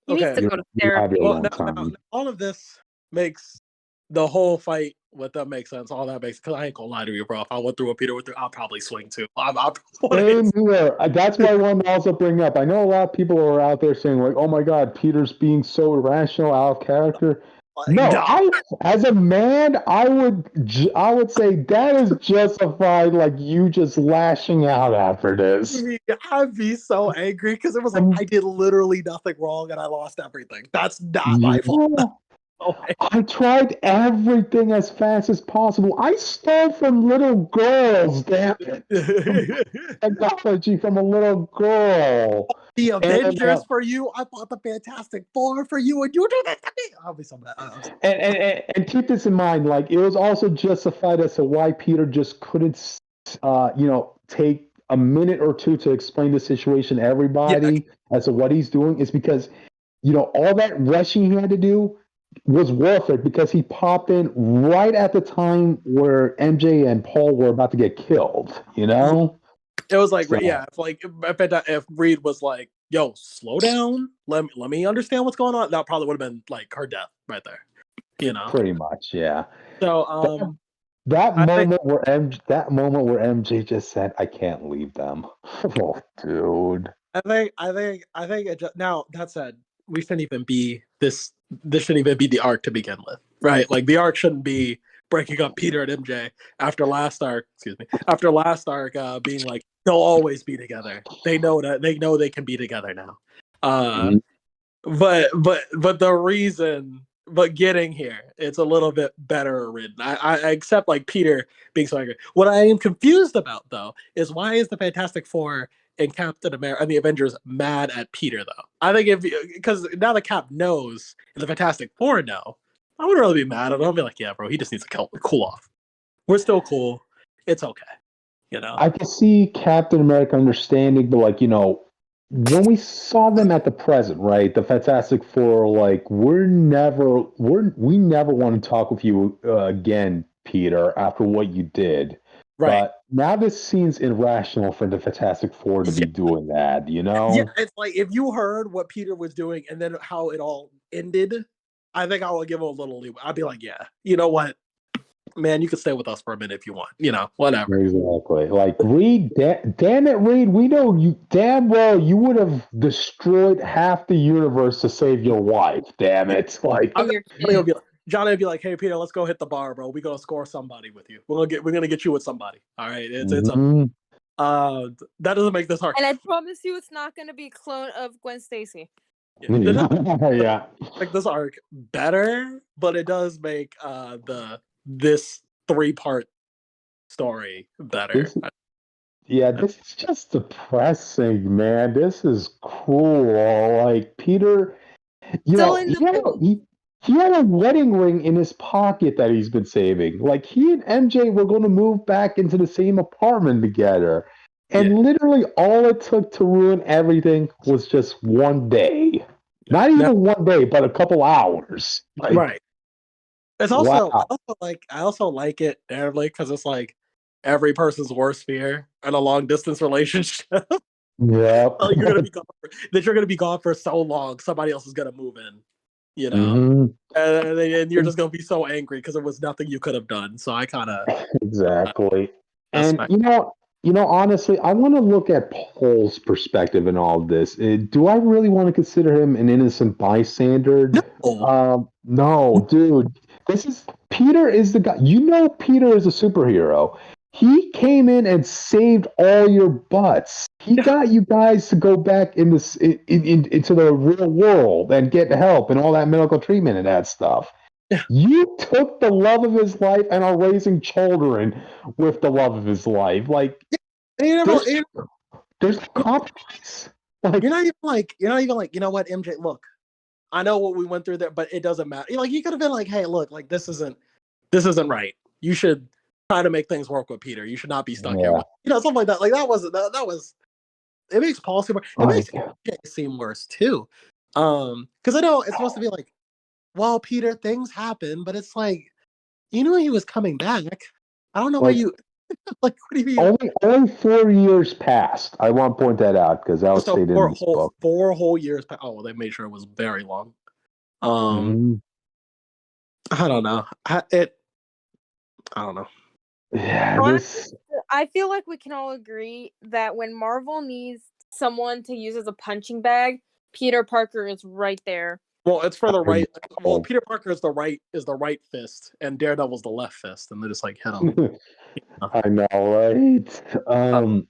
He needs to go to therapy. Well, now, all of this makes the whole fight with them make sense. All that makes, because I ain't gonna lie to you, bro. If I went through what Peter went through, I'll probably swing too. That's why I wanted to also bring up. I know a lot of people are out there saying like, "Oh my God, Peter's being so irrational, out of character." No, as a man, I would say that is justified. Like you just lashing out after this. I'd be so angry because it was like I did literally nothing wrong and I lost everything. That's not my fault. I tried everything as fast as possible. I stole from little girls, damn it. Technology from a little girl. The Avengers for you. I bought the Fantastic Four for you, and you do this to me. I'll be so mad. And keep this in mind, it was also justified as to why Peter just couldn't, take a minute or two to explain the situation to everybody as to what he's doing is because, all that rushing he had to do was worth it because he popped in right at the time where MJ and Paul were about to get killed, It was like, So- yeah, if Reed was like, "Yo, slow down, let me understand what's going on," that probably would have been like her death right there, you know. Pretty much, yeah. So, That I think- moment where MJ just said, "I can't leave them." Oh, dude. I think it just, now that said, we shouldn't even be this. This shouldn't even be the arc to begin with, right? Like the arc shouldn't be breaking up Peter and MJ after last arc. Excuse me. After last arc, being like they'll always be together. They know they can be together now. Mhm. But the reason, but getting here, it's a little bit better written. I accept like Peter being so angry. What I am confused about though is why is the Fantastic Four and Captain America and the Avengers mad at Peter though? I think because now the Cap knows and the Fantastic Four know, I wouldn't really be mad at him. I'll be like, yeah, bro, he just needs to cool off. We're still cool. It's okay. You know. I can see Captain America understanding, but like, when we saw them at the present, right? The Fantastic Four, like, we never want to talk with you again, Peter, after what you did. Right. But now this seems irrational for the Fantastic Four to be doing that, Yeah, it's like if you heard what Peter was doing and then how it all ended, I think I would give him a little leeway. I'd be like, yeah, you know what, man, you can stay with us for a minute if you want, whatever. Exactly. Like, Reed, damn it, Reed, we know you damn well you would have destroyed half the universe to save your wife. Damn it. Like, Johnny would be like, hey Peter, let's go hit the bar, bro. We're gonna score somebody with you. We're gonna get you with somebody. All right. That doesn't make this hard. And I promise you, it's not going to be a clone of Gwen Stacy. Yeah. Like this arc better, but it does make this 3-part story better. This is just depressing, man. This is cruel. Like, Peter, he had a wedding ring in his pocket that he's been saving. Like, he and MJ were going to move back into the same apartment together. And literally all it took to ruin everything was just one day. Not even one day, but a couple hours. Like, right. It's also, wow. I also like it narratively because it's like every person's worst fear in a long distance relationship. Yeah. You're gonna be gone for so long, somebody else is gonna move in. And you're just gonna be so angry because there was nothing you could have done. So I kind of exactly. And honestly, I want to look at Paul's perspective in all of this. Do I really want to consider him an innocent bystander? No, dude. Peter is the guy. Peter is a superhero. He came in and saved all your butts. He got you guys to go back into the real world and get help and all that medical treatment and that stuff. Yeah. You took the love of his life and are raising children with the love of his life. Like, there's compromise. Like, you're not even like, you know what, MJ, look, I know what we went through there, but it doesn't matter. You could have been like, hey, look, like this isn't right. You should try to make things work with Peter. You should not be stuck here. Something like that. Like that was it makes Paul seem worse. It makes MJ seem worse too. Because I know it's supposed to be like, well, Peter, things happen, but it's like, he was coming back. I don't know why you like. What do you mean? Only 4 years passed. I want to point that out because that was stated in this book. 4 whole years. Oh, well, they made sure it was very long. I don't know. I don't know. Yeah, I feel like we can all agree that when Marvel needs someone to use as a punching bag, Peter Parker is right there. Well, it's for the right. Well, Peter Parker is the right fist, and Daredevil's the left fist, and they just like hit him. I know, right?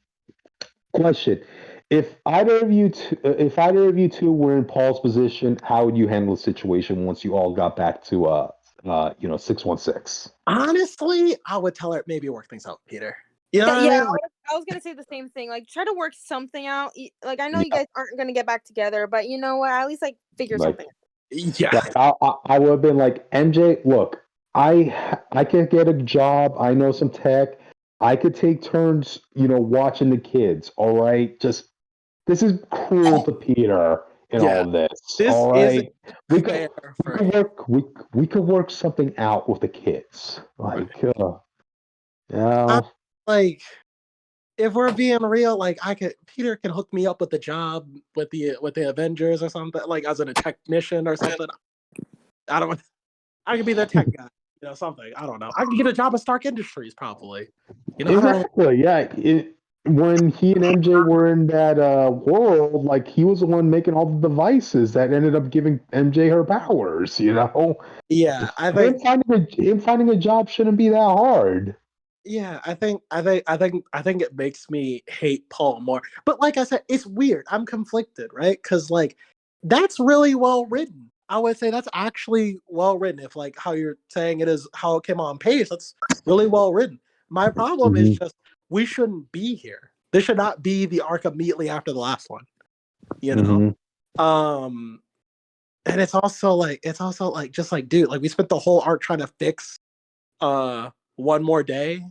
Question: If either of you two were in Paul's position, how would you handle the situation once you all got back to 616? Honestly, I would tell her maybe work things out, Peter. You know what I mean? I was gonna say the same thing. Like, try to work something out. Like, I know you guys aren't gonna get back together, but you know what? At least figure something out. Yeah. I would have been like, MJ, look, I could get a job. I know some tech. I could take turns, watching the kids. All right, just this is cruel to Peter in all of this. All right, we could work something out with the kids. if we're being real, like Peter can hook me up with the job with the Avengers or something, like as a technician or something. I could be their tech guy, something. I don't know. I could get a job at Stark Industries probably. Exactly. Yeah. When he and MJ were in that world, like he was the one making all the devices that ended up giving MJ her powers. Yeah, I think. Him finding a job shouldn't be that hard. Yeah, I think it makes me hate Paul more. But like I said, it's weird. I'm conflicted, right? Because like that's really well written. I would say that's actually well written. If like how you're saying it is how it came on page, that's really well written. My problem is just we shouldn't be here. This should not be the arc immediately after the last one. And it's also like just like, dude, like we spent the whole arc trying to fix One More Day,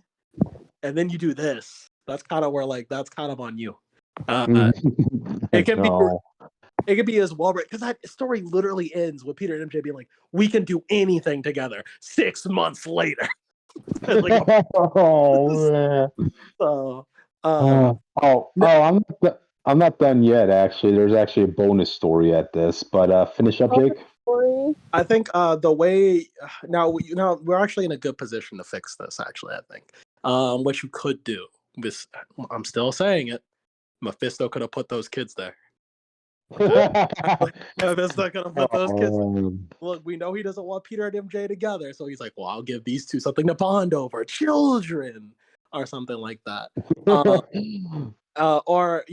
and then you do this. That's kind of where that's kind of on you. It can be as well written because that story literally ends with Peter and MJ being like, "We can do anything together." 6 months later. I'm not done yet. Actually, there's actually a bonus story at this, but finish up, Jake. I think the way now we're actually in a good position to fix this. Actually, I think what you could do. I'm still saying it. Mephisto could have put those kids there. Mephisto could have put those kids. Look, we know he doesn't want Peter and MJ together, so he's like, "Well, I'll give these two something to bond over, children, or something like that." Or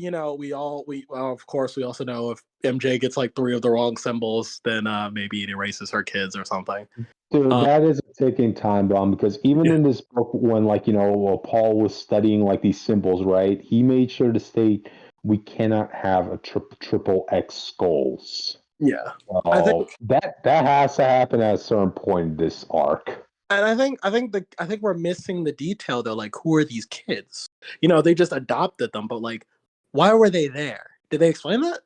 of course we also know if MJ gets like 3 of the wrong symbols, then maybe it erases her kids or something. Dude, that is a ticking time bomb because even in this book, when Paul was studying like these symbols, right? He made sure to state we cannot have a triple X skulls. Yeah, I think that has to happen at a certain point in this arc. And I think we're missing the detail though. Like, who are these kids? They just adopted them, but like, why were they there? Did they explain that?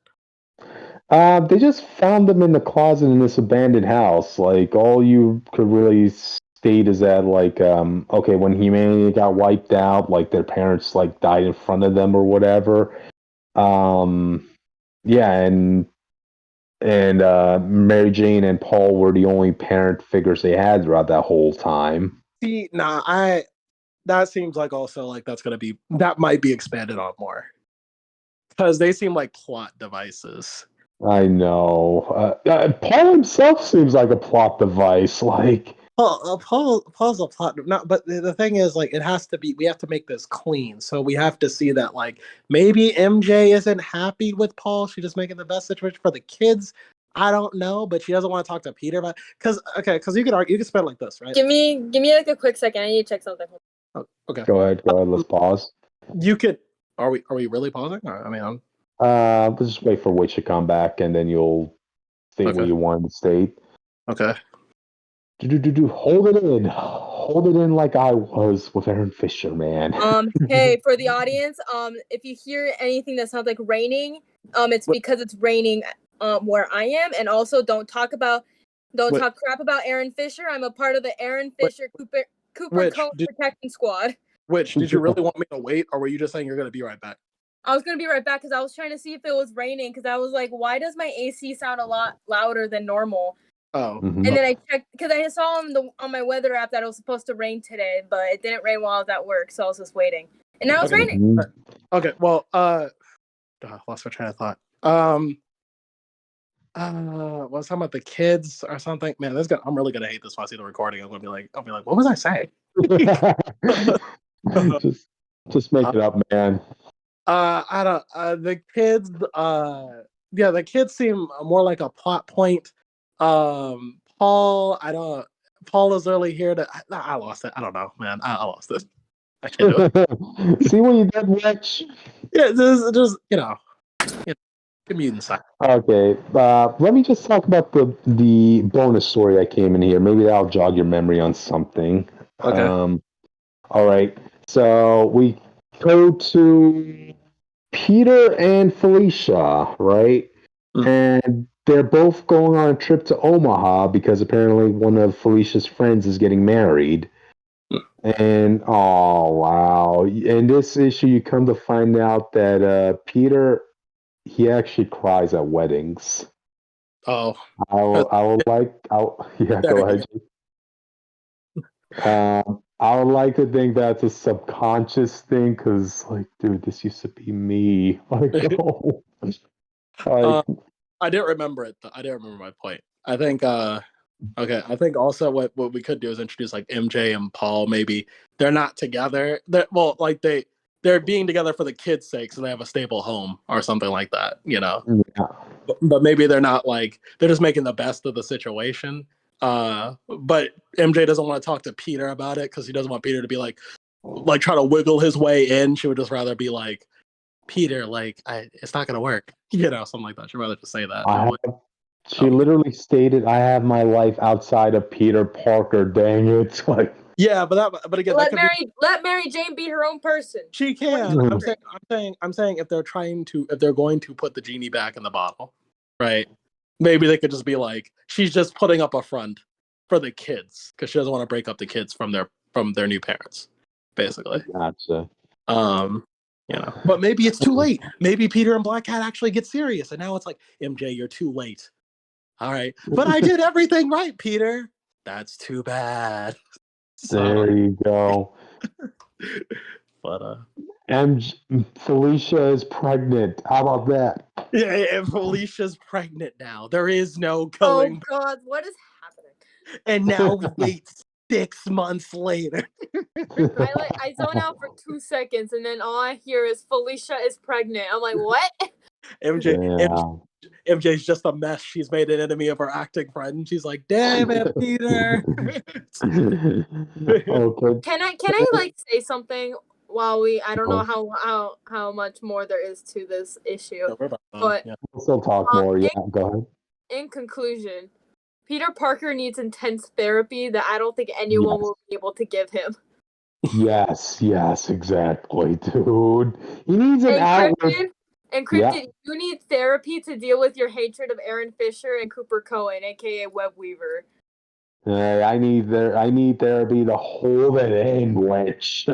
They just found them in the closet in this abandoned house. Like, all you could really state is that, like, okay, when humanity got wiped out, like their parents like died in front of them or whatever. Yeah, and Mary Jane and Paul were the only parent figures they had throughout that whole time. See, that seems like also like that might be expanded on more because they seem like plot devices. I know. Paul himself seems like a plot device. Like Paul's a plot. But the thing is, like, it has to be. We have to make this clean, so we have to see that, like, maybe MJ isn't happy with Paul. She's just making the best situation for the kids. I don't know, but she doesn't want to talk to Peter about. Because you could argue, you could spend like this, right? Give me like a quick second. I need to check something. Oh, okay. Go ahead. Let's pause. You could. Are we really pausing? I mean, we'll just wait for Witch to come back, and then you'll state what you want to state. Okay. Hold it in like I was with Aaron Fischer, man. Hey, for the audience, if you hear anything that sounds like raining, it's because it's raining where I am, and also don't talk crap about Aaron Fischer. I'm a part of the Aaron Fischer Cooper Cone Protection Squad. Did you really want me to wait, or were you just saying you're going to be right back? I was going to be right back because I was trying to see if it was raining, because I was like, why does my AC sound a lot louder than normal? Oh. And then I checked, because I saw on my weather app that it was supposed to rain today, but it didn't rain while I was at work, so I was just waiting. And now it's raining. Okay, well, lost my train of thought. Was talking about the kids or something? Man, I'm really gonna hate this when I see the recording. I'll be like, what was I saying? just make it up, man. I don't. The kids. The kids seem more like a plot point. Paul is really here to. I lost it. I don't know, man. I lost it. I can't do it. See what you did, Rich? Yeah, just mutant side. Okay, let me just talk about the bonus story that came in here. Maybe that'll jog your memory on something. Okay. All right. So we go to Peter and Felicia, right? And they're both going on a trip to Omaha because apparently one of Felicia's friends is getting married. And oh wow! In this issue, you come to find out that Peter he actually cries at weddings. Oh, Yeah, go there you ahead. I would like to think that's a subconscious thing because, like, dude, this used to be me. Like, go. oh, like, I didn't remember it. I didn't remember my point. I think. Okay. I think also what we could do is introduce like MJ and Paul. Maybe they're not together. They're being together for the kids' sake, so they have a stable home or something like that. yeah. But maybe they're not like they're just making the best of the situation. But MJ doesn't want to talk to Peter about it because he doesn't want Peter to be like try to wiggle his way in. She would just rather be like, Peter, like it's not gonna work, something like that. She'd rather just say that. She literally stated, "I have my life outside of Peter Parker." Dang it! Like, yeah, but again, let Mary Jane be her own person. She can. I'm saying if they're going to put the genie back in the bottle, right? Maybe they could just be like, she's just putting up a front for the kids because she doesn't want to break up the kids from their new parents, basically. Gotcha. But maybe it's too late. Maybe Peter and Black Cat actually get serious, and now it's like, MJ, you're too late. All right, but I did everything right, Peter. That's too bad. There you go. But Felicia is pregnant. How about that? Yeah, and Felicia's pregnant now. There is no going. Oh God, what is happening? And now we wait 6 months later. I zone out for 2 seconds, and then all I hear is Felicia is pregnant. I'm like, what? MJ's just a mess. She's made an enemy of her acting friend. She's like, damn it, Peter. Okay. Can I like say something while I don't know how much more there is to this issue. But we'll still talk more. Yeah, go ahead. In conclusion, Peter Parker needs intense therapy that I don't think anyone will be able to give him. Yes, exactly, dude. He needs an outlet. Encrypted, you need therapy to deal with your hatred of Aaron Fischer and Cooper Cohen, aka Web Weaver. I need therapy to hold it in, which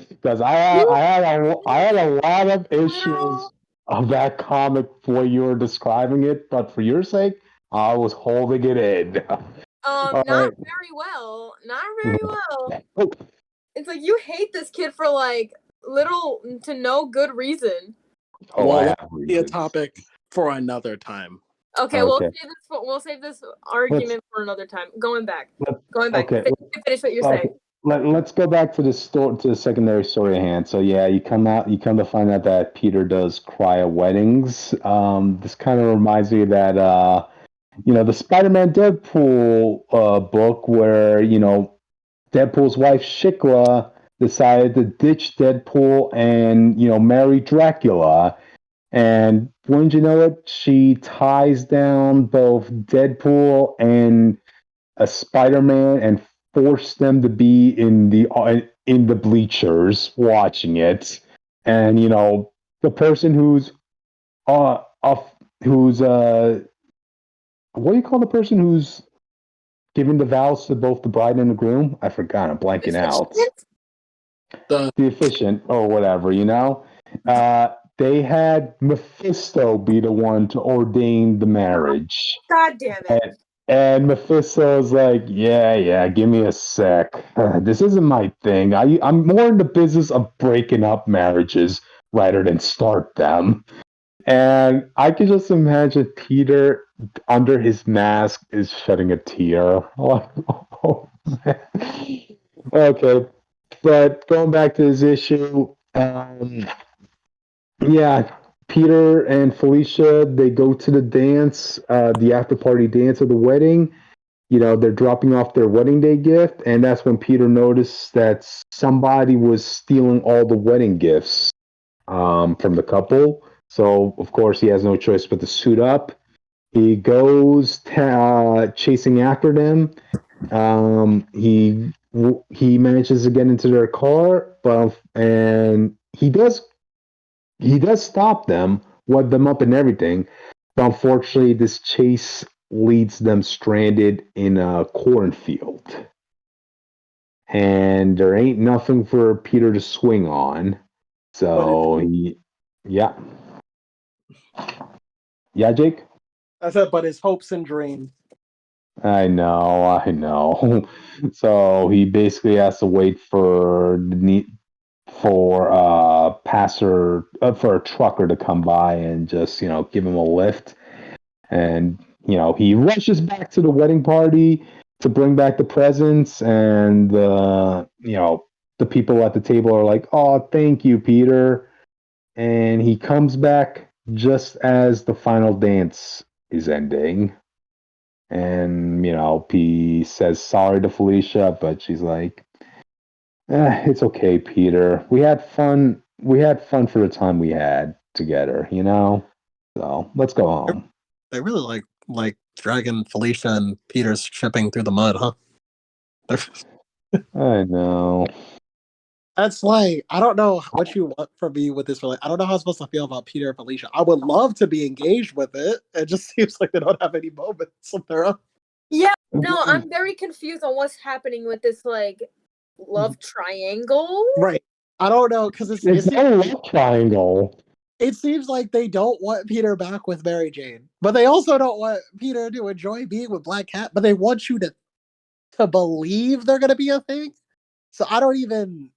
because I had a lot of issues of that comic for you were describing it, but for your sake, I was holding it in. Not very well. It's like you hate this kid for like little to no good reason. Be a topic for another time. Okay, we'll save this argument for another time. Going back. Okay. Finish what you're saying. Let's go back to the secondary story at hand. So yeah, you come to find out that Peter does cry at weddings. This kind of reminds me of that the Spider-Man Deadpool book where Deadpool's wife Shikra decided to ditch Deadpool and marry Dracula. And wouldn't you know it, she ties down both Deadpool and a Spider-Man and forced them to be in the bleachers watching it. And the person who's what do you call the person who's giving the vows to both the bride and the groom? I forgot. I'm blanking out. The efficient or whatever, they had Mephisto be the one to ordain the marriage. God damn it. And Mephisto's like, yeah, give me a sec. This isn't my thing. I'm more in the business of breaking up marriages rather than start them. And I can just imagine Peter, under his mask, is shedding a tear. Okay, but going back to this issue, Peter and Felicia, they go to the dance, the after party dance of the wedding. They're dropping off their wedding day gift, and that's when Peter noticed that somebody was stealing all the wedding gifts from the couple. So, of course, he has no choice but to suit up. He goes chasing after them. He manages to get into their car, and he does stop them, web them up and everything. But unfortunately, this chase leads them stranded in a cornfield. and there ain't nothing for Peter to swing on. So yeah, Jake. I said, but his hopes and dreams. I know. So he basically has to wait for for a trucker to come by and just give him a lift, and he rushes back to the wedding party to bring back the presents, and the people at the table are like, "Oh, thank you, Peter," and he comes back just as the final dance is ending. And P says sorry to Felicia, but she's like, it's okay, Peter. We had fun. We had fun for the time we had together, So let's go home. They really like dragging Felicia and Peter's shipping through the mud, huh? I know. That's like, I don't know what you want from me with this. I don't know how I'm supposed to feel about Peter and Felicia. I would love to be engaged with it. It just seems like they don't have any moments of their own. Yeah, no, I'm very confused on what's happening with this love triangle. Right. I don't know, because It's not a love triangle. It seems like they don't want Peter back with Mary Jane, but they also don't want Peter to enjoy being with Black Cat, but they want you to believe they're going to be a thing. So I don't even.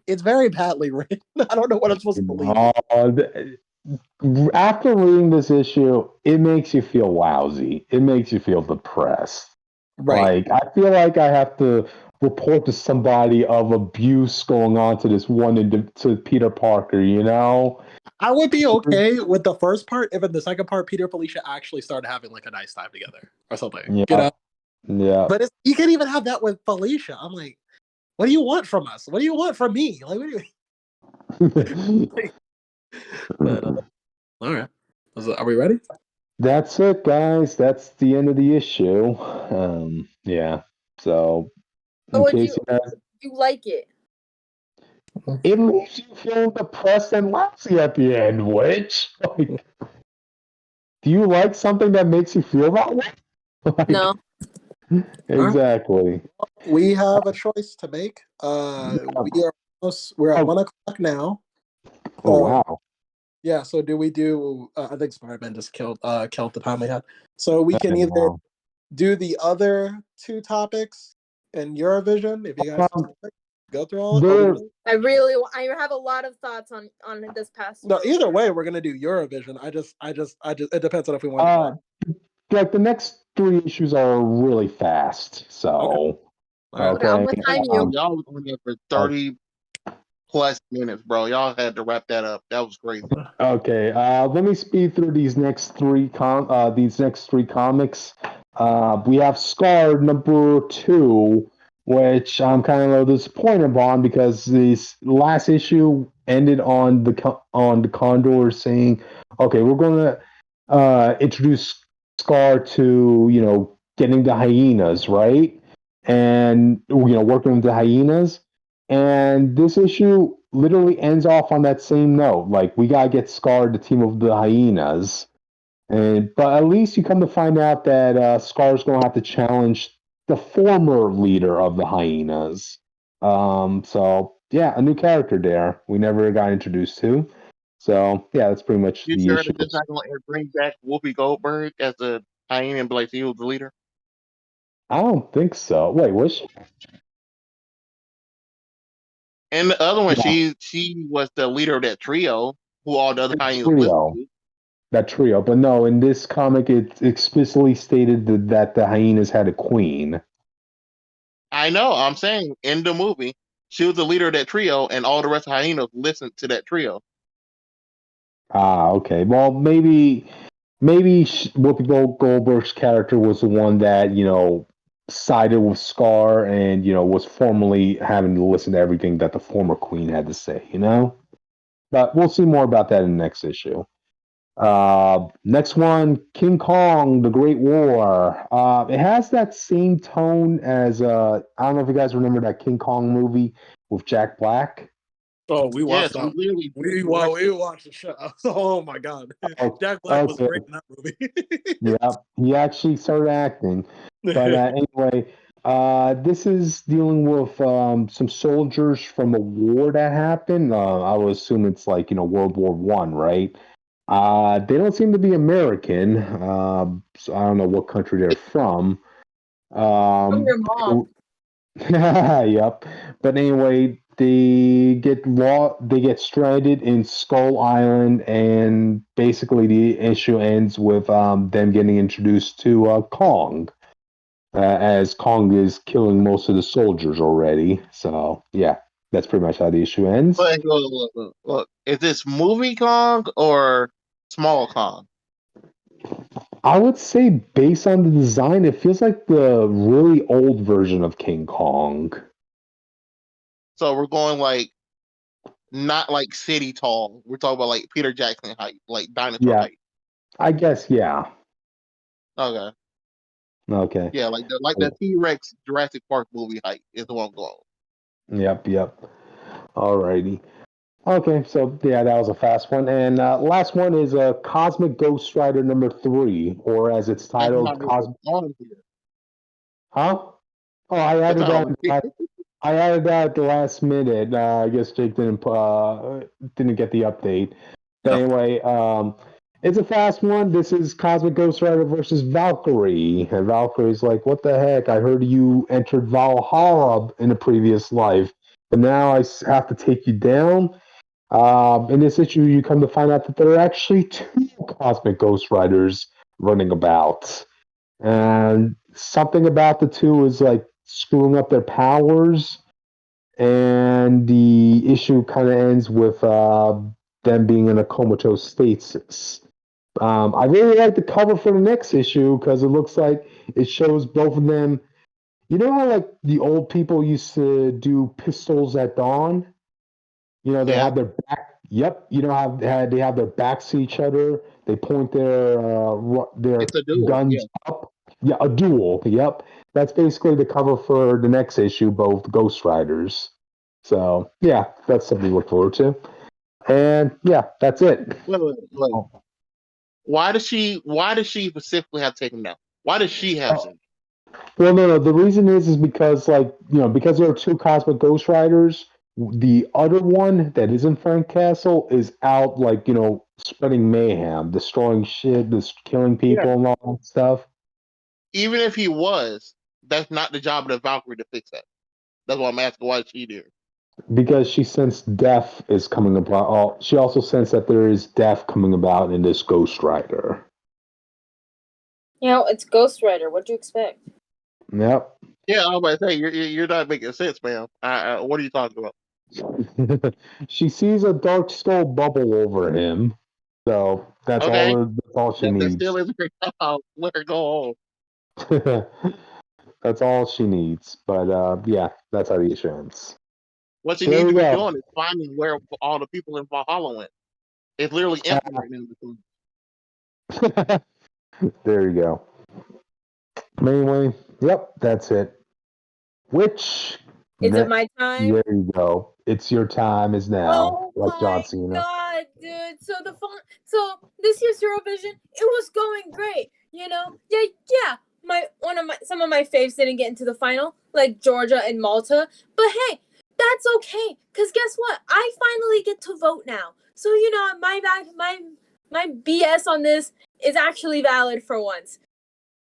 It's very badly written. I don't know what I'm supposed to believe. After reading this issue, it makes you feel lousy. It makes you feel depressed. Right. Like, I feel like I have to report to somebody of abuse going on to this to Peter Parker, I would be okay with the first part if in the second part Peter and Felicia actually started having a nice time together or something. Yeah. Yeah. But you can't even have that with Felicia. I'm like, what do you want from us? What do you want from me? Like, what do you? But, all right. Are we ready? That's it, guys. That's the end of the issue. Yeah. So, in case you like it. It leaves you feeling depressed and lousy at the end, which, do you like something that makes you feel that way? No. Exactly. We have a choice to make. We're at 1 o'clock now. Oh, wow. Yeah, so do we do I think Spider-Man just killed the time we had. So we can either do the other two topics in Eurovision, if you guys go through all of it. I have a lot of thoughts on this past. No, either way, we're gonna do Eurovision. I just it depends on if we want the next 3 issues are really fast, so Okay. I'm with you. Y'all was on there for 30 plus minutes, bro. Y'all had to wrap that up. That was crazy. Okay, let me speed through these next 3 comics. We have Scar number 2, which I'm kind of a little disappointed on because this last issue ended on the Condor saying, "Okay, we're going to introduce Scar to getting the hyenas, right? And working with the hyenas." And this issue literally ends off on that same note. Like, we gotta get Scar the team of the hyenas. But at least you come to find out that Scar's gonna have to challenge the former leader of the hyenas. So yeah, a new character there we never got introduced to. So yeah, that's pretty much You the sure issue. that it's not going to bring back Whoopi Goldberg as the hyena and be like, he was the leader? I don't think so. Wait, was she? And the other one, Yeah. she was the leader of that trio who all the other hyenas Trio. listened to. That trio, but no, in this comic it explicitly stated that the hyenas had a queen. I know. I'm saying in the movie, she was the leader of that trio, and all the rest of hyenas listened to that trio. Okay. Well, maybe Whoopi Goldberg's character was the one that sided with Scar and was formally having to listen to everything that the former queen had to say. But we'll see more about that in the next issue. Next one, King Kong: The Great War. It has that same tone as I don't know if you guys remember that King Kong movie with Jack Black. Oh, we watched that. We watched the show. Oh my god, Jack Black was great in that movie. Yeah, he actually started acting. But anyway, This is dealing with some soldiers from a war that happened. I would assume it's like World War One, right? They don't seem to be American. So I don't know what country they're from. From your mom. Yep. But anyway, they get stranded in Skull Island, and basically the issue ends with them getting introduced to Kong, as Kong is killing most of the soldiers already. So yeah, that's pretty much how the issue ends. But look, is this movie Kong or small Kong? I would say based on the design, it feels like the really old version of King Kong. So we're going like not like city tall. We're talking about like Peter Jackson height, like dinosaur Yeah, height. I guess yeah. Okay. Okay. Yeah, like the T-Rex Jurassic Park movie height is the one I'm going. Yep. Alrighty. Okay, so yeah, that was a fast one. And last one is Cosmic Ghost Rider number 3, or as it's That's titled, not Cosmic. on here. Huh? Oh, I That's added not that. on here. I added that at the last minute. I guess Jake didn't get the update. But anyway, it's a fast one. This is Cosmic Ghost Rider versus Valkyrie, and Valkyrie's like, "What the heck? I heard you entered Valhalla in a previous life, but now I have to take you down." In this issue, you come to find out that there are actually 2 Cosmic Ghost Riders running about. And something about the 2 is like screwing up their powers. And the issue kind of ends with them being in a comatose stasis. I really like the cover for the next issue because it looks like it shows both of them. You know how like the old people used to do pistols at dawn? They Yeah, have their back. Yep. How they have their backs to each other. They point their it's a duel. guns Yeah. up. Yeah, a duel. Yep. That's basically the cover for the next issue, both Ghost Riders. So yeah, that's something to look forward to. And yeah, that's it. Wait. Why does she specifically have to take him down? Why does she have to? Well, no. The reason is because because there are 2 Cosmic Ghost Riders. The other one that is in Frank Castle is out spreading mayhem, destroying shit, killing Yeah. people and all that stuff. Even if he was, that's not the job of the Valkyrie to fix that. That's why I'm asking why is she there. Because she sensed death is coming about. Oh, she also sensed that there is death coming about in this Ghost Rider. It's Ghost Rider. What'd you expect? Yep. Yeah, I was about to say you're not making sense, ma'am. What are you talking about? She sees a dark skull bubble over him, so that's Okay, all she that needs. still isn't her job. Let her go home. That's all she needs. But yeah, that's how the issue ends. What she So there needs to we be go. doing is finding where all the people in Valhalla went. It's literally empty right now. There you go. Anyway, yep, that's it. Which Is it my time? There you go. It's your time is now, Oh like John my Cena. god, dude! So this year's Eurovision, it was going great. Yeah. Some of my faves didn't get into the final, like Georgia and Malta. But hey, that's okay, cause guess what? I finally get to vote now. So my BS on this is actually valid for once.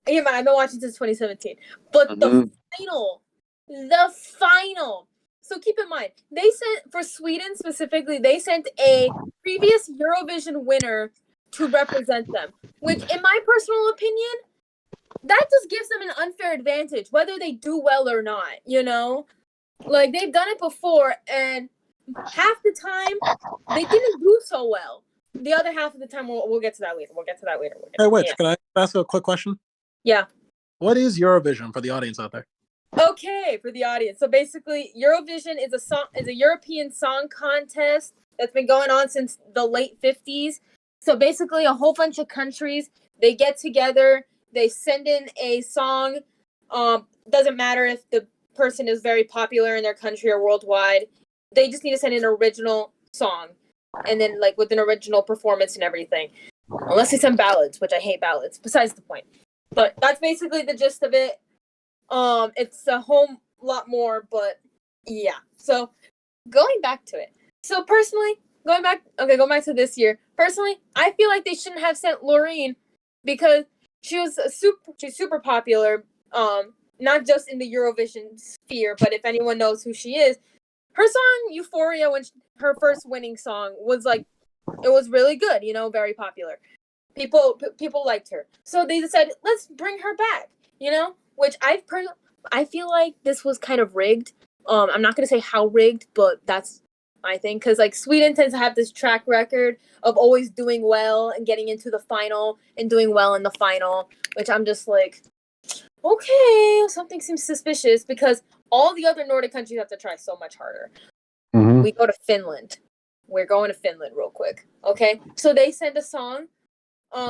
Yeah, man, I've been watching since 2017. But the final. So keep in mind, they sent, for Sweden specifically, they sent a previous Eurovision winner to represent them. Which, in my personal opinion, that just gives them an unfair advantage, whether they do well or not, Like, they've done it before, and half the time, they didn't do so well. The other half of the time, we'll get to that later. Hey, Witch, can I ask a quick question? Yeah. What is Eurovision for the audience out there? Okay, for the audience. So basically, Eurovision is a European song contest that's been going on since the late 50s. So basically, a whole bunch of countries, they get together, they send in a song. Doesn't matter if the person is very popular in their country or worldwide. They just need to send in an original song, and then with an original performance and everything. Unless they send ballads, which I hate ballads. Besides the point. But that's basically the gist of it. It's a whole lot more, but yeah. So going back to it. So personally, going back to this year. Personally, I feel like they shouldn't have sent Loreen because she's super popular. Not just in the Eurovision sphere, but if anyone knows who she is, her song Euphoria, her first winning song, was like, it was really good. You know, very popular. People liked her, so they decided, let's bring her back. You know, which I feel like this was kind of rigged. I'm not gonna say how rigged, but that's my thing, because like Sweden tends to have this track record of always doing well and getting into the final and doing well in the final, which I'm just like, okay, something seems suspicious, because all the other Nordic countries have to try so much harder. Mm-hmm. We go to Finland. We're going to Finland real quick. Okay, so they sent a song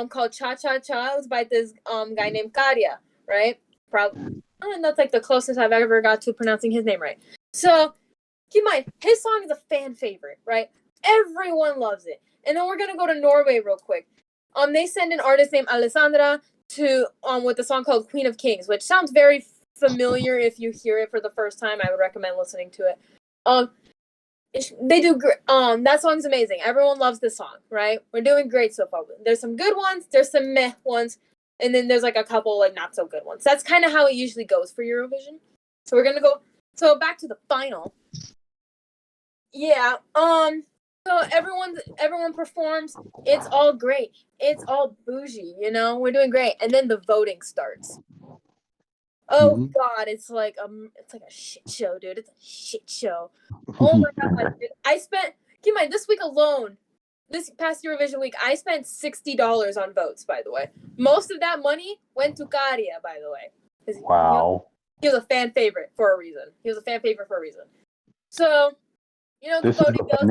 called Cha Cha Cha. It was by this guy named Karja, right? Probably, and that's like the closest I've ever got to pronouncing his name right. So keep in mind, his song is a fan favorite, right? Everyone loves it. And then we're gonna go to Norway real quick. They send an artist named Alessandra to with a song called Queen of Kings, which sounds very familiar. If you hear it for the first time, I would recommend listening to it. They do great. That song's amazing. Everyone loves this song, right? We're doing great so far. There's some good ones, there's some meh ones, and then there's like a couple like not so good ones. That's kind of how it usually goes for Eurovision. So we're gonna go. So back to the final. Yeah. So everyone performs. It's all great. It's all bougie. You know, we're doing great. And then the voting starts. Oh God, it's like a shit show, dude. It's a shit show. Oh my God, dude. Keep in mind, this week alone, this past Eurovision week, I spent $60 on votes, by the way. Most of that money went to Karja, by the way. Wow. He was a fan favorite for a reason. So, you know, the voting goes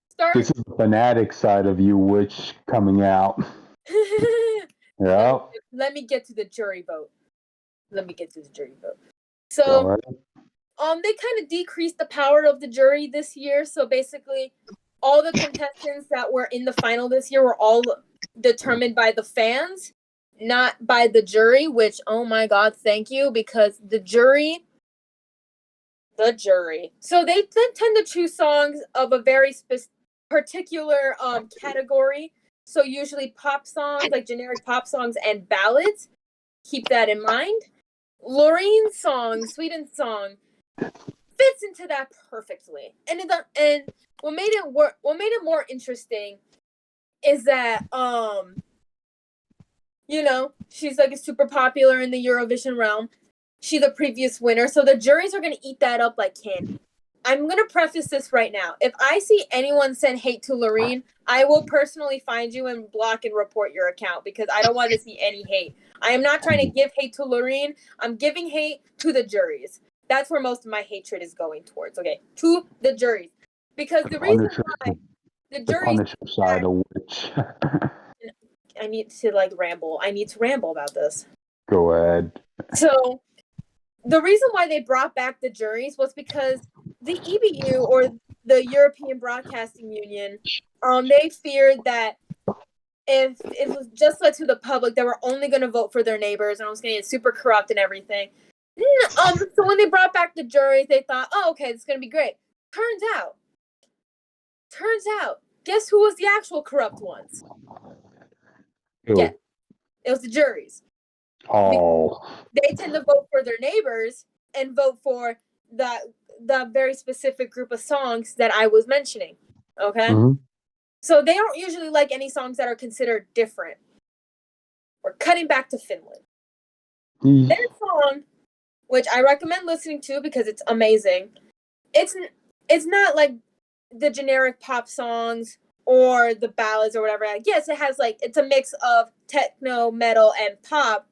start. This is the Phanatics side of you, which coming out. Yeah. Let me get to the jury vote. So, they kind of decreased the power of the jury this year. So basically, all the contestants that were in the final this year were all determined by the fans, not by the jury, which, oh my God, thank you, because the jury. So they tend to choose songs of a very particular category. So usually pop songs, like generic pop songs and ballads. Keep that in mind. Loreen's song, Sweden's song, fits into that perfectly. And what made it more interesting is that you know, she's like a super popular in the Eurovision realm. She's a previous winner, so the juries are gonna eat that up like candy. I'm gonna preface this right now. If I see anyone send hate to Loreen, I will personally find you and block and report your account, because I don't want to see any hate. I am not trying to give hate to Loreen. I'm giving hate to the juries. That's where most of my hatred is going towards. Okay, to the juries, because the reason why the juries side of which. I need to ramble. I need to ramble about this. Go ahead. So, the reason why they brought back the juries was because the EBU, or the European Broadcasting Union, they feared that if it was just led to the public, they were only going to vote for their neighbors, and it was going to get super corrupt and everything. So when they brought back the juries, they thought, oh, okay, it's going to be great. Turns out, guess who was the actual corrupt ones? Yeah, it was the juries. Oh. They tend to vote for their neighbors and vote for the very specific group of songs that I was mentioning. Okay? Mm-hmm. So they don't usually like any songs that are considered different. We're cutting back to Finland. Their song, which I recommend listening to because it's amazing, it's not like the generic pop songs or the ballads or whatever. Yes, it has it's a mix of techno, metal, and pop,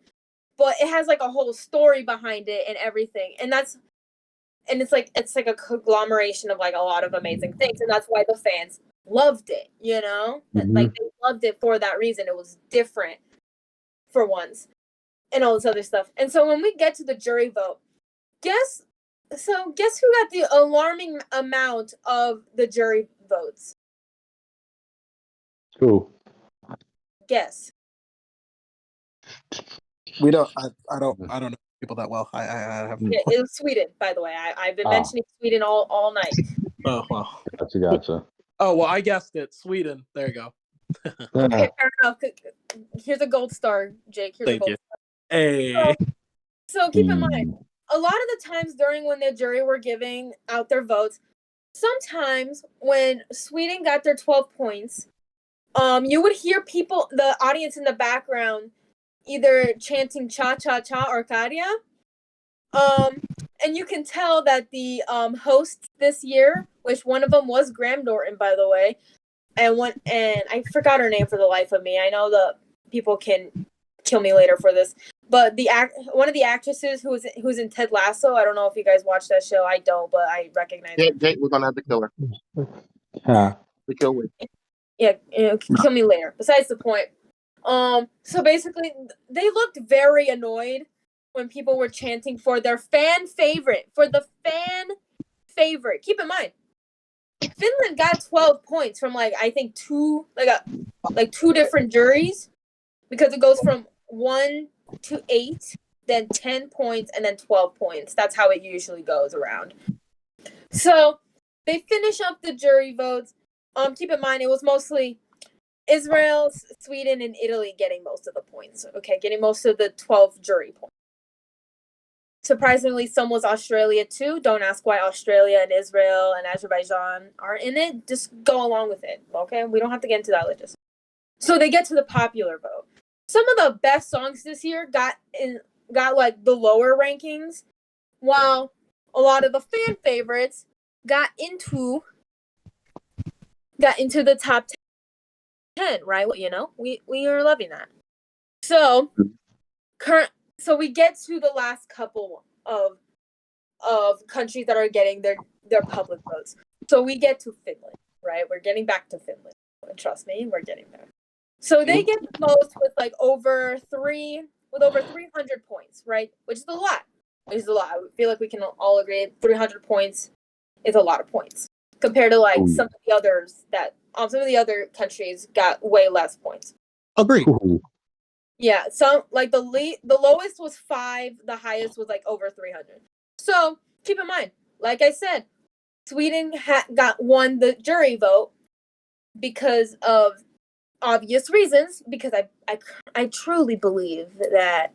but it has a whole story behind it and everything. And it's like a conglomeration of a lot of amazing things, and that's why the fans loved it, you know? Mm-hmm. They loved it for that reason. It was different for once and all this other stuff. And so when we get to the jury vote, guess who got the alarming amount of the jury votes? Who? Guess. We don't. I don't know. people that well. I have. Yeah, it was Sweden, by the way. I've been mentioning Sweden all night. Oh wow. Gotcha. Oh well, I guessed it. Sweden. There you go. Okay, fair enough. Here's a gold star, Jake. Here's Thank a gold you. star. Hey. So keep in mind, a lot of the times during when the jury were giving out their votes, sometimes when Sweden got their 12 points, you would hear the audience in the background, either chanting "cha cha cha" or "Karia." And you can tell that the hosts this year, which one of them was Graham Norton, by the way, and I forgot her name for the life of me. I know the people can kill me later for this, but one of the actresses who's in Ted Lasso. I don't know if you guys watch that show. I don't, but I recognize her. Jake, we're gonna have to kill her. Huh. To kill her. Yeah, kill me later. Besides the point. So basically, they looked very annoyed when people were chanting for their fan favorite. Keep in mind, Finland got 12 points from I think two different juries, because it goes from 1 to 8, then 10 points, and then 12 points. That's how it usually goes around. So they finish up the jury votes. Keep in mind, it was mostly Israel, Sweden, and Italy getting most of the points. Okay, getting most of the 12 jury points. Surprisingly, some was Australia too. Don't ask why Australia and Israel and Azerbaijan are in it. Just go along with it. Okay, we don't have to get into that logistics. So they get to the popular vote. Some of the best songs this year got the lower rankings, while a lot of the fan favorites got into the top 10, right? You know, we are loving that. So we get to the last couple of countries that are getting their public votes. So we get to Finland, right? We're getting back to Finland. Trust me, we're getting there. So they get the most with over 300 points, right? Which is a lot. I feel like we can all agree 300 points is a lot of points compared to some of the others that some of the other countries got way less points. Agreed. Yeah, so the lowest was 5, the highest was over 300. So keep in mind, like I said, Sweden won the jury vote because of obvious reasons. Because I truly believe that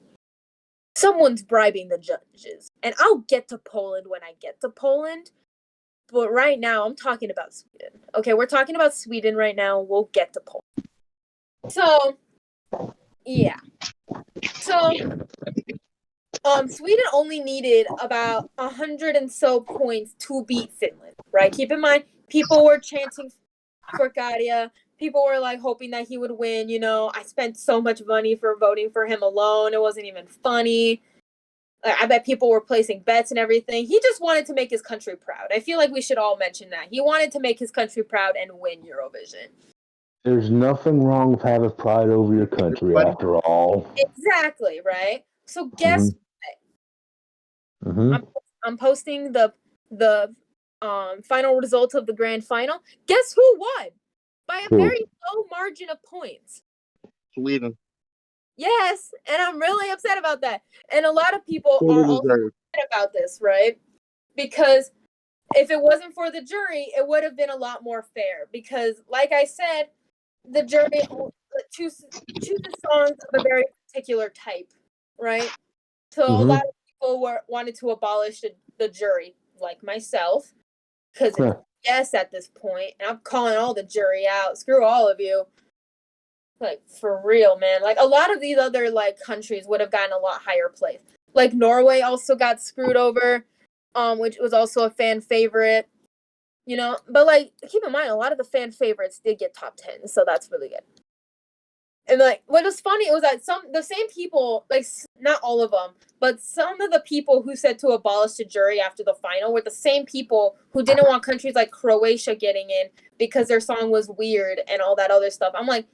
someone's bribing the judges, and I'll get to Poland when I get to Poland. But right now, I'm talking about Sweden. Okay, we're talking about Sweden right now. We'll get to Poland. So. Yeah. So, Sweden only needed about 100 and so points to beat Finland, right? Keep in mind, people were chanting for Karia. People were hoping that he would win. You know, I spent so much money for voting for him alone. It wasn't even funny. I bet people were placing bets and everything. He just wanted to make his country proud. I feel like we should all mention that. He wanted to make his country proud and win Eurovision. There's nothing wrong with having pride over your country, after all. Exactly, right? So guess what? Mm-hmm. I'm posting the final results of the grand final. Guess who won? By a very low margin of points. Sweden. Yes, and I'm really upset about that. And a lot of people are also upset about this, right? Because if it wasn't for the jury, it would have been a lot more fair. Because, like I said, the jury chooses songs of a very particular type, right? So a lot of people wanted to abolish the jury, like myself, because it's yes at this point, and I'm calling all the jury out. Screw all of you. For real, man. A lot of these other countries would have gotten a lot higher place. Norway also got screwed over, which was also a fan favorite. You know, but keep in mind, a lot of the fan favorites did get top 10, so that's really good. And what was funny, it was that the same people, not all of them, but some of the people who said to abolish the jury after the final were the same people who didn't want countries like Croatia getting in because their song was weird and all that other stuff. I'm like,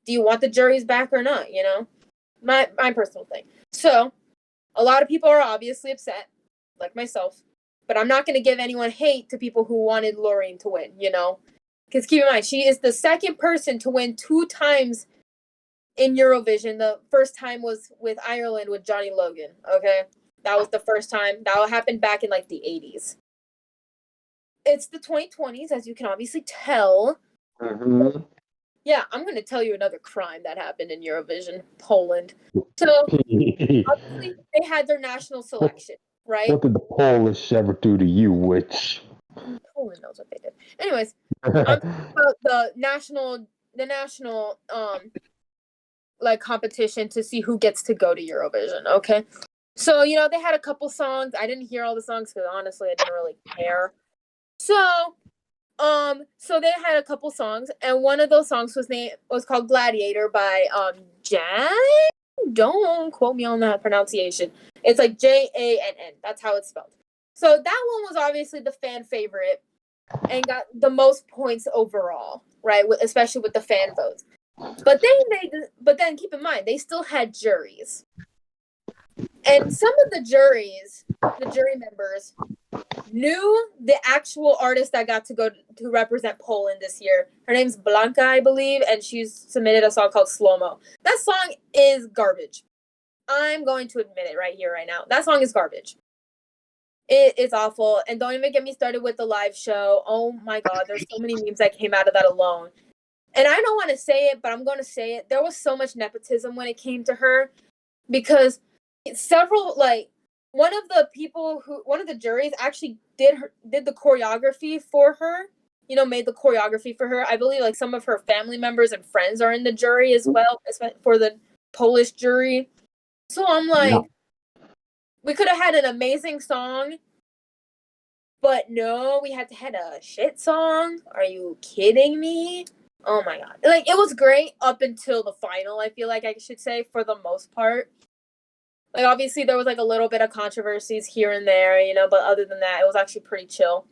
do you want the juries back or not? You know, my personal thing. So a lot of people are obviously upset, like myself. But I'm not going to give anyone hate to people who wanted Loreen to win, you know? Because keep in mind, she is the second person to win 2 times in Eurovision. The first time was with Ireland with Johnny Logan. Okay, that was the first time. That happened back in like the 80s. It's the 2020s, as you can obviously tell. Mm-hmm. Yeah, I'm going to tell you another crime that happened in Eurovision, Poland. So, obviously, they had their national selection, right? What did the Polish ever do to you, witch? Poland knows what they did. Anyways, I'm talking about the national like competition to see who gets to go to Eurovision, okay? So, they had a couple songs. I didn't hear all the songs because honestly, I didn't really care. So they had a couple songs, and one of those songs was called Gladiator by Jan. Don't quote me on that pronunciation. It's like Jann. That's how it's spelled. So that one was obviously the fan favorite and got the most points overall, right? Especially with the fan votes. But then keep in mind they still had juries, and some of the jury members knew the actual artist that got to go to represent Poland this year. Her name's Blanka, I believe, and she's submitted a song called Slow Mo. That song is garbage. I'm going to admit it right here, right now. That song is garbage. It is awful, and don't even get me started with the live show. Oh my God, there's so many memes that came out of that alone. And I don't want to say it, but I'm going to say it. There was so much nepotism when it came to her, because one of the juries actually did the choreography for her, made the choreography for her. I believe like some of her family members and friends are in the jury as well, for the Polish jury. So I'm like, we could have had an amazing song, but no, we had to have a shit song. Are you kidding me? Oh my God. Like, it was great up until the final, I feel like I should say, for the most part. Like, obviously, there was, like, a little bit of controversies here and there, but other than that, it was actually pretty chill.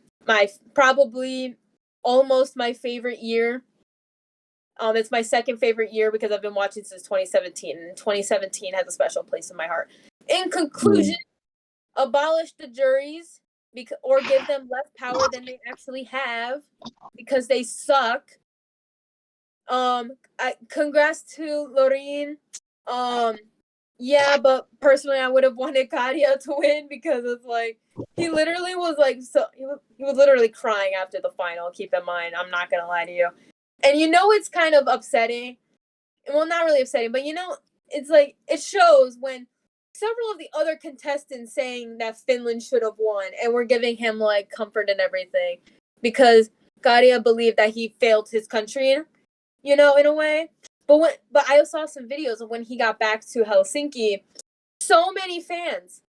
Probably almost my favorite year. It's my second favorite year because I've been watching since 2017, and 2017 has a special place in my heart. In conclusion, abolish the juries or give them less power than they actually have because they suck. Congrats to Loreen. Yeah, but personally, I would have wanted Kadia to win because it's like he literally was like he was literally crying after the final. Keep in mind, I'm not gonna lie to you, and it's kind of upsetting. Well, not really upsetting, but it's like it shows when several of the other contestants saying that Finland should have won, and we're giving him like comfort and everything because Kadia believed that he failed his country, in a way. But I saw some videos of when he got back to Helsinki, so many fans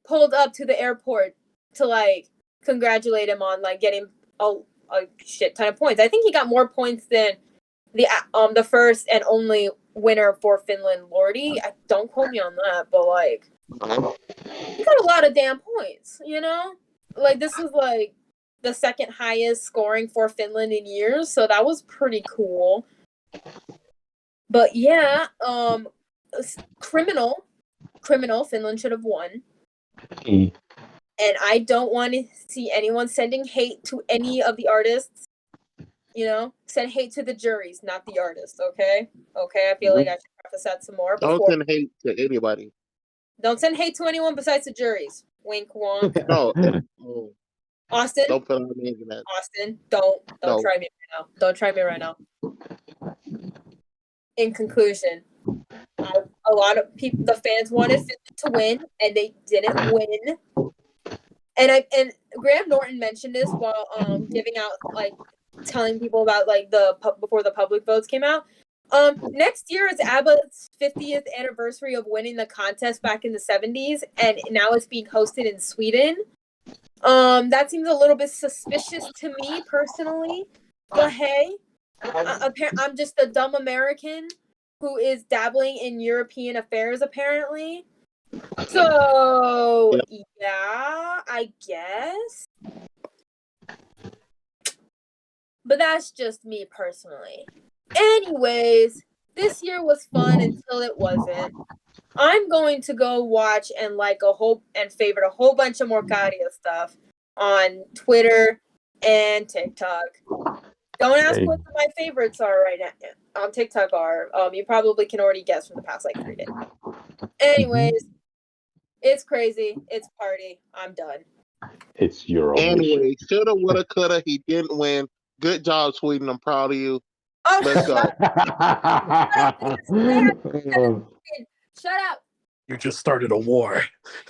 pulled up to the airport to like congratulate him on like getting a shit ton of points. I think he got more points than the first and only winner for Finland, Lordi. Don't quote me on that, but like he got a lot of damn points. Like this is like the second highest scoring for Finland in years, so that was pretty cool. But yeah, criminal, Finland should have won. And I don't want to see anyone sending hate to any of the artists. Send hate to the juries, not the artists, okay? Okay, I feel like I should preface that some more. Don't send hate to anybody. Don't send hate to anyone besides the juries. Wink, wonk. No. Austin? Don't put our names in that. Austin, don't try me right now. Don't try me right now. In conclusion, a lot of people, the fans wanted Finland to win, and they didn't win. And Graham Norton mentioned this while giving out like telling people about like before the public votes came out. Next year is ABBA's 50th anniversary of winning the contest back in the 70s, and now it's being hosted in Sweden. That seems a little bit suspicious to me personally, but hey. I'm just a dumb American who is dabbling in European affairs, apparently. So, yeah, I guess. But that's just me personally. Anyways, this year was fun until it wasn't. I'm going to go watch and favorite a whole bunch of more Kadia stuff on Twitter and TikTok. Don't ask what my favorites are right now. on TikTok are. You probably can already guess from the past like 3 days. Anyways, it's crazy. It's party. I'm done. It's Eurovision. Anyway, shoulda, woulda, coulda. He didn't win. Good job, Sweden. I'm proud of you. Oh, Let's go. Shut up. You just started a war.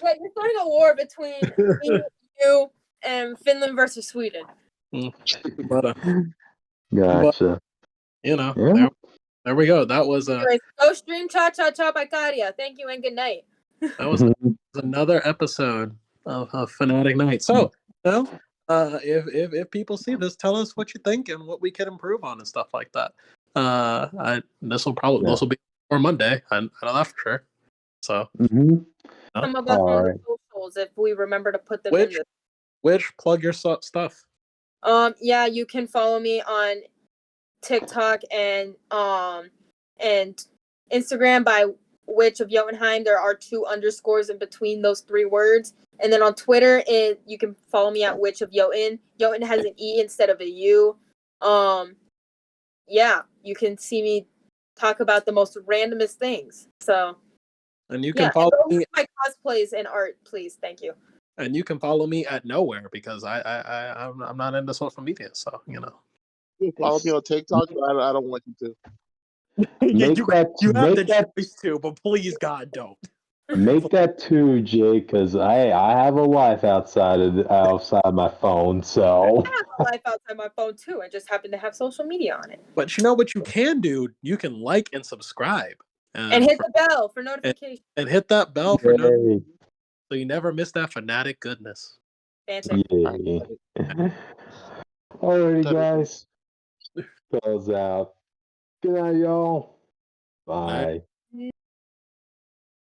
Yeah, you're starting a war between me, you, and Finland versus Sweden. But, Gotcha. you know, Yeah. there we go. That was Anyways, go stream Cha Cha Cha by Kadia. Thank you and good night. that was another episode of Phanatic Night. So, if people see this, tell us what you think and what we can improve on and stuff like that. This will be for Monday. I know that for sure. So, some of us on the socials, if we remember to put them in this. Which plug your stuff. Yeah, you can follow me on TikTok and Instagram by Witch of Jotunheim. There are 2 underscores in between those 3 words. And then on Twitter, you can follow me at Witch of Jotun. Jotun has an E instead of a U. Yeah, you can see me talk about the most randomest things. So, and you can follow me my cosplays and art, please. Thank you. And you can follow me at nowhere because I'm not into social media, so you know. You can follow me on TikTok, but I don't want you to. You have the choice to, but please, God, don't. Make that too, Jay, because I have a life outside my phone. So I have a life outside my phone too. I just happen to have social media on it. But you know what you can do? You can like and subscribe, and hit the bell for notifications. And hit that bell for notifications, so you never miss that Phanatic goodness. Fantastic. Yeah. Alrighty, guys. Bells out. Good night, y'all. Bye.